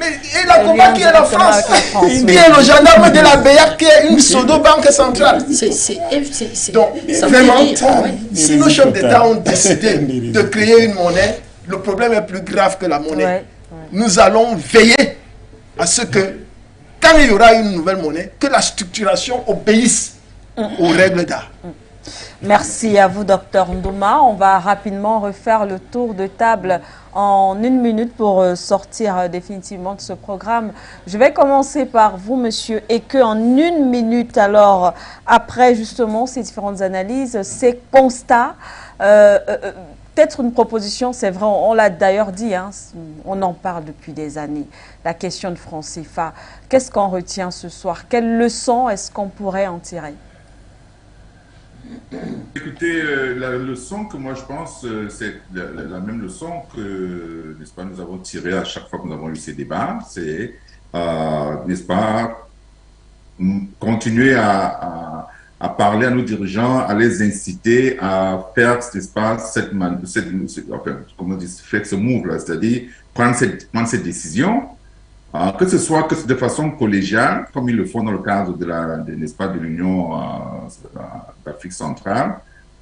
Et la COBAC qui est la France, qui est le gendarme de la BEAC, qui est une pseudo-banque centrale. Donc, vraiment, si nos chefs d'État ont décidé de créer une monnaie, le problème est plus grave que la monnaie. Nous allons veiller à ce que, quand il y aura une nouvelle monnaie, que la structuration obéisse aux règles d'art. Merci à vous, Dr Ndouma. On va rapidement refaire le tour de table en 1 minute pour sortir définitivement de ce programme. Je vais commencer par vous, monsieur, et que en 1 minute, alors, après justement ces différentes analyses, ces constats, peut-être une proposition, c'est vrai, on l'a d'ailleurs dit, hein, on en parle depuis des années, la question de franc CFA. Qu'est-ce qu'on retient ce soir? Quelle leçon est-ce qu'on pourrait en tirer? Écoutez, la leçon que moi je pense, c'est la même leçon que, n'est-ce pas, nous avons tiré à chaque fois que nous avons eu ces débats, c'est, n'est-ce pas, continuer à parler à nos dirigeants, à les inciter à faire, n'est-ce pas, faire ce move-là, c'est-à-dire prendre cette décision, que ce soit de façon collégiale, comme ils le font dans le cadre n'est-ce pas, de l'Union d'Afrique centrale,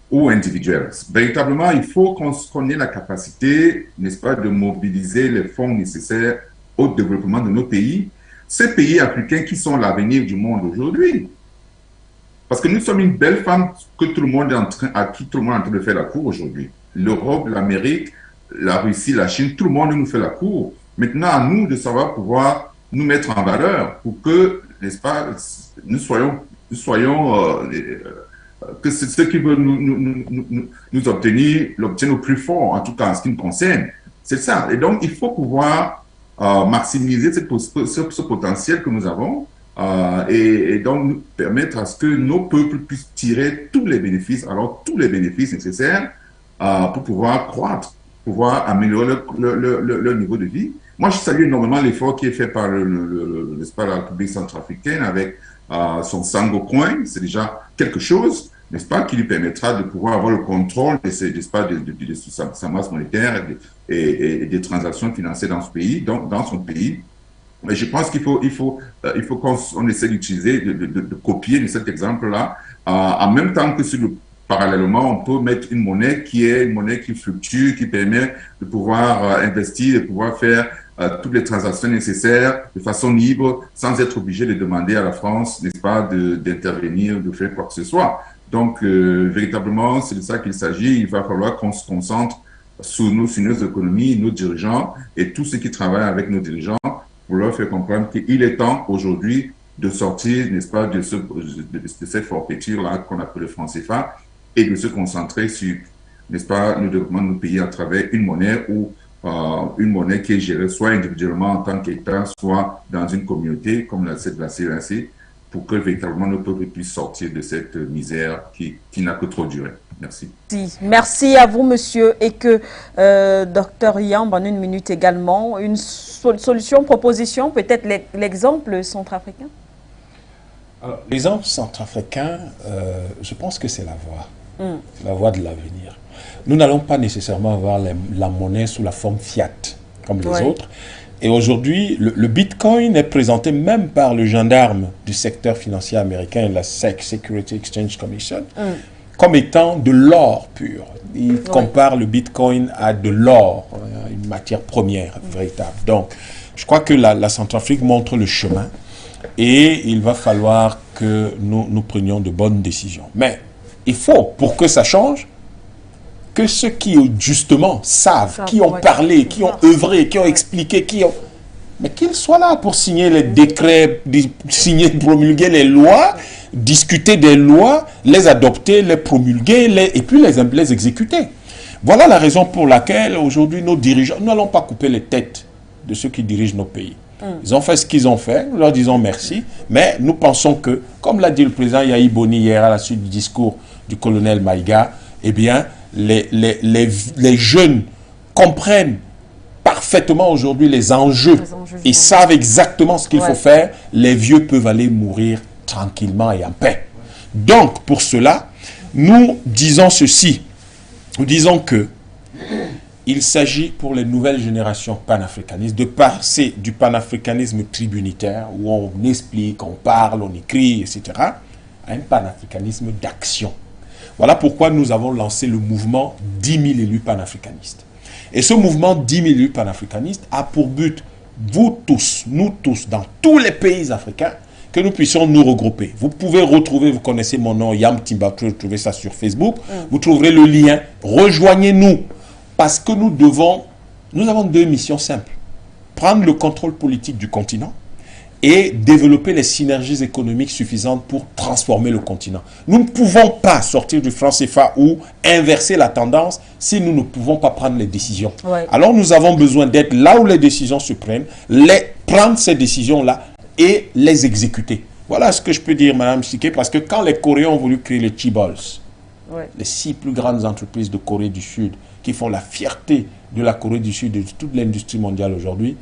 ou individuelle. Véritablement, il faut qu'on ait la capacité, n'est-ce pas, de mobiliser les fonds nécessaires au développement de nos pays, ces pays africains qui sont l'avenir du monde aujourd'hui. Parce que nous sommes une belle femme à qui tout le monde est en train de faire la cour aujourd'hui. L'Europe, l'Amérique, la Russie, la Chine, tout le monde nous fait la cour. Maintenant, à nous de savoir pouvoir nous mettre en valeur pour que, n'est-ce pas, nous soyons que ceux qui veulent nous l'obtiennent au plus fort, en tout cas en ce qui nous concerne. C'est ça. Et donc, il faut pouvoir maximiser ce potentiel que nous avons et donc nous permettre à ce que nos peuples puissent tirer tous les bénéfices, alors tous les bénéfices nécessaires pour pouvoir croître, pouvoir améliorer leur niveau de vie. Moi, je salue énormément l'effort qui est fait par la République centrafricaine avec son Sango Coin. C'est déjà quelque chose, n'est-ce pas, qui lui permettra de pouvoir avoir le contrôle de sa masse monétaire et des transactions financières dans ce pays, dans son pays. Mais je pense qu'il faut qu'on essaie d'utiliser, de copier de cet exemple-là, en même temps que parallèlement, on peut mettre une monnaie qui fluctue, qui permet de pouvoir investir, de pouvoir faire toutes les transactions nécessaires de façon libre, sans être obligé de demander à la France, n'est-ce pas, d'intervenir, de faire quoi que ce soit. Donc, véritablement, c'est de ça qu'il s'agit. Il va falloir qu'on se concentre sur nos économies, nos dirigeants et tous ceux qui travaillent avec nos dirigeants pour leur faire comprendre qu'il est temps aujourd'hui de sortir, n'est-ce pas, de cette forfaiture-là qu'on appelle le franc CFA et de se concentrer sur, n'est-ce pas, le développement de nos pays à travers une monnaie ou une monnaie qui est gérée soit individuellement en tant qu'État, soit dans une communauté comme la CEAC, pour que véritablement le peuple puisse sortir de cette misère qui n'a que trop duré. Merci. Merci à vous, monsieur. Et que, docteur Yamb, en une minute également, une solution, proposition, peut-être l'exemple centrafricain? Alors, l'exemple centrafricain, je pense que c'est la voie de l'avenir. Nous n'allons pas nécessairement avoir la monnaie sous la forme fiat, comme les autres. Et aujourd'hui, le Bitcoin est présenté même par le gendarme du secteur financier américain, la SEC, Security Exchange Commission, comme étant de l'or pur. Il compare le Bitcoin à de l'or, une matière première véritable. Donc, je crois que la Centrafrique montre le chemin et il va falloir que nous prenions de bonnes décisions. Mais il faut, pour que ça change, que ceux qui justement savent, qui ont parlé, qui ont œuvré, qui ont expliqué, mais qu'ils soient là pour signer les décrets, promulguer les lois, discuter des lois, les adopter, les promulguer, et puis les exécuter. Voilà la raison pour laquelle aujourd'hui nos dirigeants, nous n'allons pas couper les têtes de ceux qui dirigent nos pays. Ils ont fait ce qu'ils ont fait, nous leur disons merci, mais nous pensons que, comme l'a dit le président Yahi Boni hier à la suite du discours du colonel Maïga, eh bien, les jeunes comprennent parfaitement aujourd'hui les enjeux et savent exactement ce qu'il faut faire. Les vieux peuvent aller mourir tranquillement et en paix. Donc, pour cela, nous disons ceci. Nous disons que il s'agit pour les nouvelles générations panafricanistes de passer du panafricanisme tribunitaire où on explique, on parle, on écrit, etc., à un panafricanisme d'action. Voilà pourquoi nous avons lancé le mouvement 10 000 élus panafricanistes. Et ce mouvement 10 000 élus panafricanistes a pour but, vous tous, nous tous, dans tous les pays africains, que nous puissions nous regrouper. Vous pouvez retrouver, vous connaissez mon nom, Yam Timba, vous trouvez ça sur Facebook, vous trouverez le lien. Rejoignez-nous, parce que nous avons deux missions simples. Prendre le contrôle politique du continent, et développer les synergies économiques suffisantes pour transformer le continent. Nous ne pouvons pas sortir du franc CFA ou inverser la tendance si nous ne pouvons pas prendre les décisions. Alors nous avons besoin d'être là où les décisions se prennent, prendre ces décisions-là et les exécuter. Voilà ce que je peux dire, Madame Siké, parce que quand les Coréens ont voulu créer les Chibols, les 6 plus grandes entreprises de Corée du Sud, qui font la fierté de la Corée du Sud et de toute l'industrie mondiale aujourd'hui,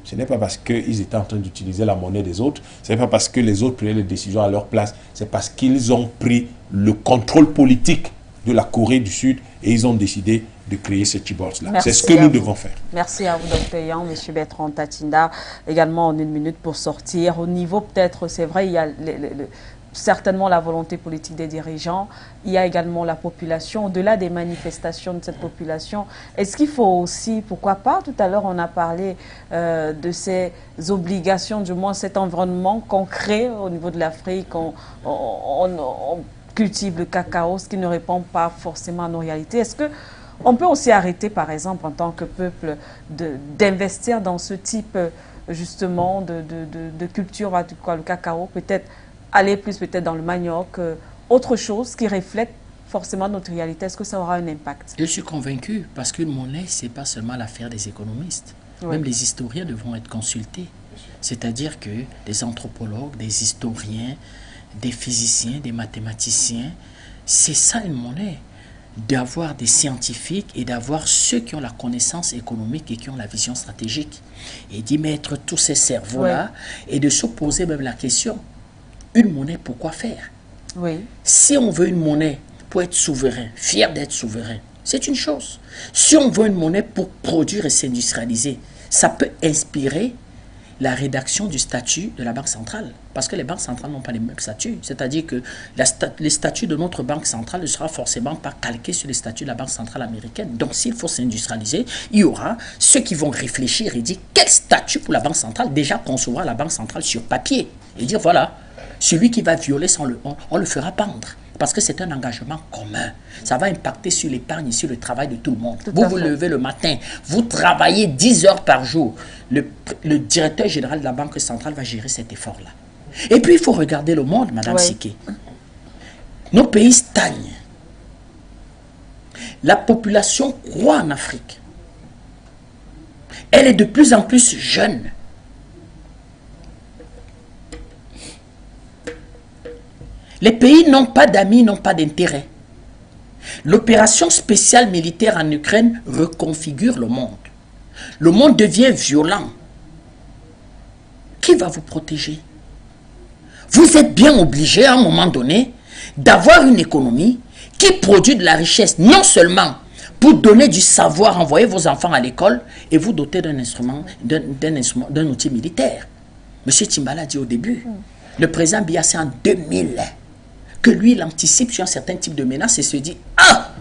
ce n'est pas parce qu'ils étaient en train d'utiliser la monnaie des autres, ce n'est pas parce que les autres prenaient les décisions à leur place, c'est parce qu'ils ont pris le contrôle politique de la Corée du Sud et ils ont décidé de créer ces Chibols-là. C'est ce que nous devons faire. Merci à vous, Dr Yan, M. Bertrand Tatinda, également en une minute pour sortir. Au niveau, peut-être, c'est vrai, il y a certainement la volonté politique des dirigeants, il y a également la population, au-delà des manifestations de cette population. Est-ce qu'il faut aussi, pourquoi pas, tout à l'heure on a parlé de ces obligations, du moins cet environnement qu'on crée au niveau de l'Afrique, on cultive le cacao, ce qui ne répond pas forcément à nos réalités. Est-ce qu'on peut aussi arrêter, par exemple, en tant que peuple, d'investir dans ce type, justement, de culture, le cacao, peut-être aller plus peut-être dans le manioc, autre chose qui reflète forcément notre réalité. Est-ce que ça aura un impact? Je suis convaincu, parce qu'une monnaie, ce n'est pas seulement l'affaire des économistes. Même les historiens devront être consultés. C'est-à-dire que des anthropologues, des historiens, des physiciens, des mathématiciens, c'est ça une monnaie. d'avoir des scientifiques et d'avoir ceux qui ont la connaissance économique et qui ont la vision stratégique. Et d'y mettre tous ces cerveaux-là et de se poser même la question, une monnaie, pourquoi faire? Si on veut une monnaie pour être souverain, fier d'être souverain, c'est une chose. Si on veut une monnaie pour produire et s'industrialiser, ça peut inspirer la rédaction du statut de la Banque centrale. Parce que les banques centrales n'ont pas les mêmes statuts. C'est-à-dire que les statuts de notre Banque centrale ne sera forcément pas calqués sur les statuts de la Banque centrale américaine. Donc s'il faut s'industrialiser, il y aura ceux qui vont réfléchir et dire quel statut pour la Banque centrale, déjà concevoir la Banque centrale sur papier. Et dire voilà, celui qui va violer, on le fera pendre. Parce que c'est un engagement commun. Ça va impacter sur l'épargne et sur le travail de tout le monde. Vous vous levez le matin, vous travaillez 10 heures par jour. Le directeur général de la Banque centrale va gérer cet effort-là. Et puis, il faut regarder le monde, Madame Siké. Nos pays stagnent. La population croît en Afrique. Elle est de plus en plus jeune. Les pays n'ont pas d'amis, n'ont pas d'intérêt. L'opération spéciale militaire en Ukraine reconfigure le monde. Le monde devient violent. Qui va vous protéger? Vous êtes bien obligé à un moment donné d'avoir une économie qui produit de la richesse, non seulement pour donner du savoir, envoyer vos enfants à l'école et vous doter d'un instrument, d'un outil militaire. M. Timbala a dit au début, le président Biya, c'est en 2000 que lui, il anticipe sur un certain type de menace et se dit, ah,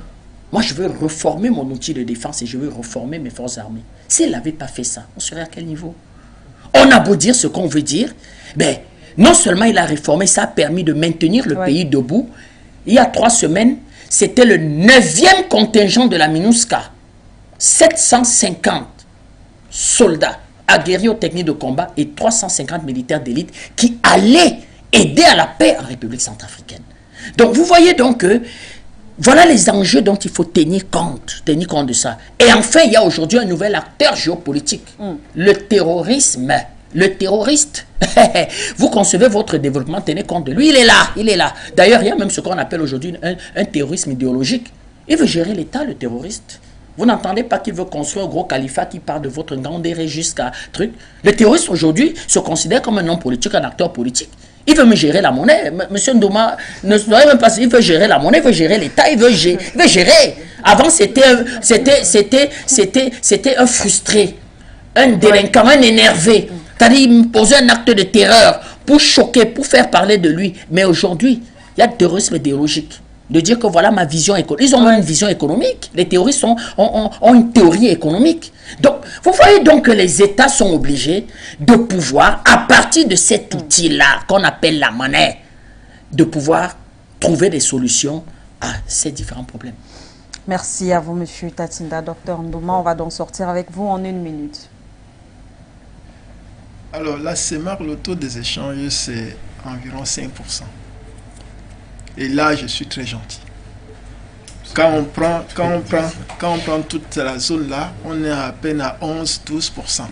moi je veux reformer mon outil de défense et je veux reformer mes forces armées. S'il n'avait pas fait ça, on serait à quel niveau? On a beau dire ce qu'on veut dire, mais non seulement il a réformé, ça a permis de maintenir le pays debout. Il y a 3 semaines, c'était le 9e contingent de la MINUSCA. 750 soldats aguerris aux techniques de combat et 350 militaires d'élite qui allaient aider à la paix en République centrafricaine. Donc vous voyez donc que voilà les enjeux dont il faut tenir compte de ça. Et enfin, il y a aujourd'hui un nouvel acteur géopolitique, le terrorisme. Le terroriste, vous concevez votre développement, tenez compte de lui, il est là. D'ailleurs, il y a même ce qu'on appelle aujourd'hui un terrorisme idéologique. Il veut gérer l'État, le terroriste. Vous n'entendez pas qu'il veut construire un gros califat qui part de votre Ngandéré jusqu'à truc. Le terroriste aujourd'hui se considère comme un homme politique, un acteur politique. Il veut me gérer la monnaie. Monsieur Ndouma ne doit même pas. Il veut gérer la monnaie, il veut gérer l'État, il veut gérer. Avant, c'était un frustré, un délinquant, un énervé. C'est-à-dire, il me posait un acte de terreur pour choquer, pour faire parler de lui. Mais aujourd'hui, il y a le terrorisme idéologique. De dire que voilà ma vision économique. Ils ont une vision économique. Les terroristes ont une théorie économique. Donc, vous voyez donc que les États sont obligés de pouvoir, à partir de cet outil-là, qu'on appelle la monnaie, de pouvoir trouver des solutions à ces différents problèmes. Merci à vous, M. Tatinda. Dr Ndouma, on va donc sortir avec vous en 1 minute. Alors, la CEMAR, le taux des échanges, c'est environ 5%. Et là, je suis très gentil. Quand on prend toute la zone là, on est à peine à 11-12%.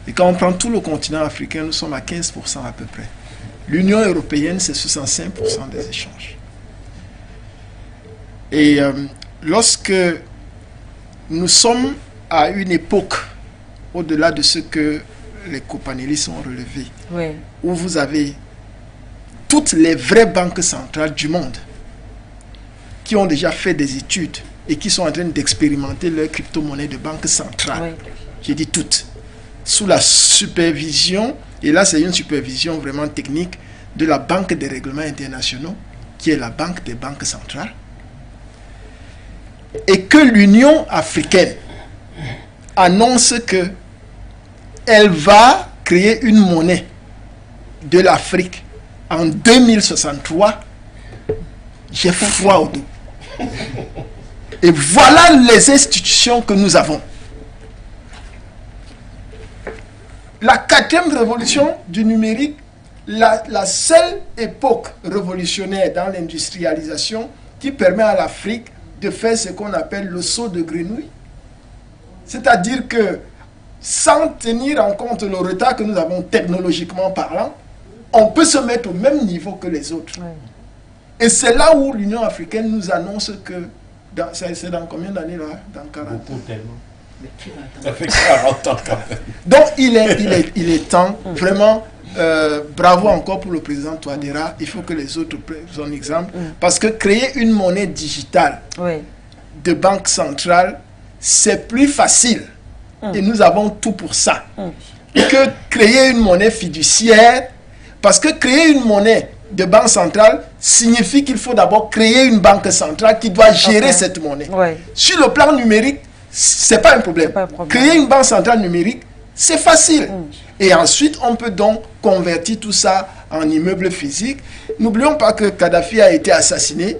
Et quand on prend tout le continent africain, nous sommes à 15% à peu près. L'Union européenne, c'est 65% des échanges. Et lorsque nous sommes à une époque, au-delà de ce que les copanélistes ont relevé, où vous avez toutes les vraies banques centrales du monde qui ont déjà fait des études et qui sont en train d'expérimenter leur crypto-monnaie de banque centrale. J'ai dit toutes. Sous la supervision, et là c'est une supervision vraiment technique, de la Banque des règlements internationaux, qui est la banque des banques centrales, et que l'Union africaine annonce que elle va créer une monnaie de l'Afrique en 2063, j'ai froid au dos. Et voilà les institutions que nous avons. La 4e révolution du numérique, la seule époque révolutionnaire dans l'industrialisation qui permet à l'Afrique de faire ce qu'on appelle le saut de grenouille. C'est-à-dire que sans tenir en compte le retard que nous avons technologiquement parlant, on peut se mettre au même niveau que les autres. Et c'est là où l'Union africaine nous annonce que C'est dans combien d'années là? Dans 40 ans. Beaucoup tellement. Ça fait 40 ans quand même. Donc il est temps, vraiment, bravo encore pour le président Touadéra. Il faut que les autres prennent son exemple. Parce que créer une monnaie digitale de banque centrale, c'est plus facile. Et nous avons tout pour ça. Que créer une monnaie fiduciaire. Parce que créer une monnaie de banque centrale signifie qu'il faut d'abord créer une banque centrale qui doit gérer cette monnaie. Sur le plan numérique, c'est pas un problème. Créer une banque centrale numérique, c'est facile. Et ensuite, on peut donc convertir tout ça en immeuble physique. N'oublions pas que Kadhafi a été assassiné.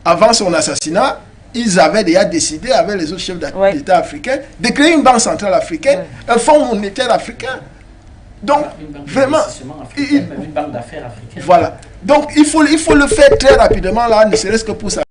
Avant son assassinat, ils avaient déjà décidé, avec les autres chefs d'État africains, de créer une banque centrale africaine, un fonds monétaire africain. Donc, vraiment, une banque d'affaires africaine. Voilà. Donc, il faut le faire très rapidement, là, ne serait-ce que pour ça.